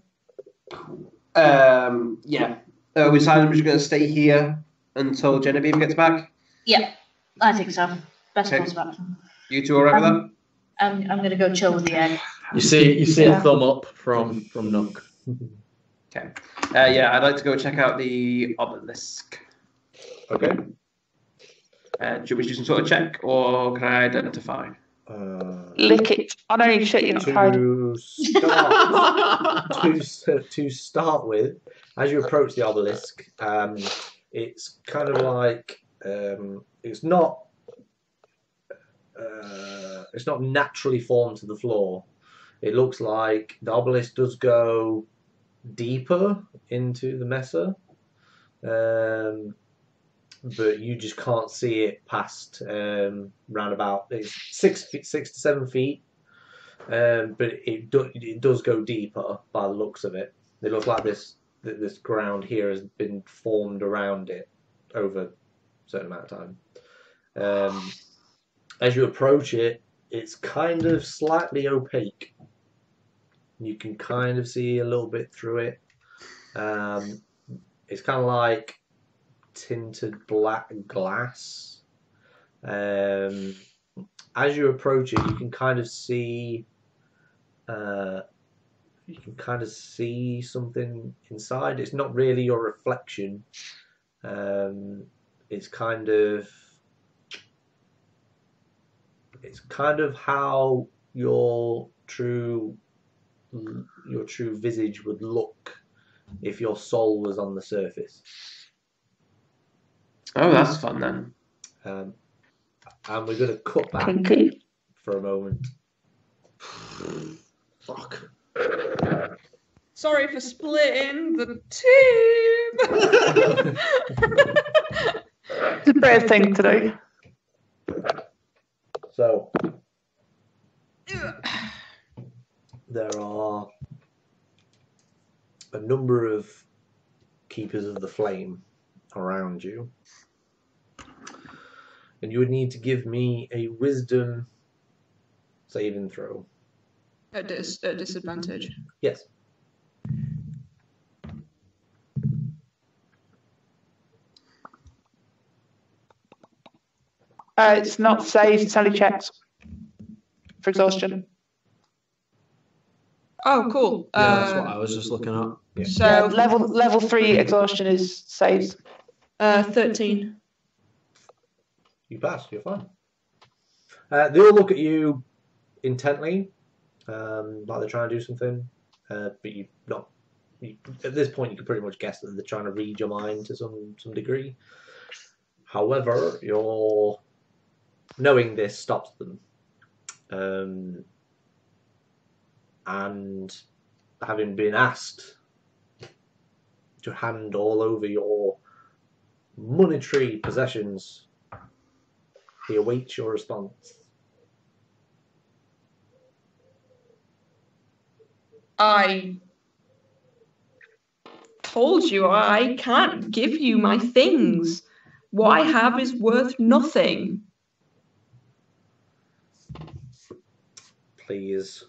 am. Yeah. We decided I'm just going to stay here until Genevieve gets back. Yeah, I think so. Best course of action. You two alright with that? I'm going to go chill with the egg. You see a thumb up from Nook. Okay. I'd like to go check out the obelisk. Okay. Should we do some sort of check, or can I identify? Lick it. I know you shit your pride. To start with, as you approach the obelisk, it's kind of like it's not naturally formed to the floor. It looks like the obelisk does go deeper into the mesa, but you just can't see it past round about it's 6 to 7 feet, but it does go deeper by the looks of it. It looks like this ground here has been formed around it over a certain amount of time. As you approach it, it's kind of slightly opaque. You can kind of see a little bit through it. It's kind of like tinted black glass. As you approach it, you can kind of see something inside. It's not really your reflection. It's kind of how your true visage would look if your soul was on the surface. Oh, that's fun then. And we're going to cut back Kinky. for a moment. Fuck. Sorry for splitting the team. It's a brave thing to do. So, there are a number of keepers of the flame around you. And you would need to give me a wisdom saving throw. At disadvantage. Yes. It's not saved, it's only checked for exhaustion. Oh, cool. Yeah, that's what I was just looking at. Yeah. So So level 3 exhaustion is saved. 13. You pass, you're fine. They all look at you intently, like they're trying to do something, but you not. At this point, you can pretty much guess that they're trying to read your mind to some degree. However, your knowing this stops them, and having been asked to hand all over your monetary possessions, he awaits your response. I told you I can't give you my things. What I have is worth nothing. Please.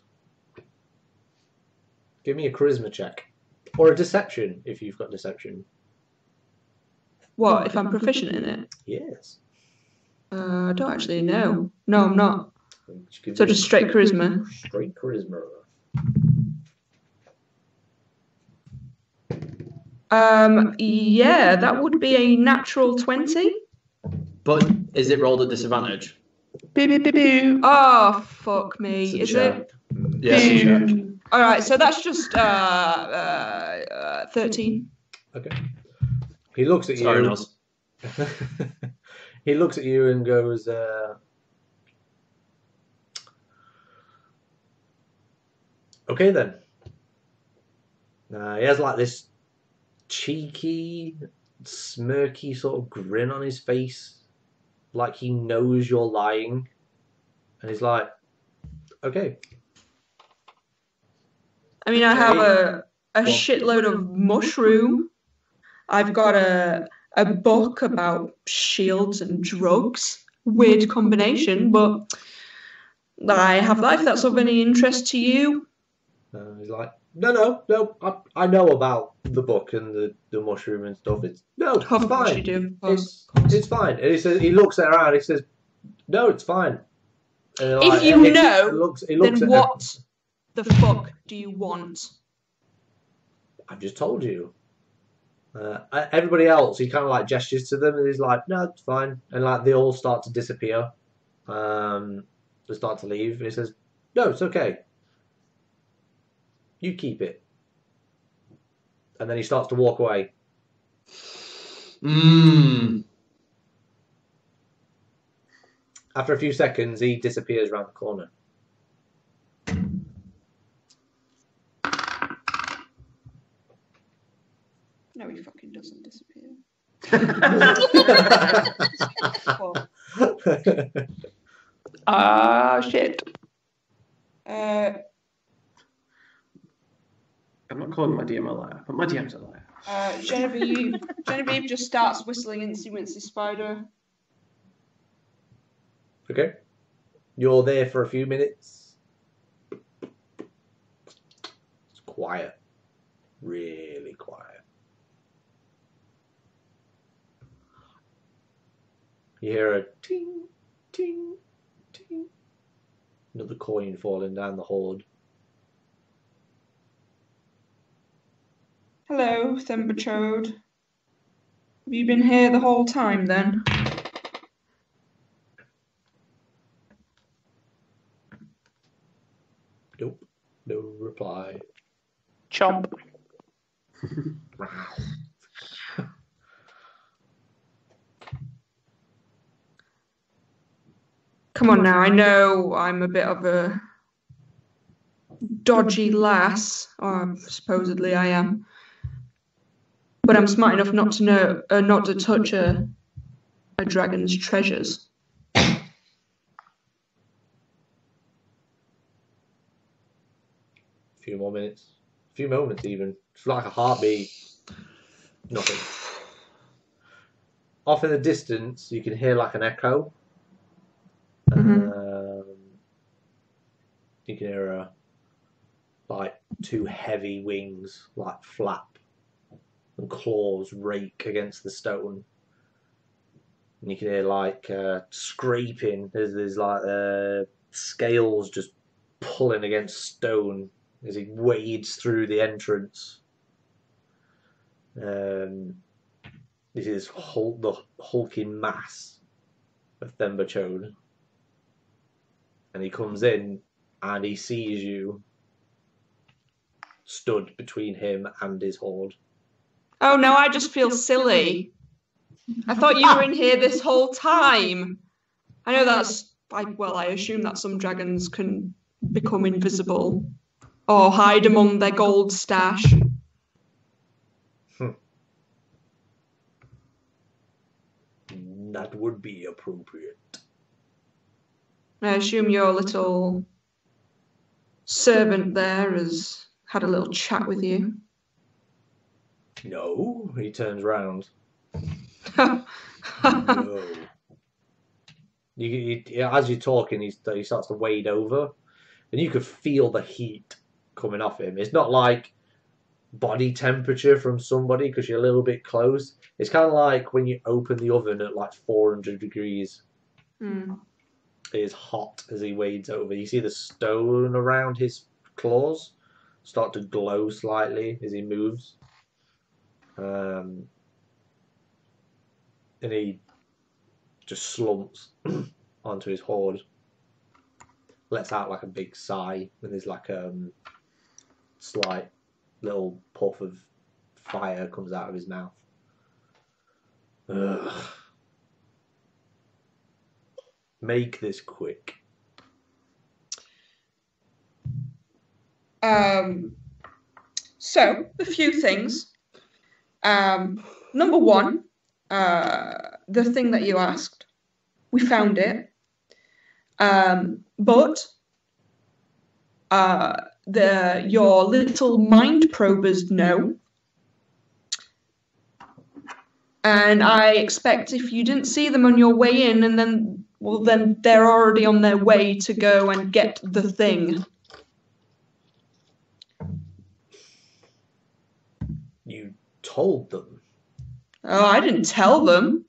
Give me a charisma check. Or a deception, if you've got deception. What, if I'm proficient in it? Yes. I don't actually know. No, I'm not. Which So just straight charisma. Straight charisma. Yeah, that would be a natural 20. But is it rolled at disadvantage? Oh, fuck me. It's Is a it? check. Yeah, it's a check. Alright, so that's just 13. Okay. He looks at Sorry, you. Nels. He looks at you and goes, okay then. He has like this cheeky, smirky sort of grin on his face, like he knows you're lying. And he's like, okay. I mean, I have a shitload of mushroom. I've got a book about shields and drugs. Weird combination, but I have that if that's of any interest to you. He's like, no, I know about the book and the mushroom and stuff. It's Of course fine. you do. It's fine. And he says, he looks around. He says, no, it's fine. And If you know, he looks then at what the fuck do you want? I've just told you. Everybody else, he kind of like gestures to them, and he's like, "No, it's fine." And like they all start to disappear. They start to leave, and he says, "No, it's okay. You keep it." And then he starts to walk away. After a few seconds, he disappears around the corner. No, he fucking doesn't disappear. Shit. I'm not calling my DM a liar, but my DM's a liar. Genevieve just starts whistling Incy Wincy Spider. Okay. You're there for a few minutes. It's quiet. Really quiet. You hear a ting, ting, ting. Another coin falling down the horde. Hello, Themberchode. Have you been here the whole time then? Nope. No reply. Chomp. Come on now, I know I'm a bit of a dodgy lass, or supposedly I am. But I'm smart enough not to know, not to touch a dragon's treasures. A few more minutes. A few moments even. It's like a heartbeat. Nothing. Off in the distance, you can hear like an echo. You can hear like two heavy wings like flap and claws rake against the stone. And you can hear like scraping. There's like scales just pulling against stone as he wades through the entrance. You see this the hulking mass of Thembachode. And he comes in and he sees you stood between him and his horde. Oh no, I just feel silly. I thought you were in here this whole time. I know that's, I assume that some dragons can become invisible or hide among their gold stash. That would be appropriate. I assume your little servant there has had a little chat with you. No, he turns round. No. As you're talking, he starts to wade over, and you could feel the heat coming off him. It's not like body temperature from somebody because you're a little bit close. It's kind of like when you open the oven at like 400 degrees. Mm. It is hot as he wades over. You see the stone around his claws start to glow slightly as he moves. And he just slumps onto his horde. Lets out like a big sigh, and there's like slight little puff of fire comes out of his mouth. Ugh. Make this quick. So, a few things. Number one, the thing that you asked, we found it. But your little mind probers know. And I expect if you didn't see them on your way in, and then they're already on their way to go and get the thing. You told them? Oh, I didn't tell them.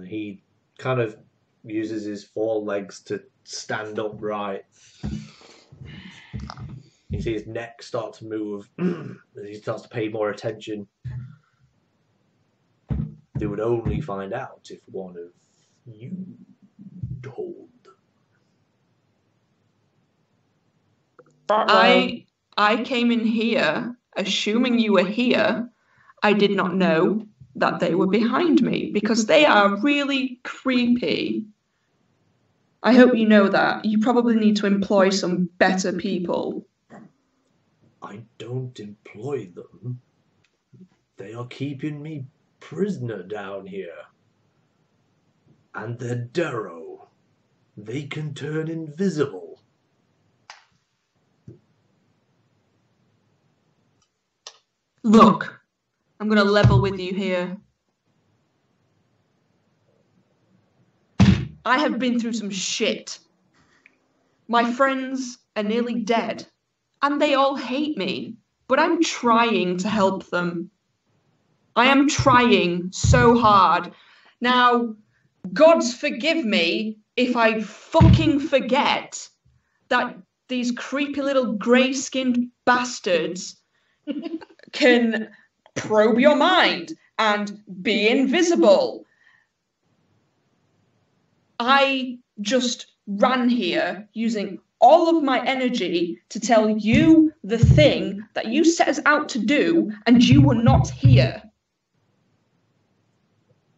He kind of uses his forelegs to stand upright. You see his neck start to move as he starts to pay more attention. They would only find out if one of you told them. I came in here assuming you were here. I did not know that they were behind me because they are really creepy. I hope you know that. You probably need to employ some better people. I don't employ them. They are keeping me prisoner down here. And they're Darrow. They can turn invisible. Look, I'm going to level with you here. I have been through some shit. My friends are nearly dead, and they all hate me, but I'm trying to help them. I am trying so hard. Now, gods forgive me if I fucking forget that these creepy little grey-skinned bastards can probe your mind and be invisible. I just ran here using all of my energy to tell you the thing that you set us out to do, and you were not here.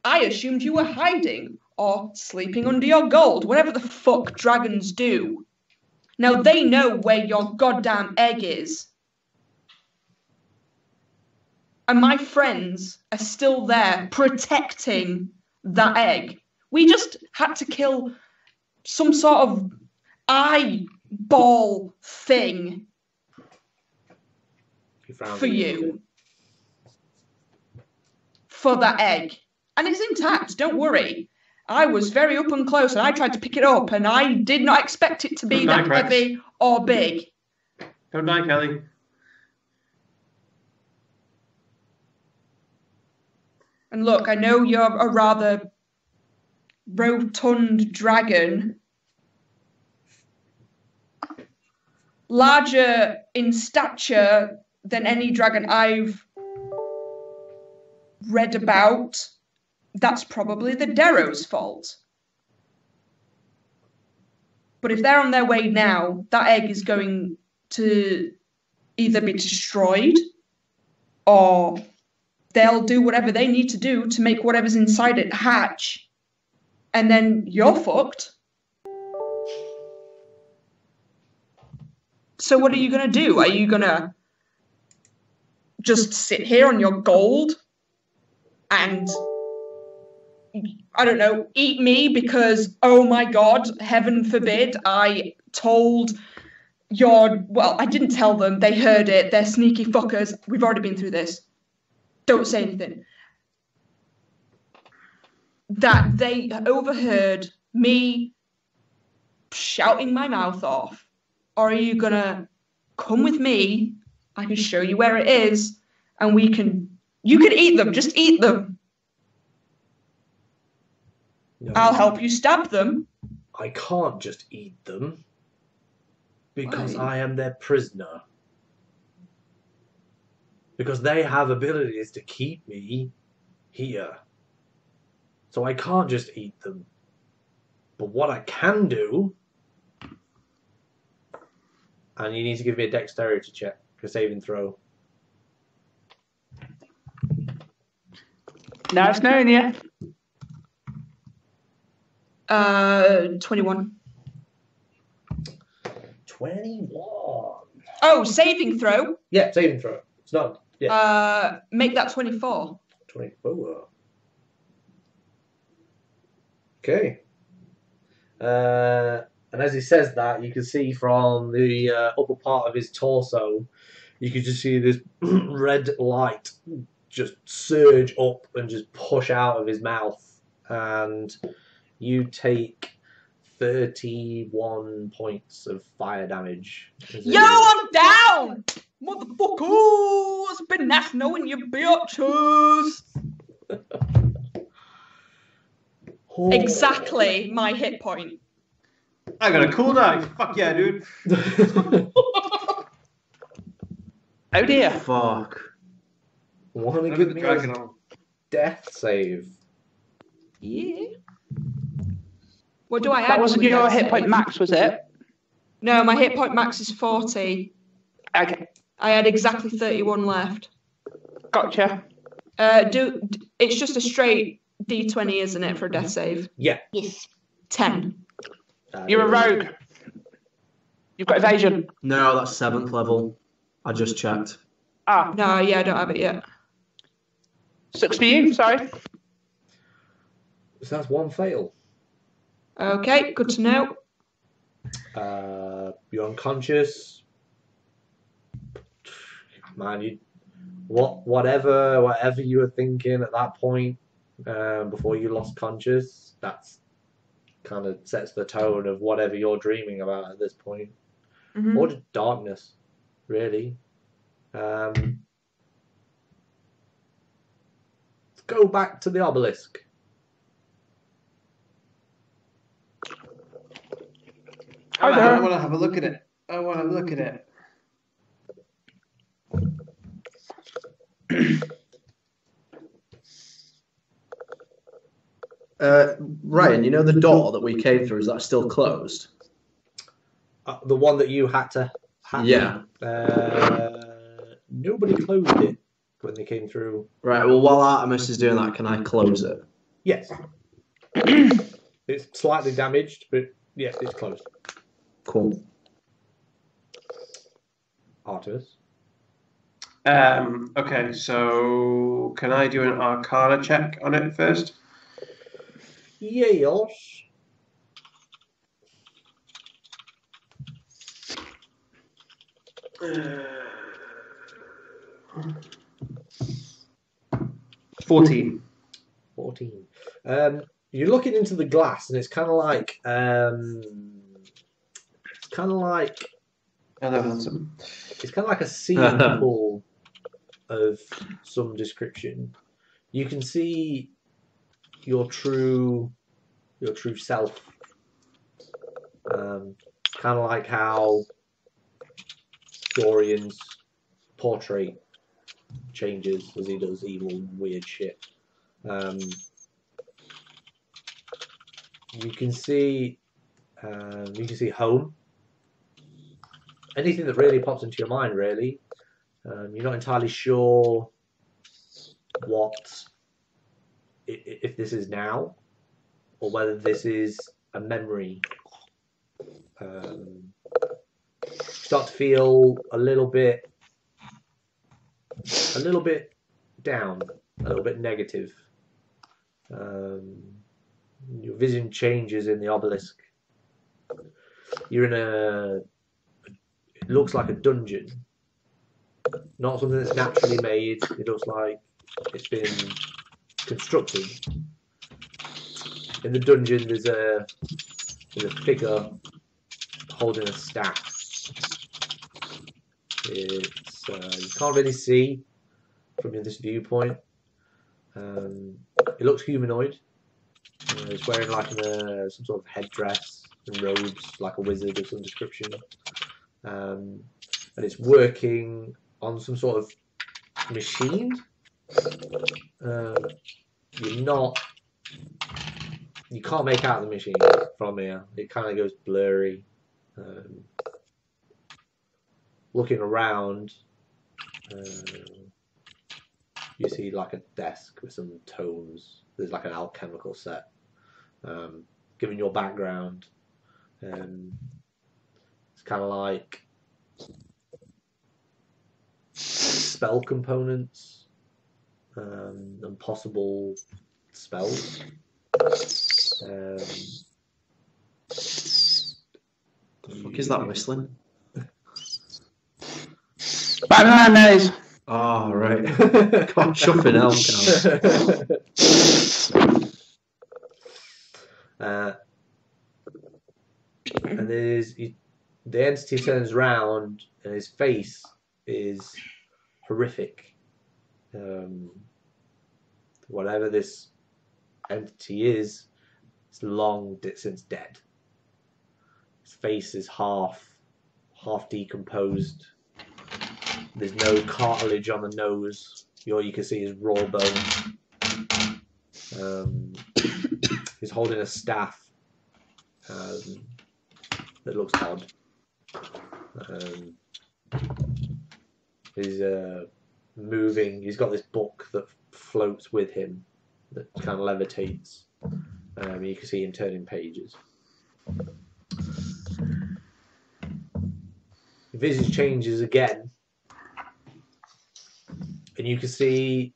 I assumed you were hiding or sleeping under your gold, whatever the fuck dragons do. Now, they know where your goddamn egg is. And my friends are still there protecting that egg. We just had to kill some sort of eyeball thing for you. For that egg. And it's intact, don't worry. I was very up and close and I tried to pick it up and I did not expect it to be that heavy or big. Good night, Kelly. And look, I know you're a rather rotund dragon. Larger in stature than any dragon I've read about. That's probably the Darrow's fault. But if they're on their way now, that egg is going to either be destroyed or they'll do whatever they need to do to make whatever's inside it hatch. And then you're fucked. So what are you going to do? Are you going to just sit here on your gold and, I don't know, eat me because, oh my God, heaven forbid, I told well, I didn't tell them. They heard it. They're sneaky fuckers. We've already been through this. Don't say anything. That they overheard me shouting my mouth off. Or are you going to come with me? I can show you where it is. And you can eat them. Just eat them. No. I'll help you stab them. I can't just eat them. Because I am their prisoner. Because they have abilities to keep me here. So I can't just eat them. But what I can do... And you need to give me a dexterity check. A saving throw. Nice knowing you. 21. 21. Oh, saving throw? Yeah, saving throw. It's not. Yeah. Make that 24. 24. Okay. And as he says that, you can see from the upper part of his torso, you can just see this red light just surge up and just push out of his mouth. And you take 31 points of fire damage. Yo, I'm down! Motherfuckers! It's been nice knowing you, bitches! Exactly my hit point. I got a cooldown. Fuck yeah, dude. Oh dear. Fuck. Want to give me a death save? Yeah. What do I add? That wasn't your hit point max, was it? No, my hit point max is 40. Okay. I had exactly 31 left. Gotcha. It's just a straight D20, isn't it, for a death save? Yeah. Yes. 10. You're a rogue. You've got evasion. No, that's 7th level. I just checked. Ah. No, yeah, I don't have it yet. Sucks for you, sorry. So that's one fail. Okay, good to know. You're unconscious. Man, whatever you were thinking at that point, before you lost conscious, that's kind of sets the tone of whatever you're dreaming about at this point. Mm-hmm. Or just darkness, really. Let's go back to the obelisk. I want to have a look at it. I want to look at it. Ryan, you know the door that we came through, is that still closed? The one that you had to have? Yeah. Nobody closed it when they came through. Right, well, while Artemis is doing that, can I close it? Yes. It's slightly damaged, but yeah, it's closed. Cool. Artemis. Okay, so can I do an Arcana check on it first? Yes. Uh, 14. 14. You're looking into the glass, and it's kind of like Oh, that was some. it's kind of like a seed pool of some description. You can see your true self. Kind of like how Dorian's portrait changes as he does evil, weird shit. You can see home. Anything that really pops into your mind, really. You're not entirely sure if this is now or whether this is a memory. Start to feel a little bit down, a little bit negative. Your vision changes in the obelisk. You're in it looks like a dungeon. Not something that's naturally made. It looks like it's been constructed. In the dungeon, there's a figure holding a staff. It's you can't really see from this viewpoint. It looks humanoid. It's wearing like some sort of headdress and robes, like a wizard of some description. And it's working on some sort of machine. You can't make out the machine from here. It kind of goes blurry. Looking around, you see like a desk with some tomes. There's like an alchemical set. Given your background, it's kind of like spell components and possible spells. The fuck is that whistling? Batman nose. Oh, right. God, chuffing out. And the entity turns round and his face is horrific. Whatever this entity is, it's long since dead. His face is half decomposed. There's no cartilage on the nose. All you can see is raw bone. He's holding a staff that looks odd. He's moving. He's got this book that floats with him that kind of levitates. You can see him turning pages. The visage changes again. And you can see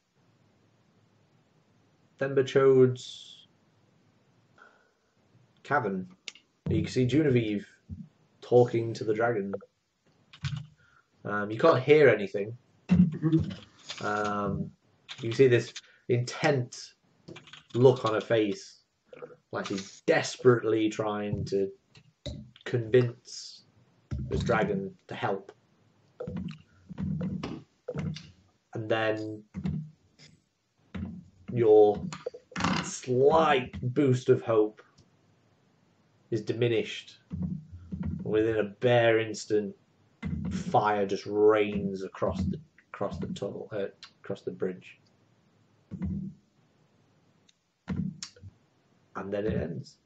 Themberchode's cavern. You can see Genevieve talking to the dragon. You can't hear anything. You can see this intent look on her face, like she's desperately trying to convince this dragon to help. And then your slight boost of hope is diminished. Within a bare instant, fire just rains across the tunnel, across the bridge, and then it ends.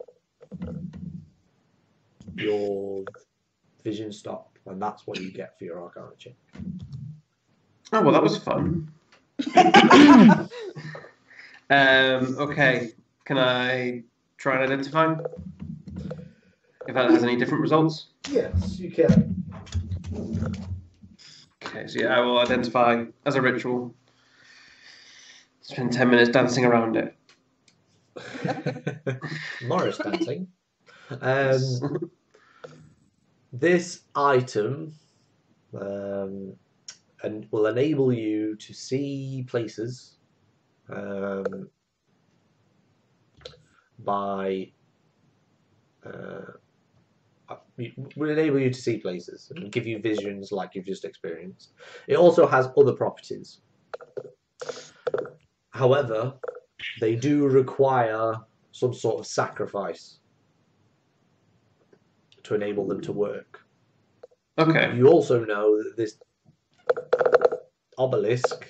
Your vision stopped, and that's what you get for your Arcana check. Oh, well, that was fun. Okay, can I try and identify? If that has any different results? Yes, you can. Okay, so yeah, I will identify as a ritual. Spend 10 minutes dancing around it. Morris dancing. This item and will enable you to see places by will enable you to see places and give you visions like you've just experienced. It also has other properties. However, they do require some sort of sacrifice to enable them to work. Okay. You also know that this obelisk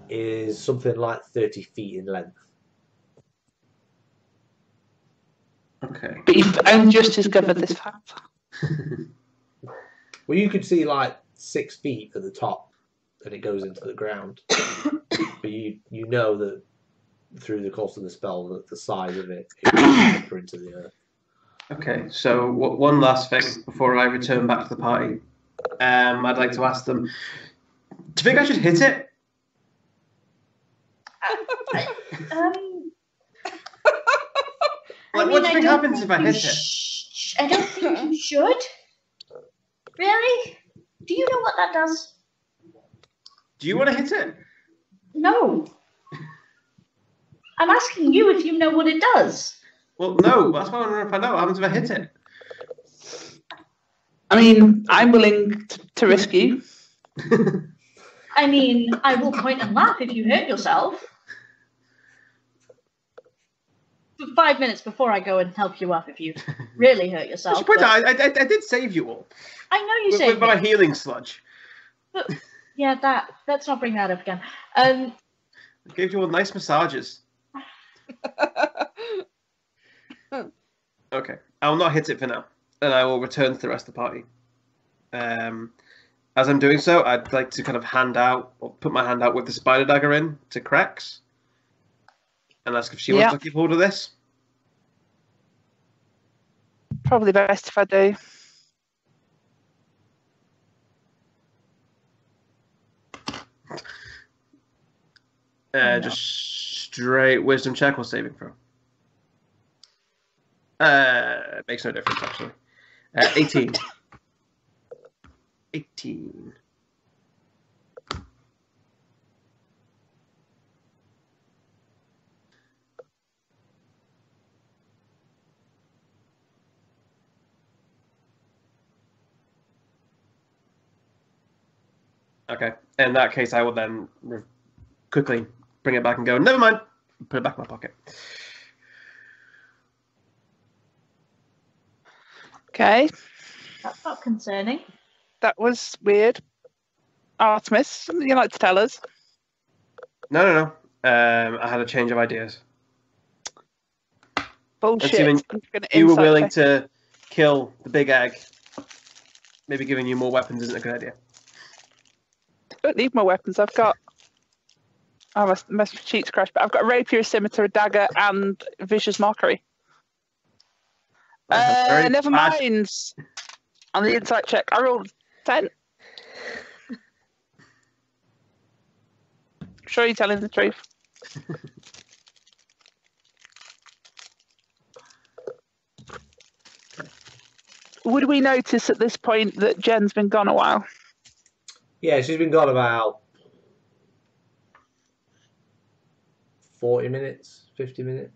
is something like 30 feet in length. Okay. But you've only just discovered this fact. Well, you could see like 6 feet at the top, and it goes into the ground. But you know that through the course of the spell that the size of it goes deeper into the earth. Okay, so one last thing before I return back to the party. I'd like to ask them, do you think I should hit it? What do you think happens if I hit it? I don't think you should. Really? Do you know what that does? Do you want to hit it? No. I'm asking you if you know what it does. Well, no. That's why I want to find out what happens if I hit it. I mean, I'm willing to risk you. I mean, I will point and laugh if you hurt yourself. For 5 minutes before I go and help you up if you really hurt yourself. I did save you all. I know you saved with me. my healing sludge. But, yeah, let's not bring that up again. I gave you all nice massages. Okay, I'll not hit it for now, and I will return to the rest of the party. As I'm doing so, I'd like to kind of put my hand out with the spider dagger in to Crex, and ask if she wants to keep hold of this. Probably best if I do. Just straight wisdom check or saving throw. Makes no difference actually. 18. 18. Okay. In that case, I will then quickly bring it back and go, never mind. Put it back in my pocket. Okay. That's not concerning. That was weird. Artemis, something you'd like to tell us? No. I had a change of ideas. Bullshit. You were willing to kill the big egg. Maybe giving you more weapons isn't a good idea. Don't need more weapons. I've got... Oh, my sheets crashed, but I've got a rapier, a scimitar, a dagger, and vicious mockery. Never mind. On the insight check, I rolled 10. Sure you're telling the truth. Would we notice at this point that Jen's been gone a while? Yeah, she's been gone about 40 minutes, 50 minutes.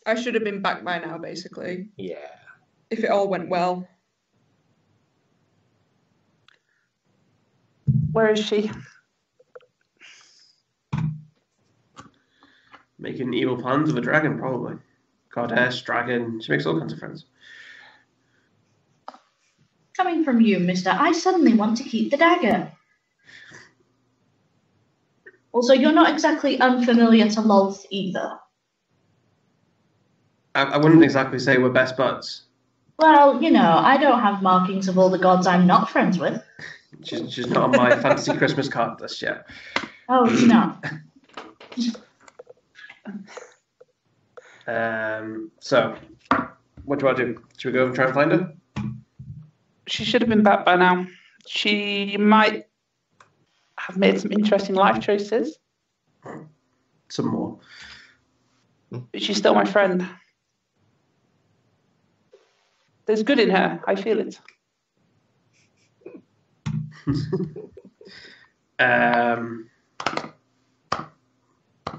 I should have been back by now, basically. Yeah. If it all went well. Where is she? Making evil plans with a dragon, probably. Goddess, dragon. She makes all kinds of friends. Coming from you, mister, I suddenly want to keep the dagger. Also, you're not exactly unfamiliar to Lolth either. I wouldn't exactly say we're best buds. Well, you know, I don't have markings of all the gods I'm not friends with. She's not on my fantasy Christmas card list yet. Oh, she's not. So, what do I do? Should we go and try and find her? She should have been back by now. She might have made some interesting life choices. Some more. But she's still my friend. There's good in her. I feel it.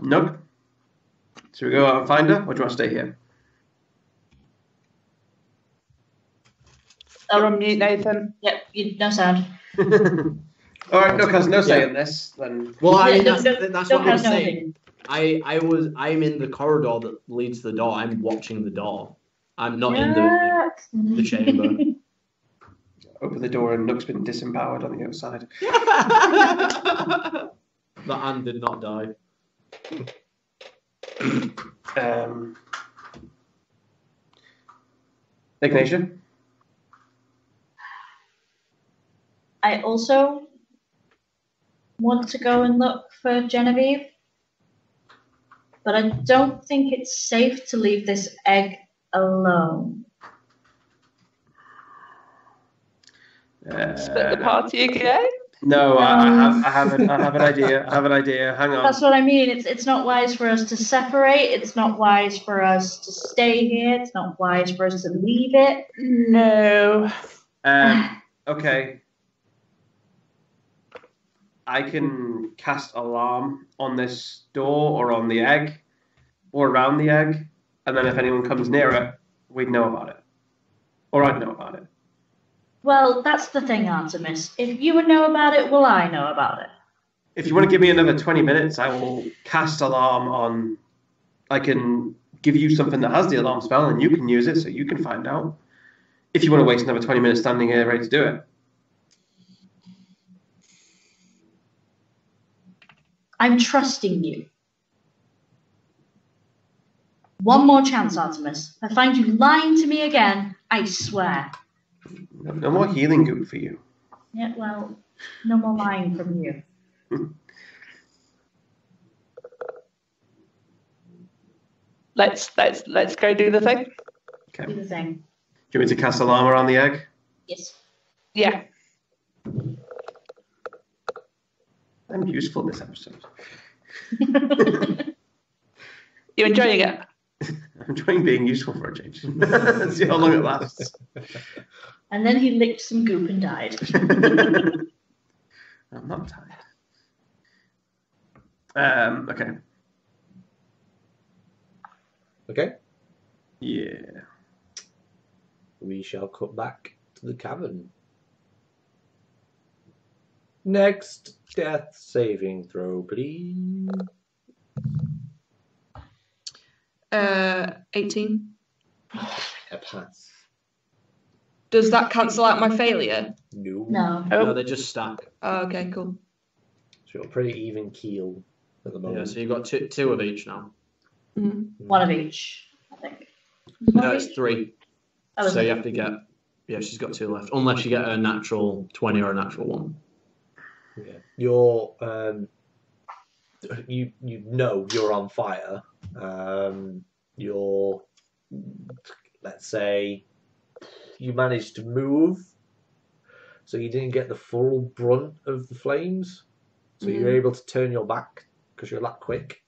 Nope. Should we go out and find her, or do you want to stay here? You're on mute, Nathan. Yep, no sound. All right, no, cause no say in this. Then. Well, I mean, Yeah, that's don't what I'm have no saying. I'm in the corridor that leads to the door. I'm watching the door. I'm not in the chamber. Open the door and Nook's been disempowered on the outside. The hand did not die. Ignatia? I also want to go and look for Genevieve, but I don't think it's safe to leave this egg alone. Split the party again? No, I have an idea. I have an idea. Hang on. That's what I mean. It's not wise for us to separate. It's not wise for us to stay here. It's not wise for us to leave it. No. Okay. I can cast alarm on this door or on the egg or around the egg, and then if anyone comes near it, we'd know about it. Or I'd know about it. Well, that's the thing, Artemis. If you would know about it, will I know about it? If you want to give me another 20 minutes, I will cast alarm on... I can give you something that has the alarm spell, and you can use it so you can find out. If you want to waste another 20 minutes standing here ready to do it. I'm trusting you. One more chance, Artemis. If I find you lying to me again, I swear. No more healing goop for you. Yeah, well, no more lying from you. Let's go do the thing. Okay. Do the thing. Do you want me to cast alarm around the egg? Yes. Yeah. I'm useful this episode. You enjoying it? I'm enjoying being useful for a change. Let's see how long it lasts. And then he licked some goop and died. I'm not tired. Okay. Okay. Yeah. We shall cut back to the cavern. Next death saving throw, please. 18. A pass. Does that cancel out my failure? No. No, they just stack. Oh, okay, cool. So you're pretty even keel at the moment. Yeah, so you've got two of each now. One of each, I think. No, it's 3. Oh, So you have to get... Yeah, she's got 2 left. Unless you get a natural 20 or a natural 1. Yeah. You're you know you're on fire. You're, let's say, you managed to move, so you didn't get the full brunt of the flames. So you're able to turn your back because you're that quick.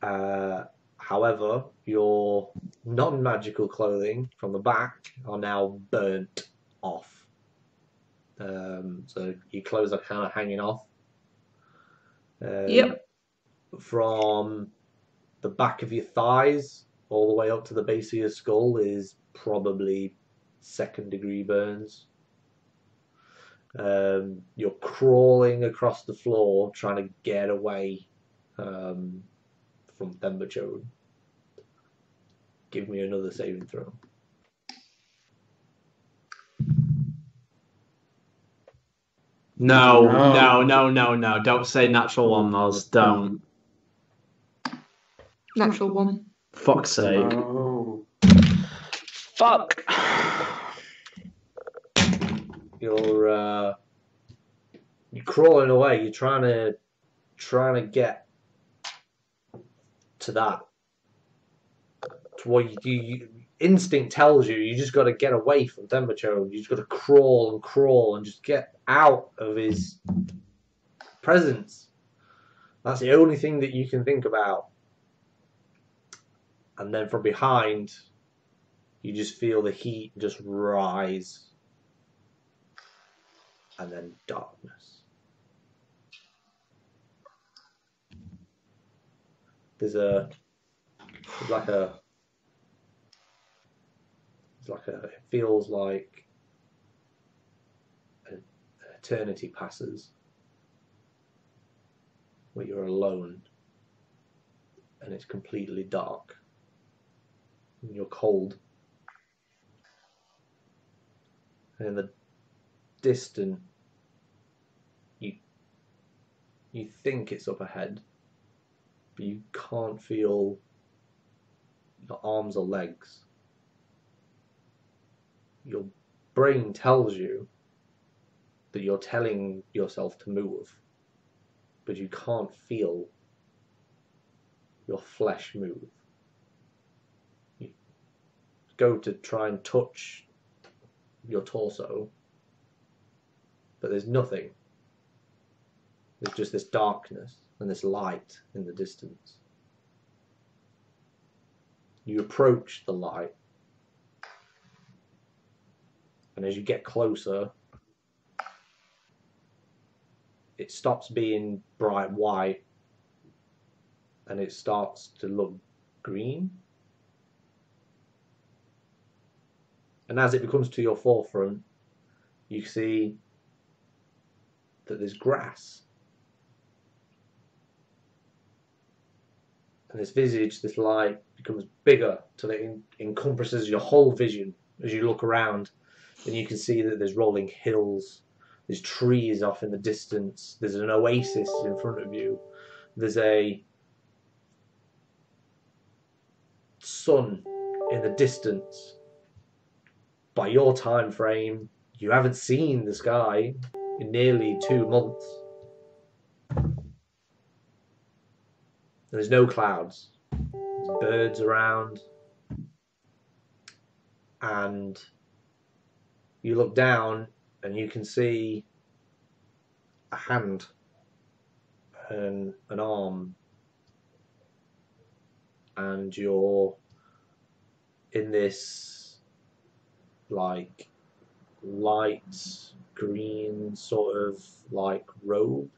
However, your non-magical clothing from the back are now burnt off. So your clothes are kind of hanging off. Yep. From the back of your thighs all the way up to the base of your skull is probably 2nd degree burns. You're crawling across the floor trying to get away from Themberchode. Give me another saving throw. No. Don't say natural 1, Moz. Don't. Natural 1. Fuck's sake. Oh. Fuck. You're crawling away. You're trying to get to that what instinct tells you. You just got to get away from temperature. You just got to crawl and just get out of his presence. That's the only thing that you can think about. And then from behind, you just feel the heat just rise. And then darkness. It feels like an eternity passes where you're alone and it's completely dark and you're cold. And in the distant, you think it's up ahead, but you can't feel your arms or legs. Your brain tells you that you're telling yourself to move, but you can't feel your flesh move. You go to try and touch your torso, but there's nothing. There's just this darkness and this light in the distance. You approach the light, and as you get closer, it stops being bright white and it starts to look green. And as it becomes to your forefront, you see that there's grass. And this visage, this light, becomes bigger till it encompasses your whole vision as you look around. And you can see that there's rolling hills, there's trees off in the distance, there's an oasis in front of you, there's a sun in the distance. By your time frame, you haven't seen the sky in nearly 2 months. There's no clouds. There's birds around. And you look down and you can see a hand and an arm. And you're in this like light green sort of like robe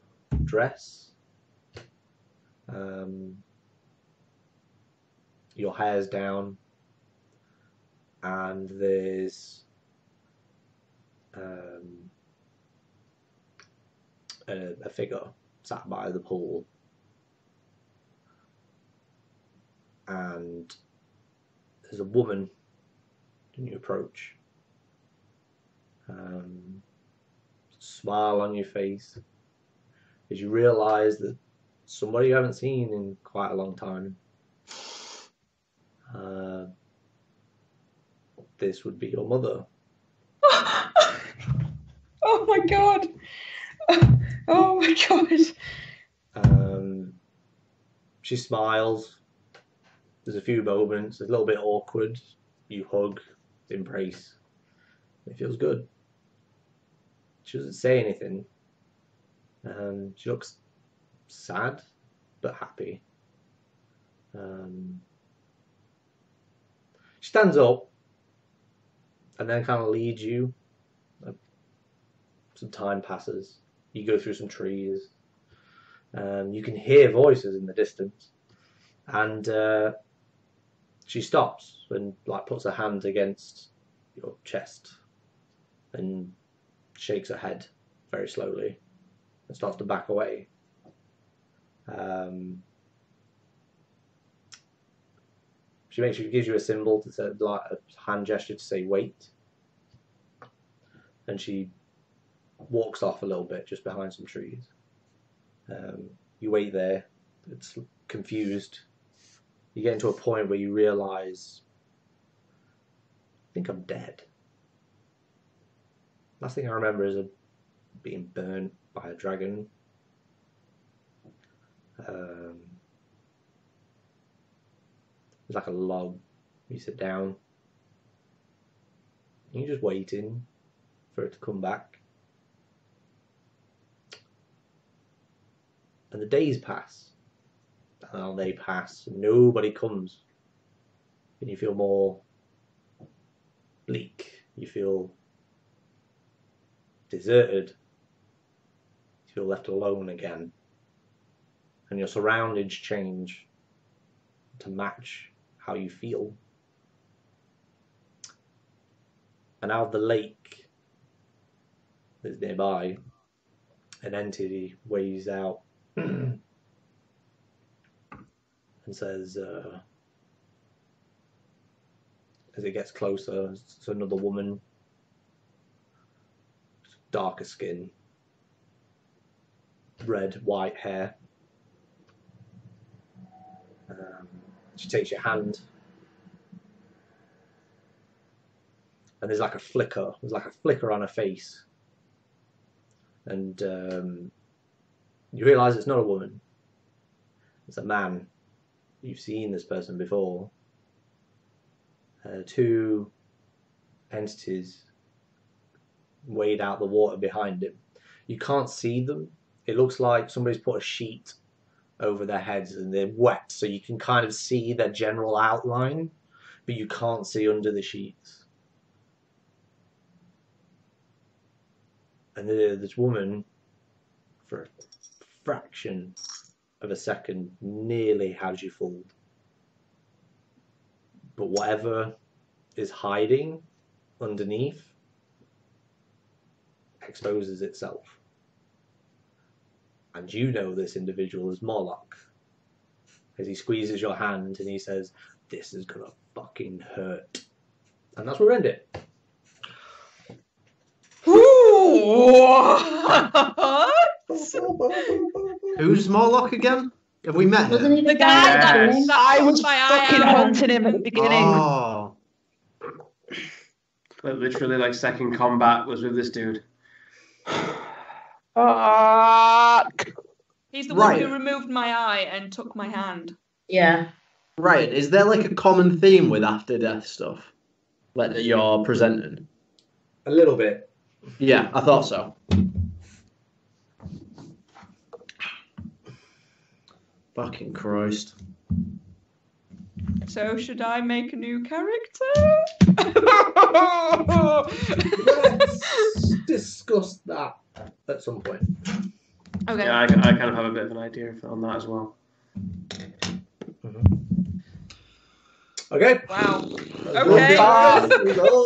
dress. Your hair's down and there's a figure sat by the pool, and there's a woman when you approach. Smile on your face as you realise that somebody you haven't seen in quite a long time. This would be your mother. Oh my god. Oh my god. She smiles. There's a few moments, it's a little bit awkward. You hug, embrace. It feels good. She doesn't say anything. She looks sad, but happy. She stands up and then kind of leads you. Some time passes. You go through some trees. You can hear voices in the distance. And she stops and like puts her hand against your chest and shakes her head very slowly and starts to back away. She gives you a symbol to say, like a hand gesture to say wait, and she walks off a little bit just behind some trees. You wait there. It's confused. You get into a point where you realise, I think I'm dead. Last thing I remember is being burnt by a dragon. There's like a log You sit down. You're just waiting for it to come back. And the days pass. And they pass. And nobody comes. And you feel more bleak. You feel deserted. You feel left alone again. And your surroundings change to match how you feel. And out of the lake that's nearby, an entity waves out and says, as it gets closer, it's another woman, darker skin, red, white hair. She takes your hand. And there's like a flicker. There's like a flicker on her face. And you realise it's not a woman. It's a man. You've seen this person before. Two entities wade out the water behind him. You can't see them. It looks like somebody's put a sheet over their heads and they're wet, so you can kind of see their general outline, but you can't see under the sheets. And this woman, for a fraction of a second, nearly has you fooled. But whatever is hiding underneath exposes itself. And you know this individual is Moloch. As he squeezes your hand and he says, "This is gonna fucking hurt." And that's where we end it. Who's Morlock again? Have we met Wasn't him? he the The guy guy that I was my fucking eye out. hunting him at the beginning. Oh. But literally, like, second combat was with this dude. Fuck. He's the one Right. who removed my eye and took my hand. Yeah. Right, is there like a common theme with after death stuff? Like that you're presenting? A little bit. Yeah, I thought so. Fucking Christ. So should I make a new character? Let's discuss that at some point. Okay. Yeah, I kind of have a bit of an idea on that as well. Okay. Wow. Let's Okay. go.